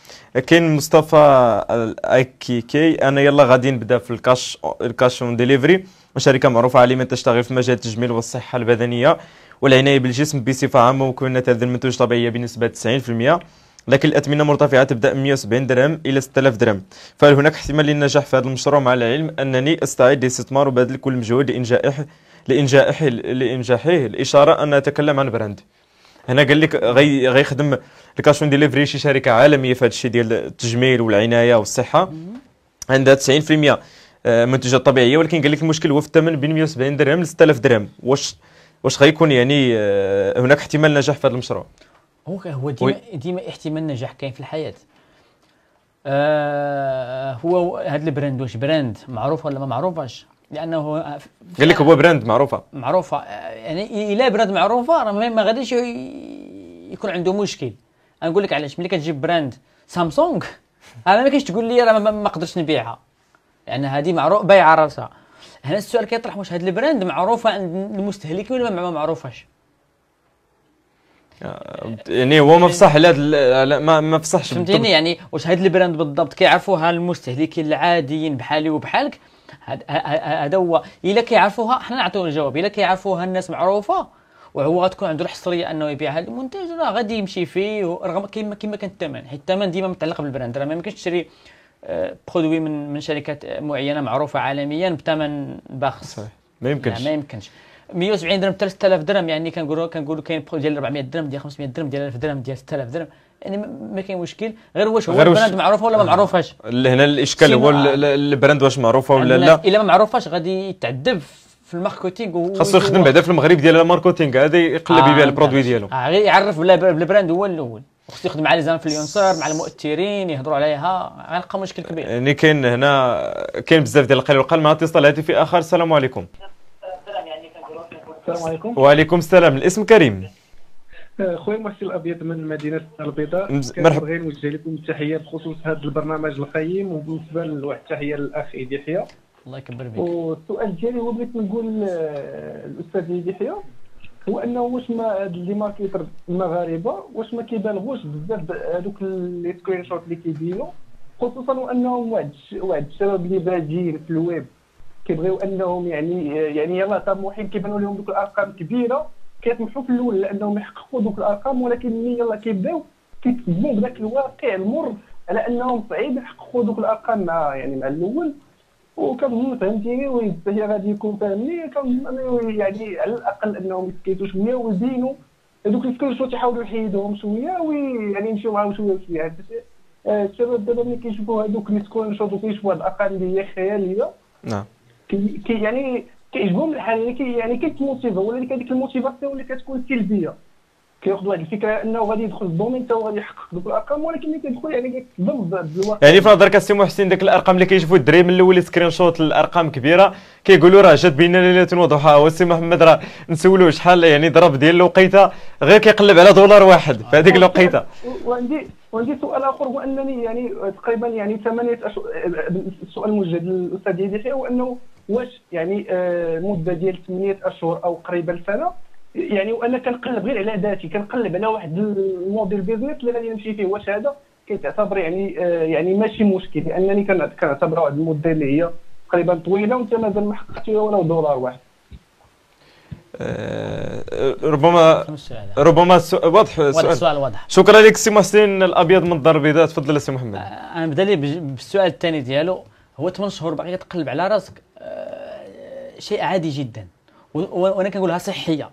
كاين مصطفى الايكيكي، انا يلا غادي نبدا في الكاش اون ديليفري، شركه معروفه عالميا تشتغل في مجال التجميل والصحه البدنيه والعنايه بالجسم بصفه عامه، ومكونات هذه المنتوج طبيعيه بنسبه 90%، لكن الأثمنة مرتفعة تبدأ من 170 درهم إلى 6000 درهم. فهل هناك احتمال للنجاح في هذا المشروع، مع العلم أنني أستعد للاستثمار وبذل كل مجهود لإنجاحه؟ الإشارة أن أتكلم عن براند. هنا قال لك غيخدم الكاش اون ديليفري شي شركة عالمية في هذا الشيء ديال التجميل والعناية والصحة، عندها 90% منتجات طبيعية، ولكن قال لك المشكل هو في الثمن بين 170 درهم ل 6000 درهم. واش غيكون يعني هناك احتمال نجاح في هذا المشروع؟ هو ديما احتمال النجاح كاين في الحياه. هو هذا البراند واش براند معروف ولا ما معروفاش؟ لانه قال لك هو براند معروفه، يعني الا براند معروفه راه ما غاديش يكون عنده مشكل. انا نقول لك علاش. ملي كتجيب براند سامسونج انا ما كاينش تقول لي راه ما نقدرش نبيعها، لان هذه معروف بايعه راسها. هنا السؤال كيطرح واش هذا البراند معروفه عند المستهلكين ولا ما معروفاش؟ يعني هو ما فصح على ما فصحش فهمتيني. يعني واش هاد البراند بالضبط كيعرفوها المستهلكين العاديين بحالي وبحالك؟ هذا هو. الا كيعرفوها حنا نعطيو الجواب. الا كيعرفوها الناس معروفه وهو غتكون عنده الحصريه انه يبيع هذا المنتج، راه غادي يمشي فيه رغم كما كان الثمن، حيت الثمن ديما متعلق بالبراند. راه ما يمكنش تشري برودوي من شركات معينه معروفه عالميا بثمن باخس. صحيح ما يمكنش. ما يمكنش. 170 درهم حتى 6000 درهم، يعني كنقولوا كاين برودوي ديال 400 درهم، ديال 500 درهم، ديال 1000 درهم، ديال 6000 درهم، يعني ما كاين مشكل. غير واش هو البراند معروفه ولا ما معروفاش. هنا الاشكال هو البراند واش معروفه ولا لا. الا ما معروفاش غادي يتعذب في الماركتينغ، خاصو يخدم بعدا في المغرب ديال الماركتينغ، هذا يقلب يبيع البرودوي ديالو. غير يعرف بالبراند هو الاول، خصو يخدم مع لي زانفلونسور مع المؤثرين يهضروا عليها، غيلقى مشكل كبير. يعني كاين بزاف ديال القليل والقل. مع اتصال هاتفي اخر. السلام عليكم. السلام عليكم. وعليكم السلام. الاسم كريم. خويا محسن الابيض من مدينه البيضاء. مرحبا. كنبغي نوجه لكم التحيه بخصوص هذا البرنامج القيم، وبالنسبه لواحد التحيه للاخ ايدي يحيى. الله يكبر بك. والسؤال ديالي هو بغيت نقول الاستاذ ايدي يحيى هو انه واش ما هاد لي ماركتر المغاربه واش ما كيبالغوش بزاف هذوك لي سكرين شوت اللي كيديروا، خصوصا وانهم واحد الشباب اللي بادين في الويب كيبغيو انهم يعني يلاه طموحين، كيبانوا لهم دوك الارقام كبيره، كيطمحوا في الاول لانهم يحققوا دوك الارقام، ولكن ملي يلاه كيبداو كيتصدموا بداك الواقع المر على انهم صعيب يحققوا دوك الارقام مع الاول. وكنظن فهمتيني وهي غادي يكون فاهمني، كنظن يعني على الاقل انهم يسكيتوا شويه ويزينوا هذوك السكرين شوت، يحاولوا يحيدوهم شويه ويعني يمشيو معاهم شويه بشويه. الشباب دابا ملي كيشوفوا هذوك السكرين شوت وكيشوفوا هاد الارقام اللي هي خياليه، نعم يعني كيعجبهم الحال، يعني كيتموتيفا، ولكن هذيك الموتيفاسيون اللي كتكون سلبيه كياخذ واحد الفكره انه غادي يدخل الدومين حتى هو غادي يحقق دوك الارقام، ولكن ملي كيدخل يعني كيتصدم بالواقع. يعني في نظرك السي محسن داك الارقام اللي كيشوفوا الدراري من الاول سكرين شوت الارقام كبيره كيقولوا راه جات بينا ليله وضحاها، والسي محمد راه نسولوه شحال يعني ضرب ديال الوقيته غير كيقلب على دولار واحد في هذيك الوقيته. وعندي سؤال اخر هو انني يعني تقريبا يعني 8 اشهر، السؤال موجه للاستاذ يحيى هو انه واش يعني مده ديال 8 اشهر او قريبا سنه، يعني وانا كنقلب غير على ذاتي، كنقلب على واحد الموديل بيزنس اللي غادي نمشي فيه، واش هذا كيتعتبر يعني ماشي مشكل، لانني كنعتبر واحد المده اللي هي تقريبا طويله وانت مازال ما حققتيها ولو دولار واحد. ربما واضح السؤال واضح. شكرا لك السي محسن الابيض من الدار البيضاء. تفضل السي محمد. انا نبدا لي بالسؤال الثاني ديالو. هو 8 شهور باقي تقلب على راسك، شيء عادي جدا، وانا كنقولها صحيه.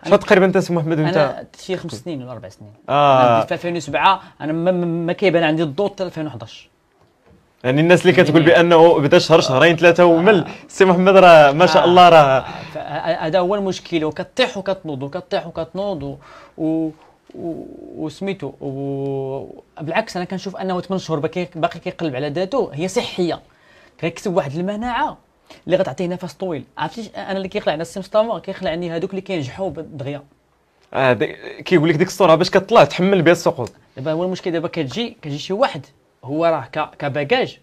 شحال تقريبا انت سي محمد وانت؟ انا شي 5 سنين ولا 4 سنين. انا في 2007 انا ما كيبان عندي الضوء حتى 2011. يعني الناس اللي كتقول بانه بدا شهر شهرين ثلاثه ومل، سي محمد راه ما شاء الله راه هذا هو المشكل. وكطيح وكتنوض وكطيح وكتنوض وسميتو. بالعكس انا كنشوف انه 8 شهور باقي كيقلب على ذاته هي صحيه، كيكسب واحد المناعه اللي غتعطيه نفس طويل. عرفتي انا اللي كيخلعني السي مصطفى كيخلعني هذوك اللي كينجحوا دغيا. كيقول لك ديك الصوره باش كطلع تحمل بها السقوط. دابا هو المشكل، دابا كتجي شي واحد هو راه كباجاج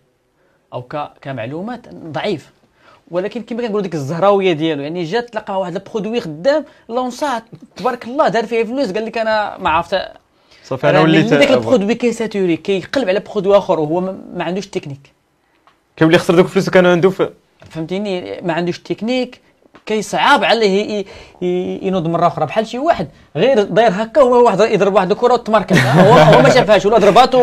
او كمعلومات ضعيف، ولكن كما كنقولوا ديك الزهراويه ديالو، يعني جات لقى واحد البرودوي خدام لونسات تبارك الله دار فيه فلوس، قال لك انا ما عرفت صافي انا وليت داك البرودوي كيساتوري كيقلب على برودوي اخر وهو ما عندوش تكنيك، كيولي يخسر دوك الفلوس كانوا عنده فهمتيني، ما عندوش تكنيك، كيصعب عليه ينوض مره اخرى. بحال شي واحد غير داير هكا هو واحد يضرب واحد الكره وتماركت، هو ما شافهاش ولا ضربات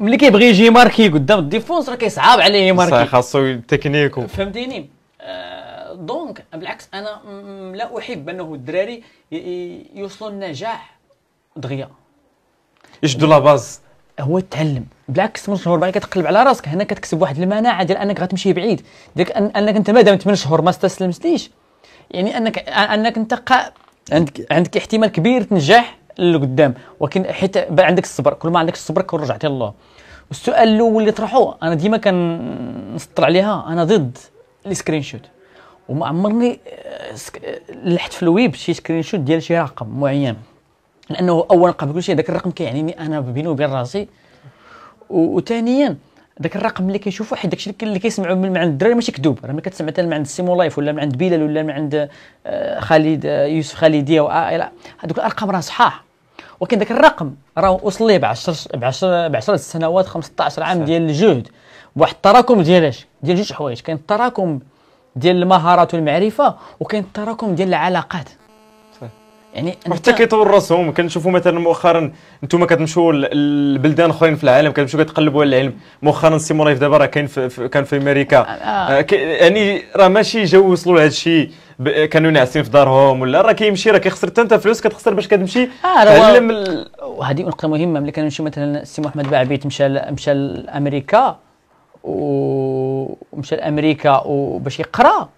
ملي كيبغي يجي ماركي قدام الديفونس راه كيصعب عليه يماركي، صح خاصو تكنيك فهمتيني. دونك بالعكس انا لا احب انه الدراري يوصلوا للنجاح دغيا، يشدوا لا باز، هو التعلم. بالعكس 8 شهور باقي كتقلب على راسك، هنا كتكسب واحد المناعه ديال انك غتمشي بعيد، ديك انك انت مادام 8 شهور ما استسلمتيش، يعني انك انت عندك احتمال كبير تنجح لقدام، ولكن حيت عندك الصبر، كل ما عندك الصبر كون رجعتي الله. والسؤال الاول اللي طرحوه انا ديما كنسطر عليها، انا ضد السكرين شوت، وما عمرني لحت في الويب شي سكرين شوت ديال شي رقم معين، لانه اولا قبل كل شيء ذاك الرقم كيعنيني انا بيني وبين راسي، وثانيا داك الرقم اللي كيشوفوا حيت داكشي اللي كيسمعوا من عند الدراري ماشي كذوب، راه ملي كتسمع مثلا من عند سيمو لايف ولا من عند بلال ولا من عند خالد يوسف خالديه وعائله، هذوك الارقام راه صحاح، ولكن داك الرقم راه وصل ليه ب 10 سنوات 15 عام ديال الجهد بواحد التراكم ديال جوج حوايج. كاين التراكم ديال المهارات والمعرفه، وكاين التراكم ديال العلاقات. يعني حتى كيطور راسهم. كنشوفوا مثلا مؤخرا انتم كتمشوا لبلدان اخرين في العالم كتمشوا كتقلبوا على العلم. مؤخرا سيمو لايف دابا راه كاين كان في امريكا. يعني راه ماشي جاو وصلوا لهذا الشيء كانوا ناعسين في دارهم ولا راه كيمشي راه كيخسر حتى انت فلوس كتخسر باش كتمشي تعلم. وهذه نقطه مهمه. ملي كنمشيو مثلا السي محمد باعبيت مشى لامريكا ومشى لامريكا وباش يقرا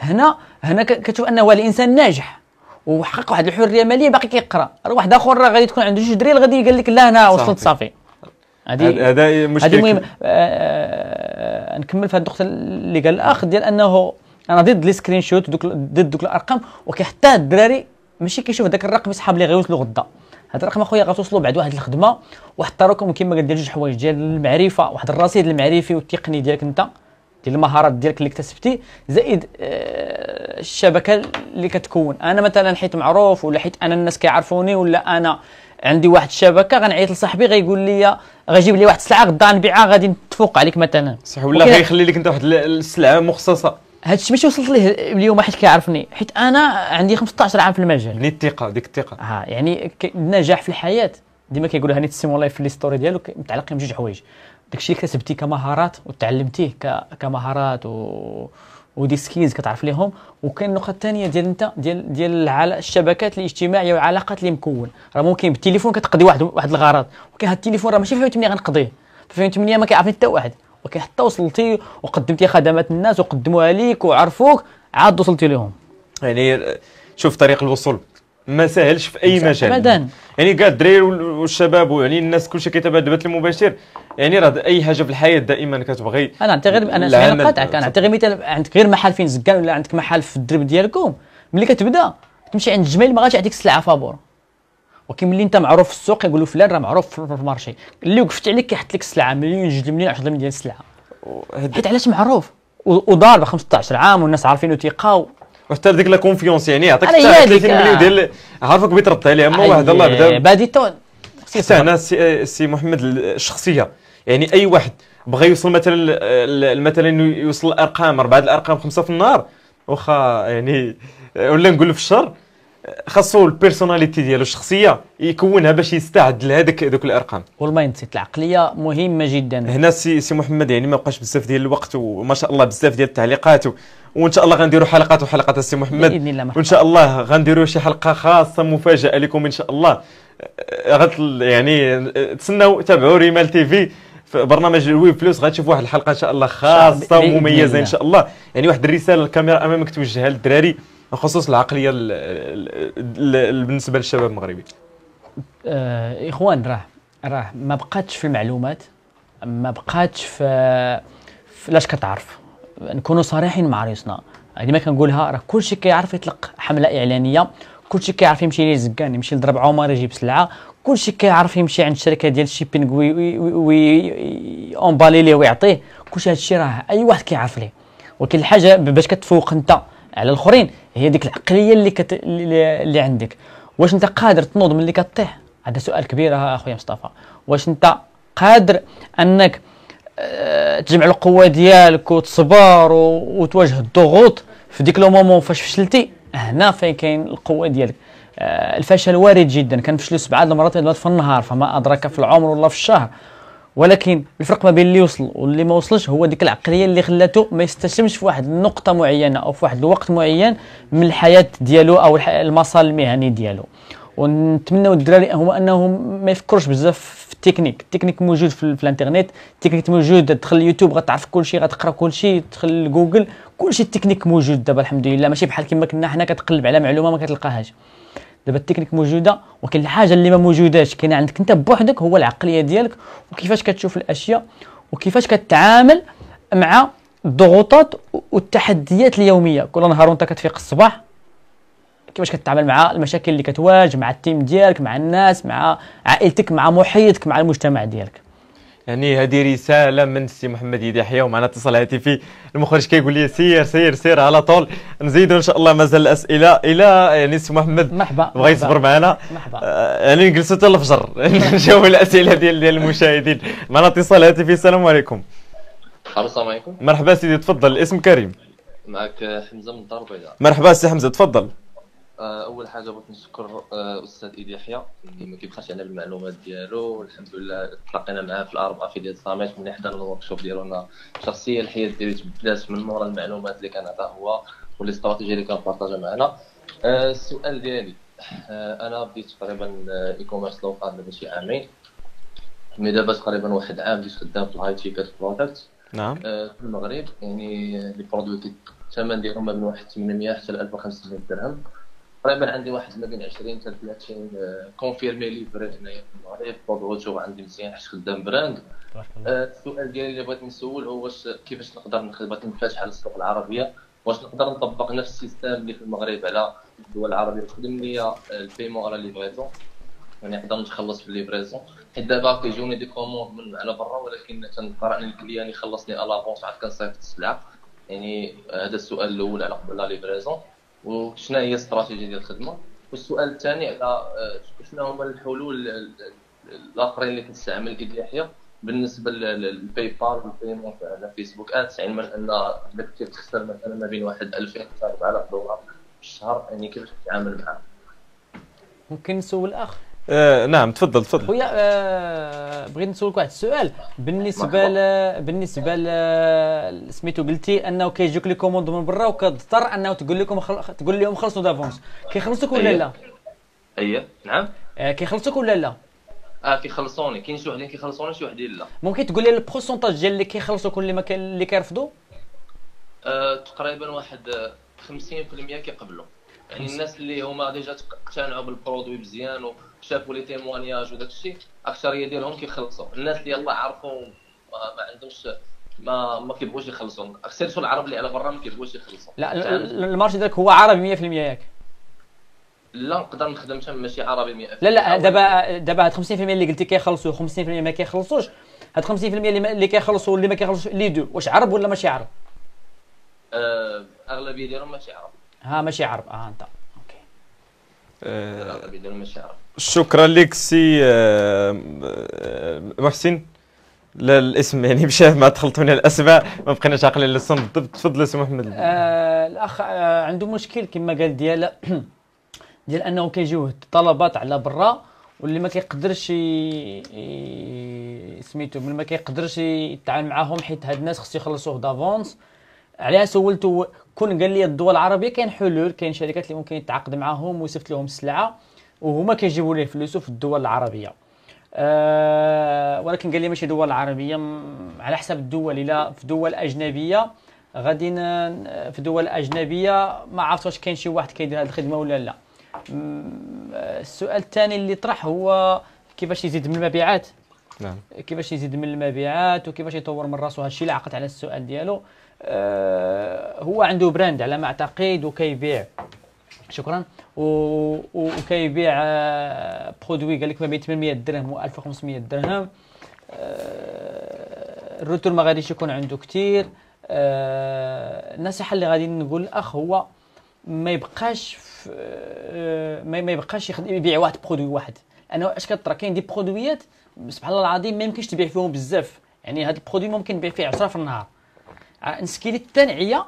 هنا كتشوف انه هو الانسان ناجح وحقق واحد الحريه ماليه باقي كيقرا. راه واحد اخر راه غادي تكون عنده جوج دراري غادي قال لك لا انا وصلت صافي. هذا مشكل. مهم. نكمل في هذه النقطه اللي قال الاخ ديال انه انا ضد لي سكرين شوت ضد دوك الارقام، ولكن حتى الدراري ماشي كيشوف داك الرقم يسحب ليه غيوصلوا غدا. هذا الرقم اخويا غتوصلوا بعد واحد الخدمه واحد التراكم كما قال ديال جوج حوايج ديال المعرفه، واحد الرصيد المعرفي والتقني ديالك انت ديال المهارات ديالك اللي اكتسبتي، زائد الشبكه اللي كتكون. انا مثلا حيت معروف ولا حيت انا الناس كيعرفوني ولا انا عندي واحد الشبكه غنعيط لصاحبي غيقول لي غيجيب لي واحد السلعه غدا نبيعها غادي نتفوق عليك مثلا صح، ولا غيخلي لك انت واحد السلعه مخصصه. هادشي ماشي وصلت ليه اليوم حيت كيعرفني، حيت انا عندي 15 عام في المجال. بني الثقه ديك الثقه. يعني النجاح في الحياه ديما كيقولوا هاني السيمو لايف في لي ستوري ديالو متعلقين بجوج حوايج. داكشي اللي كتبتي كمهارات وتعلمتيه كمهارات ودي سكيلز كتعرف ليهم، وكاين النقطه الثانيه ديال انت ديال الشبكات الاجتماعيه والعلاقات اللي مكون. راه ممكن بالتليفون كتقضي واحد الغرض، ولكن هذا التليفون راه ماشي في 8 غنقضيه، في 8 ما كيعرفني حتى واحد، ولكن حتى وصلتي وقدمتي خدمات الناس وقدموها ليك وعرفوك عاد وصلتي لهم. يعني شوف طريق الوصول ما ساهلش في اي مجال ابدا. يعني كاع الدراري والشباب ويعني الناس كلشي كيتابع البث المباشر. يعني راه اي حاجه في الحياه دائما كتبغي. انا نعطي غير انا نقاطعك، انا نعطي غير مثال. عندك غير محل فين زكان ولا عندك محل في الدرب ديالكم، ملي كتبدا تمشي عند الجميل ما غاديش يعطيك السلعه فابور، ولكن ملي انت معروف في السوق يقولوا فلان راه معروف في المارشي، اللي وقفت عليك كيحط لك السلعه مليون 2 مليون 10 مليون ديال السلعه، حيت علاش معروف وضارب 15 عام والناس عارفينه ثقه وحتى ديك لا كونفيونس. يعني يعطيك 30 مليون ديال عارفك بيترد عليها. اما واحد الله بدا بادي تو حتى سي محمد الشخصيه. يعني اي واحد بغى يوصل مثلا انه يوصل الارقام 4 الارقام 5 في النهار واخا يعني ولا نقول في الشهر، خاصو البيرسوناليتي ديالو الشخصيه يكونها باش يستعد لهذاك دوك الارقام. والمايند سيت العقليه مهمه جدا. هنا سي محمد يعني ما بقاش بزاف ديال الوقت وما شاء الله بزاف ديال التعليقات وان شاء الله غنديروا حلقات وحلقات السي محمد باذن الله. وان شاء الله غنديروا شي حلقه خاصه مفاجاه لكم ان شاء الله. يعني تسناو تابعوا ريمال تي في في برنامج الويب فلوس غتشوفوا واحد الحلقه ان شاء الله خاصه ومميزه ان شاء الله. يعني واحد الرساله الكاميرا امامك توجهها للدراري بخصوص العقليه بالنسبه للشباب المغربي. اخوان راه ما بقاتش في المعلومات، ما بقاتش في لاش كتعرف. نكونوا صريحين مع راسنا، ديما كنقولها راه كلشي كيعرف يطلق حمله اعلانيه، كلشي كيعرف يمشي لزكان يمشي لضرب عمر يجيب سلعه، كلشي كيعرف يمشي عند الشركه ديال الشيبينغ وي اونبالي ليه ويعطيه. كلشي هادشي راه اي واحد كيعرف ليه، ولكن الحاجه باش كتفوق انت على الاخرين هي ديك العقليه اللي عندك. واش انت قادر تنوض ملي كطيح؟ هذا سؤال كبير اخويا مصطفى. واش انت قادر انك تجمع القوه ديالك وتصبر وتواجه الضغوط في ديك لو مومون فاش فشلتي؟ هنا فين كاين القوه ديالك. الفشل وارد جدا، كنفشلوا 7 المرات في النهار فما ادراك في العمر ولا في الشهر، ولكن الفرق ما بين اللي وصل واللي ما وصلش هو ديك العقليه اللي خلاته ما يستسلمش في واحد النقطه معينه او في واحد الوقت معين من الحياه ديالو او المسار المهني ديالو. ونتمنوا الدراري هو انهم ما يفكروش بزاف في التكنيك موجود في الانترنت، التكنيك موجود. تدخل اليوتيوب غتعرف كلشي، غتقرا كلشي، تدخل جوجل كلشي التكنيك موجود دابا الحمد لله. ماشي بحال كما كنا حنا كتقلب على معلومه ما كتلقاهاش. دابا التكنيك موجوده، ولكن الحاجه اللي ما موجوداش كاينه عندك انت بوحدك هو العقليه ديالك وكيفاش كتشوف الاشياء وكيفاش كتعامل مع الضغوطات والتحديات اليوميه. كل نهار وانت كتفيق الصباح كيفاش كتعامل مع المشاكل اللي كتواجه مع التيم ديالك، مع الناس، مع عائلتك، مع محيطك، مع المجتمع ديالك. يعني هذه رساله من السي محمد يحيى، ومعنا اتصال هاتفي. المخرج كيقول لي سير سير سير على طول، نزيدوا ان شاء الله مازال الاسئله الى يعني السي محمد مرحبا بغى يصبر معنا. مرحبا. يعني نجلسوا حتى الفجر نجاوب الاسئله ديال المشاهدين. معنا اتصال هاتفي. السلام عليكم. السلام عليكم. مرحبا سيدي، تفضل. الاسم كريم. معك حمزه من الدار البيضاء. مرحبا سي حمزه، تفضل. اول حاجه بغيت نشكر استاذ ايدي يحيى اللي ما كيبخلش على المعلومات ديالو. الحمد لله تلاقينا معاه في الاربعه في ديال الصامت ملي حضرنا الوركشوب ديالو. انا شخصيا الحياه ديالي تبدلات من مورا المعلومات اللي كان عطاه هو والاستراتيجيه اللي كان بارطاجا معنا. السؤال ديالي، انا بديت تقريبا اي كوميرس لوكال دابا شي عامين، مي دابا تقريبا واحد عام بديت خدام في الهاي تيكت برودكت. نعم. في المغرب يعني لي برودوي الثمن ديالهم ما بين واحد 800 حتى ل 1500 درهم. تقريبا عندي واحد ما بين 20 حتى 30 كونفيرمي ليفري هنايا في المغرب. برودوي عندي مزيان حيت خدام براند. السؤال ديالي اللي بغيت نسول هو واش كيفاش نقدر بغيت نفتح على السوق العربيه، واش نقدر نطبق نفس السيستم اللي في المغرب على الدول العربيه تخدم ليا البيمون على ليفريزون، يعني نقدر نتخلص في الليفريزون. حيت دابا كيجوني دي كوموند من على برا ولكن تنقرا ان الكليان يخلصني الافونس عاد كنصيفط السلعه. يعني هذا السؤال الاول على قبل لا ليفريزون، وشنو هي الاستراتيجيه ديال الخدمه. والسؤال الثاني على شنو هما الحلول الاخرين اللي كتستعمل ايدي يحيى بالنسبه للباي بال والبيمون على فيسبوك ادز، علما ان بدك تخسر مثلا ما بين واحد 2000 حتى 4000 دولار في الشهر، يعني كيفاش تتعامل معاه؟ ممكن نسول الاخ؟ نعم تفضل تفضل. خويا بغيت نسولك واحد السؤال بالنسبه سميتو قلتي انه كيجيوك لي كوموند من برا وكتضطر انه تقول لهم خلصوا دافونس، كيخلصوك ولا لا؟ نعم. كيخلصوك ولا لا؟ كيخلصوني. كاين شي وحدين كيخلصوني شي وحدين لا. ممكن تقول لي البروسونتاج ديال اللي كيخلصوك واللي ما كاين اللي كيرفضوا؟ تقريبا واحد 50% كيقبلوا. يعني الناس اللي هما ديجا اقتنعوا بالبرودوي مزيان وشافوا لي تيموانياج وداك الشيء، اكثريه ديالهم كيخلصوا. الناس اللي يلاه عرفوا ما عندهمش ما كيبغوش يخلصوا، اكثر العرب اللي على برا ما كيبغوش يخلصوا. لا المارشي ديالك هو عربي 100% ياك؟ لا نقدر نخدم حتى ماشي عربي 100%. لا دابا هاد 50% اللي قلتي كيخلصوا 50% ما كيخلصوش، هاد 50% اللي كيخلصوا واللي ما كيخلصوش لي دو واش عرب ولا ماشي عرب؟ اغلبيه ديالهم ماشي عرب. ماشي عرب. انت اوكي. اغلبيه ديالهم ماشي عرب. شكرا لك سي محسن. لا الاسم يعني مشى ما دخلتوني الاسماء ما بقيناش عاقلين للصم بالضبط. تفضل سي محمد. الاخ عنده مشكل كما قال ديال انه كيجيوه طلبات على برا واللي ما كيقدرش سميتو ما كيقدرش يتعامل معاهم حيت هاد الناس خصو يخلصوه دافونس. عليها سولته كون قال لي الدول العربيه كاين حلول، كاين شركات اللي ممكن يتعاقد معاهم ويصيفط لهم السلعه وهما كيجيبوا ليه فلوسه في الدول العربيه. ولكن قال لي ماشي دول عربيه، على حسب الدول. الا في دول اجنبيه غادي في دول اجنبيه ما عرفتش واش كاين شي واحد كيدير هذه الخدمه ولا لا. السؤال الثاني اللي طرح هو كيفاش يزيد من المبيعات. نعم. كيفاش يزيد من المبيعات وكيفاش يطور من راسو. هادشي اللي عقدت على السؤال ديالو. هو عنده براند على ما اعتقد وكيبيع. شكرا. وكيبيع برودوي قال لك ما بين 800 درهم و 1500 درهم. الروتور ما غاديش يكون عنده كثير. النصيحه اللي غادي نقول الاخ هو ما يبقاش يبيع واحد برودوي واحد، لانه اش كطرا كاين دي برودويات سبحان الله العظيم ما يمكنش تبيع فيهم بزاف. يعني هذا البرودوي ممكن نبيع فيه 10 في النهار. نسكيلي التنعيه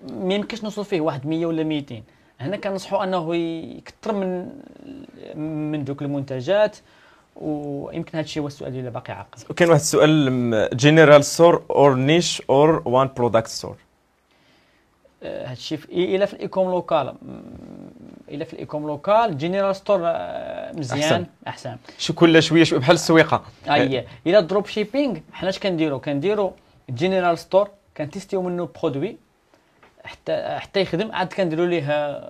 ما يمكنش نوصل فيه واحد 100 ولا 200. هنا كنصحوا انه يكثر من دوك المنتجات. ويمكن هذا الشيء هو السؤال اللي باقي عاقل. وكاين واحد السؤال، جينيرال ستور اور نيش اور وان برودكت ستور؟ هذا الشيء الا في الايكوم لوكال جينيرال ستور مزيان احسن. شي كل شويه بحال السويقه. الا دروب شيبينغ حنا اش كنديروا جينيرال ستور كنتيستيو منه برودوي حتى يخدم عاد كنديروا ليه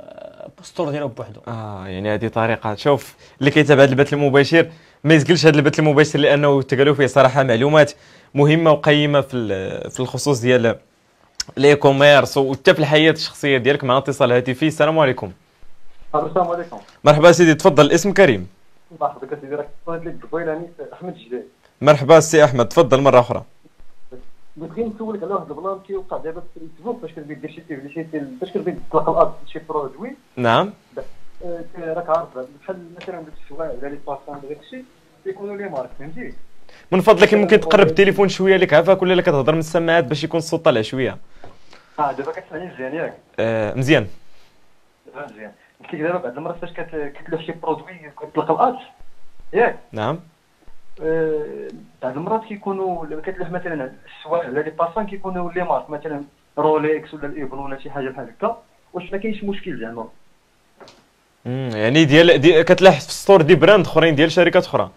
ستور ديالو بوحدو. يعني هذه طريقه. شوف اللي كيتابع هذا البث المباشر ما يزقلش هذا البث المباشر لانه تقالوا فيه صراحه معلومات مهمه وقيمه في الخصوص ديال لي كوميرس وحتى في الحياه الشخصيه ديالك. معنا اتصال هاتفي. السلام عليكم. السلام عليكم. مرحبا سيدي، تفضل. الاسم كريم. مرحبا بك سيدي. راك اتصلت لك قبيله احمد الجداي. مرحبا السي احمد، تفضل مره اخرى. بغيت نسولك على واحد البلان كيوقع دابا في الفيسبوك باش كتبغي دير شي بيبليسيتي، باش كتبغي تطلق الاد شي برودوي. نعم. راك عارف بحال مثلا داك الشوايع ولا لي بارفان داك الشيء كيكونوا لي مارك، فهمتي؟ من فضلك ممكن تقرب التليفون شويه لك عافاك ولا كتهضر من السماعات باش يكون الصوت طالع شويه. دابا كتسمعني مزيان ياك؟ مزيان. مزيان. قلت لك دابا بعض المرات فاش كتلوح شي برودوي كتطلق الاد ياك؟ نعم. بعض المرات كيكونوا لما كتلوح مثلا الشوايع ولا لي بارفان كيكونوا لي مارك، مثلا روليكس ولا الايفون ولا شي حاجه بحال هكا، واش ما كاينش مشكل زعما؟ يعني ديال كتلاح في ستور دي براند اخرين ديال شركات اخرى.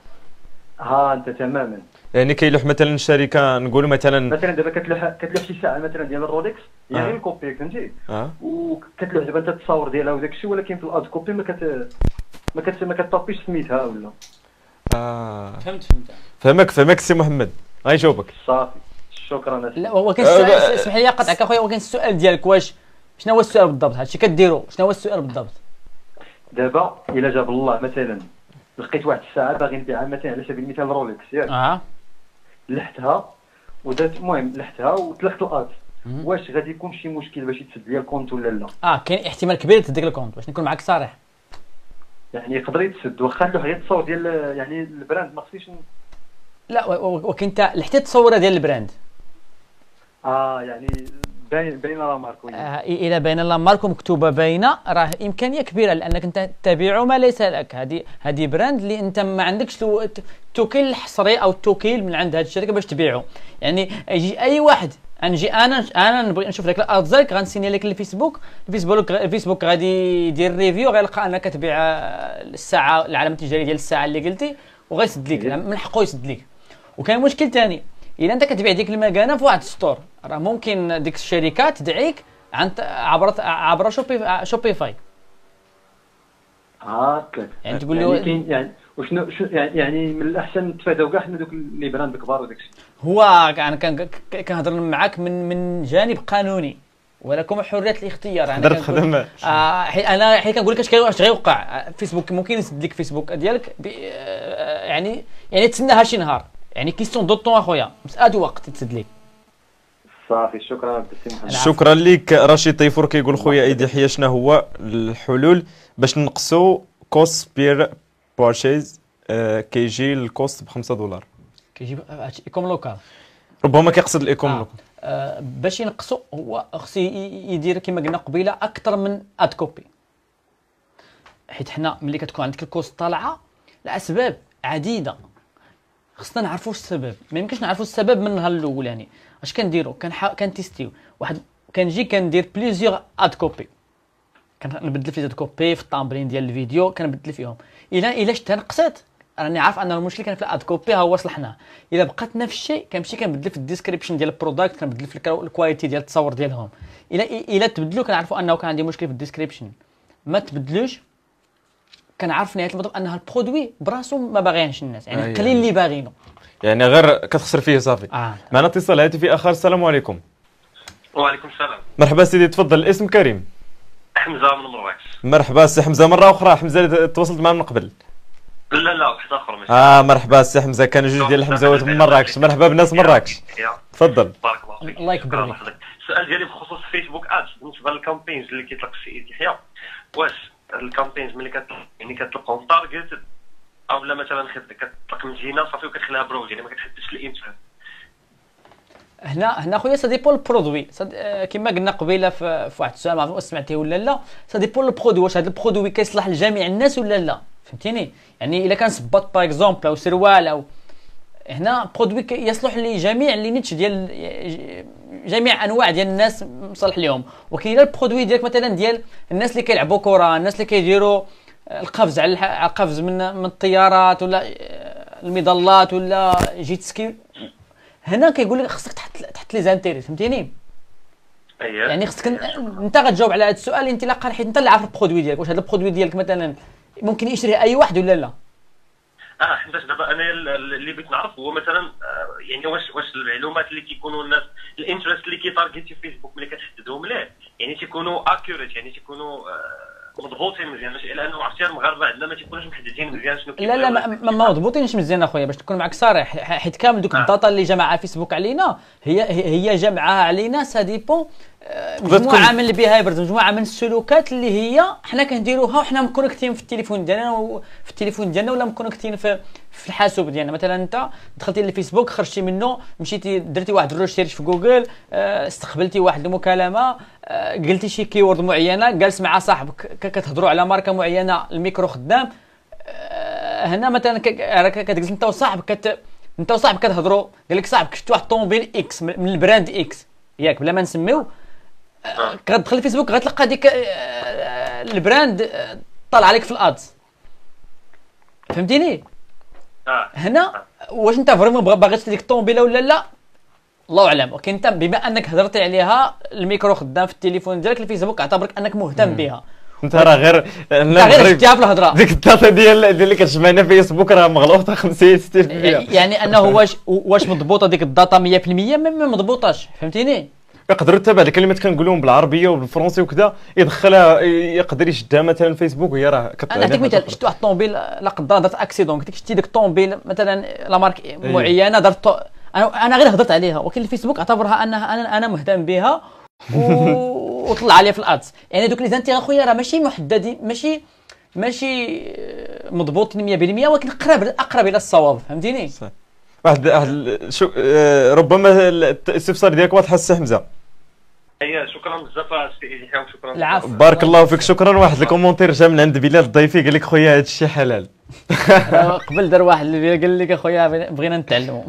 انت تماما. يعني كيلوح مثلا الشركه نقولوا مثلا دابا كتلوح شي ساعه مثلا ديال الروليكس هي غير كوبي، فهمتي؟ وكتلوح دابا انت التصاور ديالها وداك الشيء، ولكن في الاد كوبي ما كتطابيش سميتها ولا. فهمك السي محمد، غيجاوبك. صافي شكرا. لا هو كاين السؤال، اسمح لي قطعك اخويا، هو كاين السؤال ديالك واش شنو هو السؤال بالضبط؟ هادشي كديروا شنو هو السؤال بالضبط؟ دابا الا جاب الله مثلا لقيت واحد الساعه باغي نبيعها مثلا على سبيل المثال رولكس ياك؟ لحتها ودات المهم لحتها وطلقت الاد، واش غادي يكون شي مشكل باش يتسد ليا الكونت ولا لا؟ كاين احتمال كبير تسد لك الكونت، باش نكون معاك صريح. يعني يقدر يتسد واخا نلوح غير التصور ديال يعني البراند ما خصنيش لا ولكن انت لحتي التصوره ديال البراند. يعني باينه لا مارك. الى باينه لا مارك ومكتوبه باينه، راه امكانيه كبيره لانك انت تبيع ما ليس لك. هذه براند اللي انت ما عندكش التوكيل الحصري او التوكيل من عند هذه الشركه باش تبيعه. يعني يجي اي واحد نجي انا نبغي نشوف لك الارض ديالك، غنسيني لك الفيسبوك غادي يدير ريفيو، غيلقى انك كتبيع الساعه العلامه التجاريه ديال الساعه اللي قلتي وغيسد لك، من حقه يسد لك. وكاين مشكل ثاني، الا انت كتبيع ديك المكانه في واحد ستور، راه ممكن ديك الشركات تدعيك عبر شوبيفاي. يعني تقول له يعني وشنو يعني من الاحسن نتفاداو كاع حنا دوك لي براند كبار وداك الشيء. هو انا كنهضر معاك من جانب قانوني، ولكم حريه الاختيار. تقدر تخدم. انا حيت كنقول لك اش غيوقع. فيسبوك ممكن يسد لك فيسبوك ديالك يعني تسناها شي نهار، يعني كيستيون دو طون اخويا، مساله وقت تسد لك. صافي شكرا بسم محمد. شكرا لك. رشيد طيفور كيقول خويا ايدي حيا شنو هو الحلول باش نقصوا كوست بير بارشيز؟ كيجي الكوست ب$5، كيجي ايكوم لوكال، ربما كيقصد الايكوم لوكال. باش ينقصوا هو خصو يدير كما قلنا قبيله اكثر من اد كوبي، حيت حنا ملي كتكون عندك الكوست طالعه لاسباب عديده خصنا نعرفوا السبب. ما يمكنش نعرفوا السبب من النهار الاولاني. اش كنديروا؟ كنتيستيو واحد، كنجي كندير بليزيور اد كوبي، كنبدل في اد كوبي في الطامبلين ديال الفيديو، كنبدل فيهم. الا شتها نقصت راني عارف ان المشكل كان في الاد كوبي، ها هو صلحناه. الا بقات نفس الشيء كنمشي كنبدل في الديسكريبشن ديال البروداكت، كنبدل في الكواليتي ديال التصور ديالهم. الا تبدلوا كنعرفوا انه كان عندي مشكل في الديسكريبشن. ما تبدلوش كنعرف نهايه المطاف ان البرودوي براسو ما باغيينش الناس، يعني قليل اللي باغينه، يعني غير كتخسر فيه صافي. معنا اتصال هاتفي اخر. السلام عليكم. وعليكم السلام. مرحبا سيدي، تفضل. الاسم كريم. حمزه من مراكش. مرحبا سي حمزه. مره اخرى حمزه اللي تواصلت معنا من قبل. لا واحد اخر ماشي. مرحبا سي حمزه، كان جوج ديال الحمزاوات من مراكش. مرحبا بناس مراكش. تفضل. بارك الله فيك. الله يكبر فيك. السؤال ديالي بخصوص فيسبوك ادز بالنسبه للكامبينز اللي كيطلق السي يحيى، واش الكامبينز ملي كتطلقهم تارجت او لا مثلا كتطلق من جهه صافي وكتخليها بروج، يعني ما كتحددش الانترست؟ هنا خويا سا ديبول البرودوي، كما قلنا قبيله في واحد السؤال ما عرفت سمعتيه ولا لا. سا ديبول البرودوي، واش هذا البرودوي كيصلح لجميع الناس ولا لا، فهمتيني؟ يعني الا كان صباط باغ اكزومبل او سروال او هنا برودوي يصلح لجميع لي نيتش ديال جميع انواع ديال الناس مصلح لهم. وكاين البرودوي ديالك مثلا ديال الناس اللي كيلعبوا كره، الناس اللي كيديروا القفز على القفز من الطيارات ولا المظلات ولا جيت سكي، هنا كيقول لك خصك تحط لي زانتيري، فهمتيني؟ يعني خصك انت غتجاوب على هذا السؤال انطلاقا، حيت انت اللي عارف البرودوي ديالك. واش هذا البرودوي ديالك مثلا ممكن يشريه اي واحد ولا لا؟ حيتاش دابا انا اللي بغيت نعرف هو مثلا يعني واش المعلومات اللي كيكونوا الناس الانترست اللي كيتارجيتي فيسبوك ملي كتحددهم ليه، يعني تيكونوا اكيوريت، يعني تيكونوا مضبوطين مزيان، ماشي لانه عرفتي المغاربه عندنا ما تيكونوش محددين مزيان شنو لا لا ما مضبوطينش مزيان اخويا، باش تكون معك صريح، حيت كامل دوك الداتا اللي جمعها فيسبوك علينا هي جمعها علينا سا ديبون مجموعه من البيهايفرز، مجموعه من السلوكات اللي هي حنا كنديروها وحنا مكونكتين في التليفون ديالنا ولا مكونكتين في الحاسوب ديالنا. مثلا انت دخلتي للفيسبوك، خرجتي منه، مشيتي درتي واحد الريسيرش في جوجل، استقبلتي واحد المكالمه، قلتي شي كيورد معينه، جالس مع صاحبك كتهضروا على ماركه معينه، الميكرو خدام، هنا مثلا كتجلس انت وصاحبك كتهضروا، قال لك صاحبك شفت واحد الطوموبيل اكس من البراند اكس ياك بلا ما نسميو، كتدخل الفيسبوك غتلقى ديك البراند طالع عليك في الادز، فهمتيني؟ هنا واش انت فريمون باغي تشري ديك الطوموبيله ولا لا الله اعلم، ولكن انت بما انك هضرتي عليها، الميكرو خدام في التليفون ديالك، الفيسبوك اعتبرك انك مهتم بها، انت راه غير شفتيها في الهضره، ديك الداتا ديال اللي كتجمعنا في فيسبوك راه مغلوطه 50 60%، يعني انه واش مضبوطه ديك الداتا 100%؟ ما مضبوطاش، فهمتيني؟ يقدروا تبع الكلمات كنقولوهم بالعربيه وبالفرنسي وكذا، يدخلها يقدر يشدها مثلا فيسبوك وهي راه كطلع. انا نعطيك مثال، شفت واحد الطوموبيل لا قدر درت اكسيدون، قلت لك شتي ديك الطوموبيل مثلا لا مارك معينه، درت انا غير هضرت عليها، ولكن الفيسبوك اعتبرها انها انا مهتم بها وطلع عليها في الادز. يعني دوك لي زانتيغ اخويا راه ماشي محددين، ماشي مضبوطين 100%، ولكن اقرب الى الصواب، فهمتيني؟ واحد ربما الاستفسار ديالك واضح السي حمزه. شكرا بزاف السي يحيى، وشكرا العفو، بارك الله فيك، شكرا. واحد الكومونتير جا من عند بلال الضيفي قال لك خويا هذا الشيء حلال. قبل دار واحد اللي قال لك اخويا بغينا نتعلموا.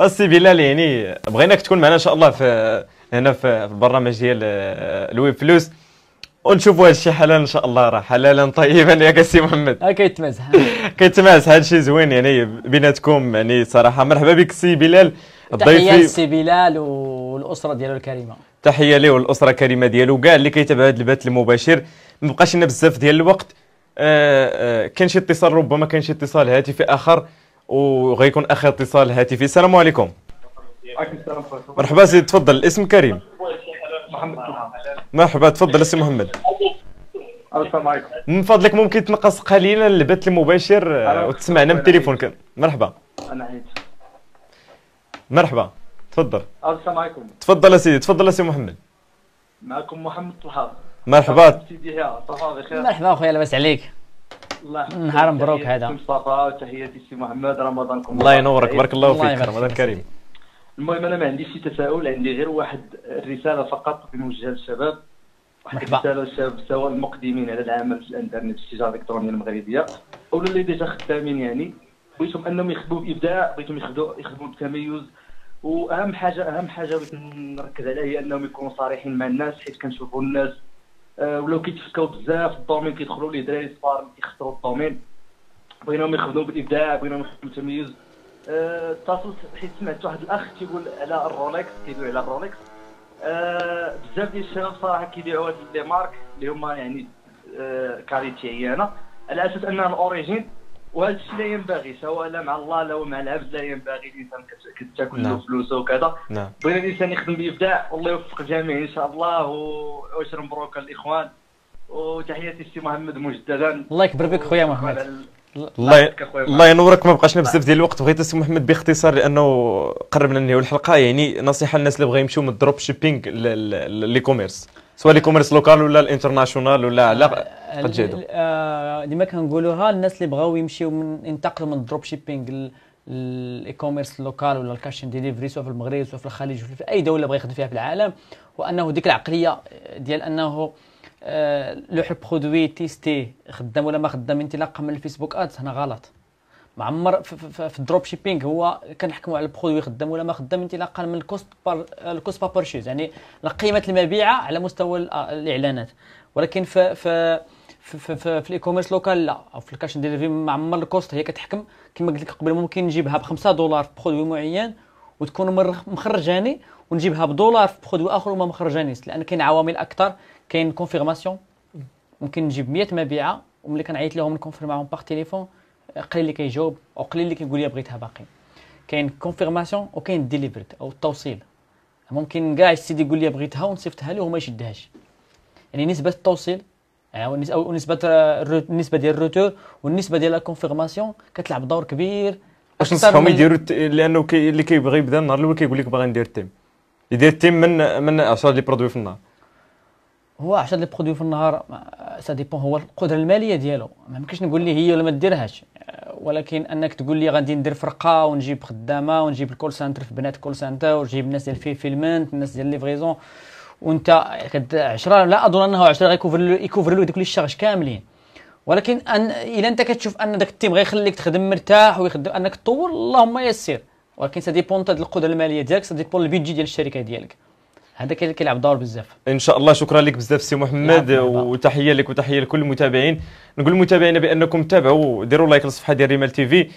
السي بلال، يعني بغيناك تكون معنا ان شاء الله في هنا في البرنامج ديال الويب فلوس، ونشوفوا هذا الشيء حلال ان شاء الله، راه حلالا طيبا ياك السي محمد. كيتمازح هذا الشيء زوين يعني بيناتكم، يعني صراحه مرحبا بك السي بلال الضيفي. تحيه للسي بلال والاسره ديالو الكريمه. تحيه ليه والاسره الكريمه ديالو وكاع اللي كيتابع هذا البث المباشر. ما بقاش لنا بزاف ديال الوقت، كاين شي اتصال، ربما كاين شي اتصال هاتفي اخر، وغيكون اخر اتصال هاتفي. السلام عليكم. وعليكم السلام. مرحبا سيدي، تفضل. الاسم كريم. محمد. مرحبا، تفضل السي محمد. السلام عليكم. من فضلك ممكن تنقص قليلا البث المباشر وتسمعنا من التليفون كان. مرحبا. انا عيد. مرحبا، تفضل. السلام عليكم. تفضل سيدي، تفضل سي محمد. معكم محمد طلحه. مرحبا سيدي يحيى، صباح الخير. مرحبا اخويا، لاباس عليك؟ الله نهار مبروك هذا. مصطفى، تحياتي سي محمد، رمضانكم الله ينورك، بارك الله فيك، رمضان كريم. المهم انا ما عنديش شي تساؤل، عندي غير واحد الرساله فقط بنوجهها للشباب، واحد الرساله للشباب سواء المقدمين على العمل في الانترنت في التجاره الالكترونيه المغربيه او اللي ديجا خدامين، يعني بغيتهم انهم يخدموا بابداع، بغيتهم يخدموا بتميز، واهم حاجه بغيت نركز عليها هي انهم يكونوا صريحين مع الناس، حيت كنشوفوا الناس ولاو كيتفكاو بزاف في الدومين، كيدخلوا ليه دراري صغار كيخسروا الدومين، بغيناهم يخدموا بالابداع، بغيناهم يخدموا بالتميز. اتصلت حيت سمعت واحد الاخ كيقول على الرولكس، كيبيعوا على الرولكس، بزاف ديال الشباب صراحه كيبيعوا هاد لي مارك اللي هما يعني كاليتي عيانه على اساس انها الاوريجين، وهذا الشيء لا ينبغي، سواء لا مع الله لا مع العبد، لا ينبغي الانسان كتاكل له فلوسه وكذا. بغينا الانسان يخدم بابداع، والله يوفق الجميع ان شاء الله، وعشر مبروك الاخوان، وتحياتي السي محمد مجددا. الله يكبر بك خويا محمد. الله ينورك. ما بقاش لنا بزاف ديال الوقت، بغيت السي محمد باختصار لانه قربنا ننهيو الحلقه، يعني نصيحه للناس اللي بغاو يمشيو من الدروب شيبينغ لي كوميرس، سواء لي كوميرس لوكال ولا الانترناشونال ولا على قد جهدوا. ديما كنقولوها الناس اللي بغاو يمشيو ينتقلوا من الدروب شيبينغ الاي كوميرس لوكال ولا الكاش ديليفري، سواء في المغرب سواء في الخليج ولا في اي دوله بغى يخدم فيها في العالم، وانه ديك العقليه ديال انه لوح البرودوي تيستي خدام ولا ما خدام انطلاقا من الفيسبوك ادز، هنا غلط. معمر في الدروب شيبينغ هو كنحكموا على البرودوي خدام ولا ما خدام انطلاقا من الكوست با بارشيز، يعني قيمه المبيعه على مستوى الاعلانات، ولكن في الاي كوميرس لوكال لا، او في الكاش ديليفري معمر الكوست هي كتحكم. كما قلت لك قبل ممكن نجيبها ب$5 في برودوي معين وتكون مخرجاني، ونجيبها $1 في برودوي اخر وما مخرجانيش، لان كاين عوامل اكثر. كاين كونفيرماسيون، ممكن نجيب 100 مبيعه وملي كنعيط لهم نكونفيرماهم باغ تليفون قليل اللي كيجاوب او قليل اللي كيقول لي بغيتها باقي. كاين كونفيرماسيون وكاين ديليفرد او التوصيل، ممكن كاع السيدي يقول لي بغيتها ونصيفطها له وما يشدهاش. يعني نسبه التوصيل او النسبه ديال الروتور والنسبه ديال لا كونفيرماسيون كتلعب دور كبير. واش نصحهم يديروا لانه اللي كيبغي يبدا النهار الاول كيقول لك باغي ندير التيم، يدير التيم من 10 لي برودوي في النهار. هو 10 لي برودوي في النهار سا ديبون، هو القدره الماليه ديالو، ما يمكنش نقول ليه هي ولا ما ديرهاش، ولكن انك تقول لي غادي ندير فرقه ونجيب خدامه ونجيب الكول سنتر في بنات كول سنتر ونجيب الناس ديال الفيلمنت الناس ديال ليفريزون وانت 10 لا اظن انه 10 غيكوفر له دوك لي شارج كاملين. ولكن الا انت كتشوف ان داك التيم غيخليك تخدم مرتاح ويخدم انك تطور، اللهم يسر، ولكن سا ديبون تاع القدره الماليه ديالك، سا ديبون البيدجي ديال الشركه ديالك، هذا كيلعب دور بزاف. ان شاء الله. شكرا لك بزاف سي محمد، وتحيه لك وتحيه لكل المتابعين. نقول للمتابعين بانكم تابعوا، ديروا لايك للصفحه ديال ريمال تي في،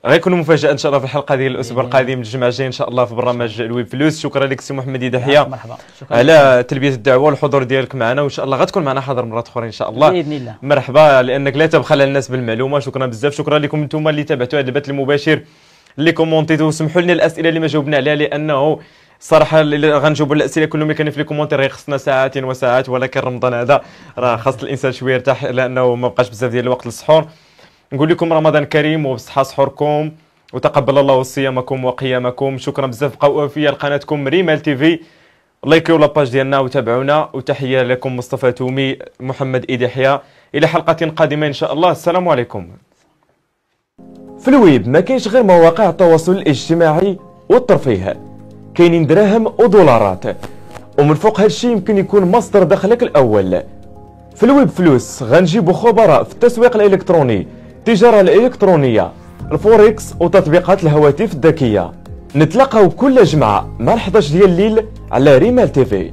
غيكونوا مفاجاه ان شاء الله في الحلقه ديال الاسبوع القادم الجمعه الجايه ان شاء الله في برنامج الويب فلوس. شكرا لك سي محمد يدحيا مرحبا على تلبيه الدعوه والحضور ديالك معنا، وان شاء الله غتكون معنا حاضر مرات اخرى ان شاء الله باذن الله. مرحبا، لانك لا تبخل الناس بالمعلومه. شكرا بزاف، شكرا لكم انتم اللي تابعتوا هذا البث المباشر، اللي كومونتيتوا، وسمحوا لنا الاسئله اللي ما جاوبنا عليها، لانه صراحه اللي غنجاوبوا الاسئله كلهم كانوا في لي كومونتير غيخصنا ساعات وساعات، ولكن رمضان هذا راه خاص الانسان شويه يرتاح لانه ما بقاش بزاف ديال الوقت للسحور. نقول لكم رمضان كريم وبصحه سحوركم، وتقبل الله صيامكم وقيامكم. شكرا بزاف، بقاو فيا لقناتكم ريمال تي في، لايكيو لاباج ديالنا وتابعونا، وتحيه لكم مصطفى تومي محمد إيدحيا، الى حلقه قادمه ان شاء الله. السلام عليكم. في الويب ما كاينش غير مواقع التواصل الاجتماعي والترفيه، كاينين دراهم ودولارات، ومن فوق هادشي يمكن يكون مصدر دخلك الاول. في الويب فلوس غنجيبو خبراء في التسويق الالكتروني، التجاره الالكترونيه، الفوركس وتطبيقات الهواتف الذكيه. نتلاقاو كل جمعه مع 11 ديال الليل على ريمال تي في.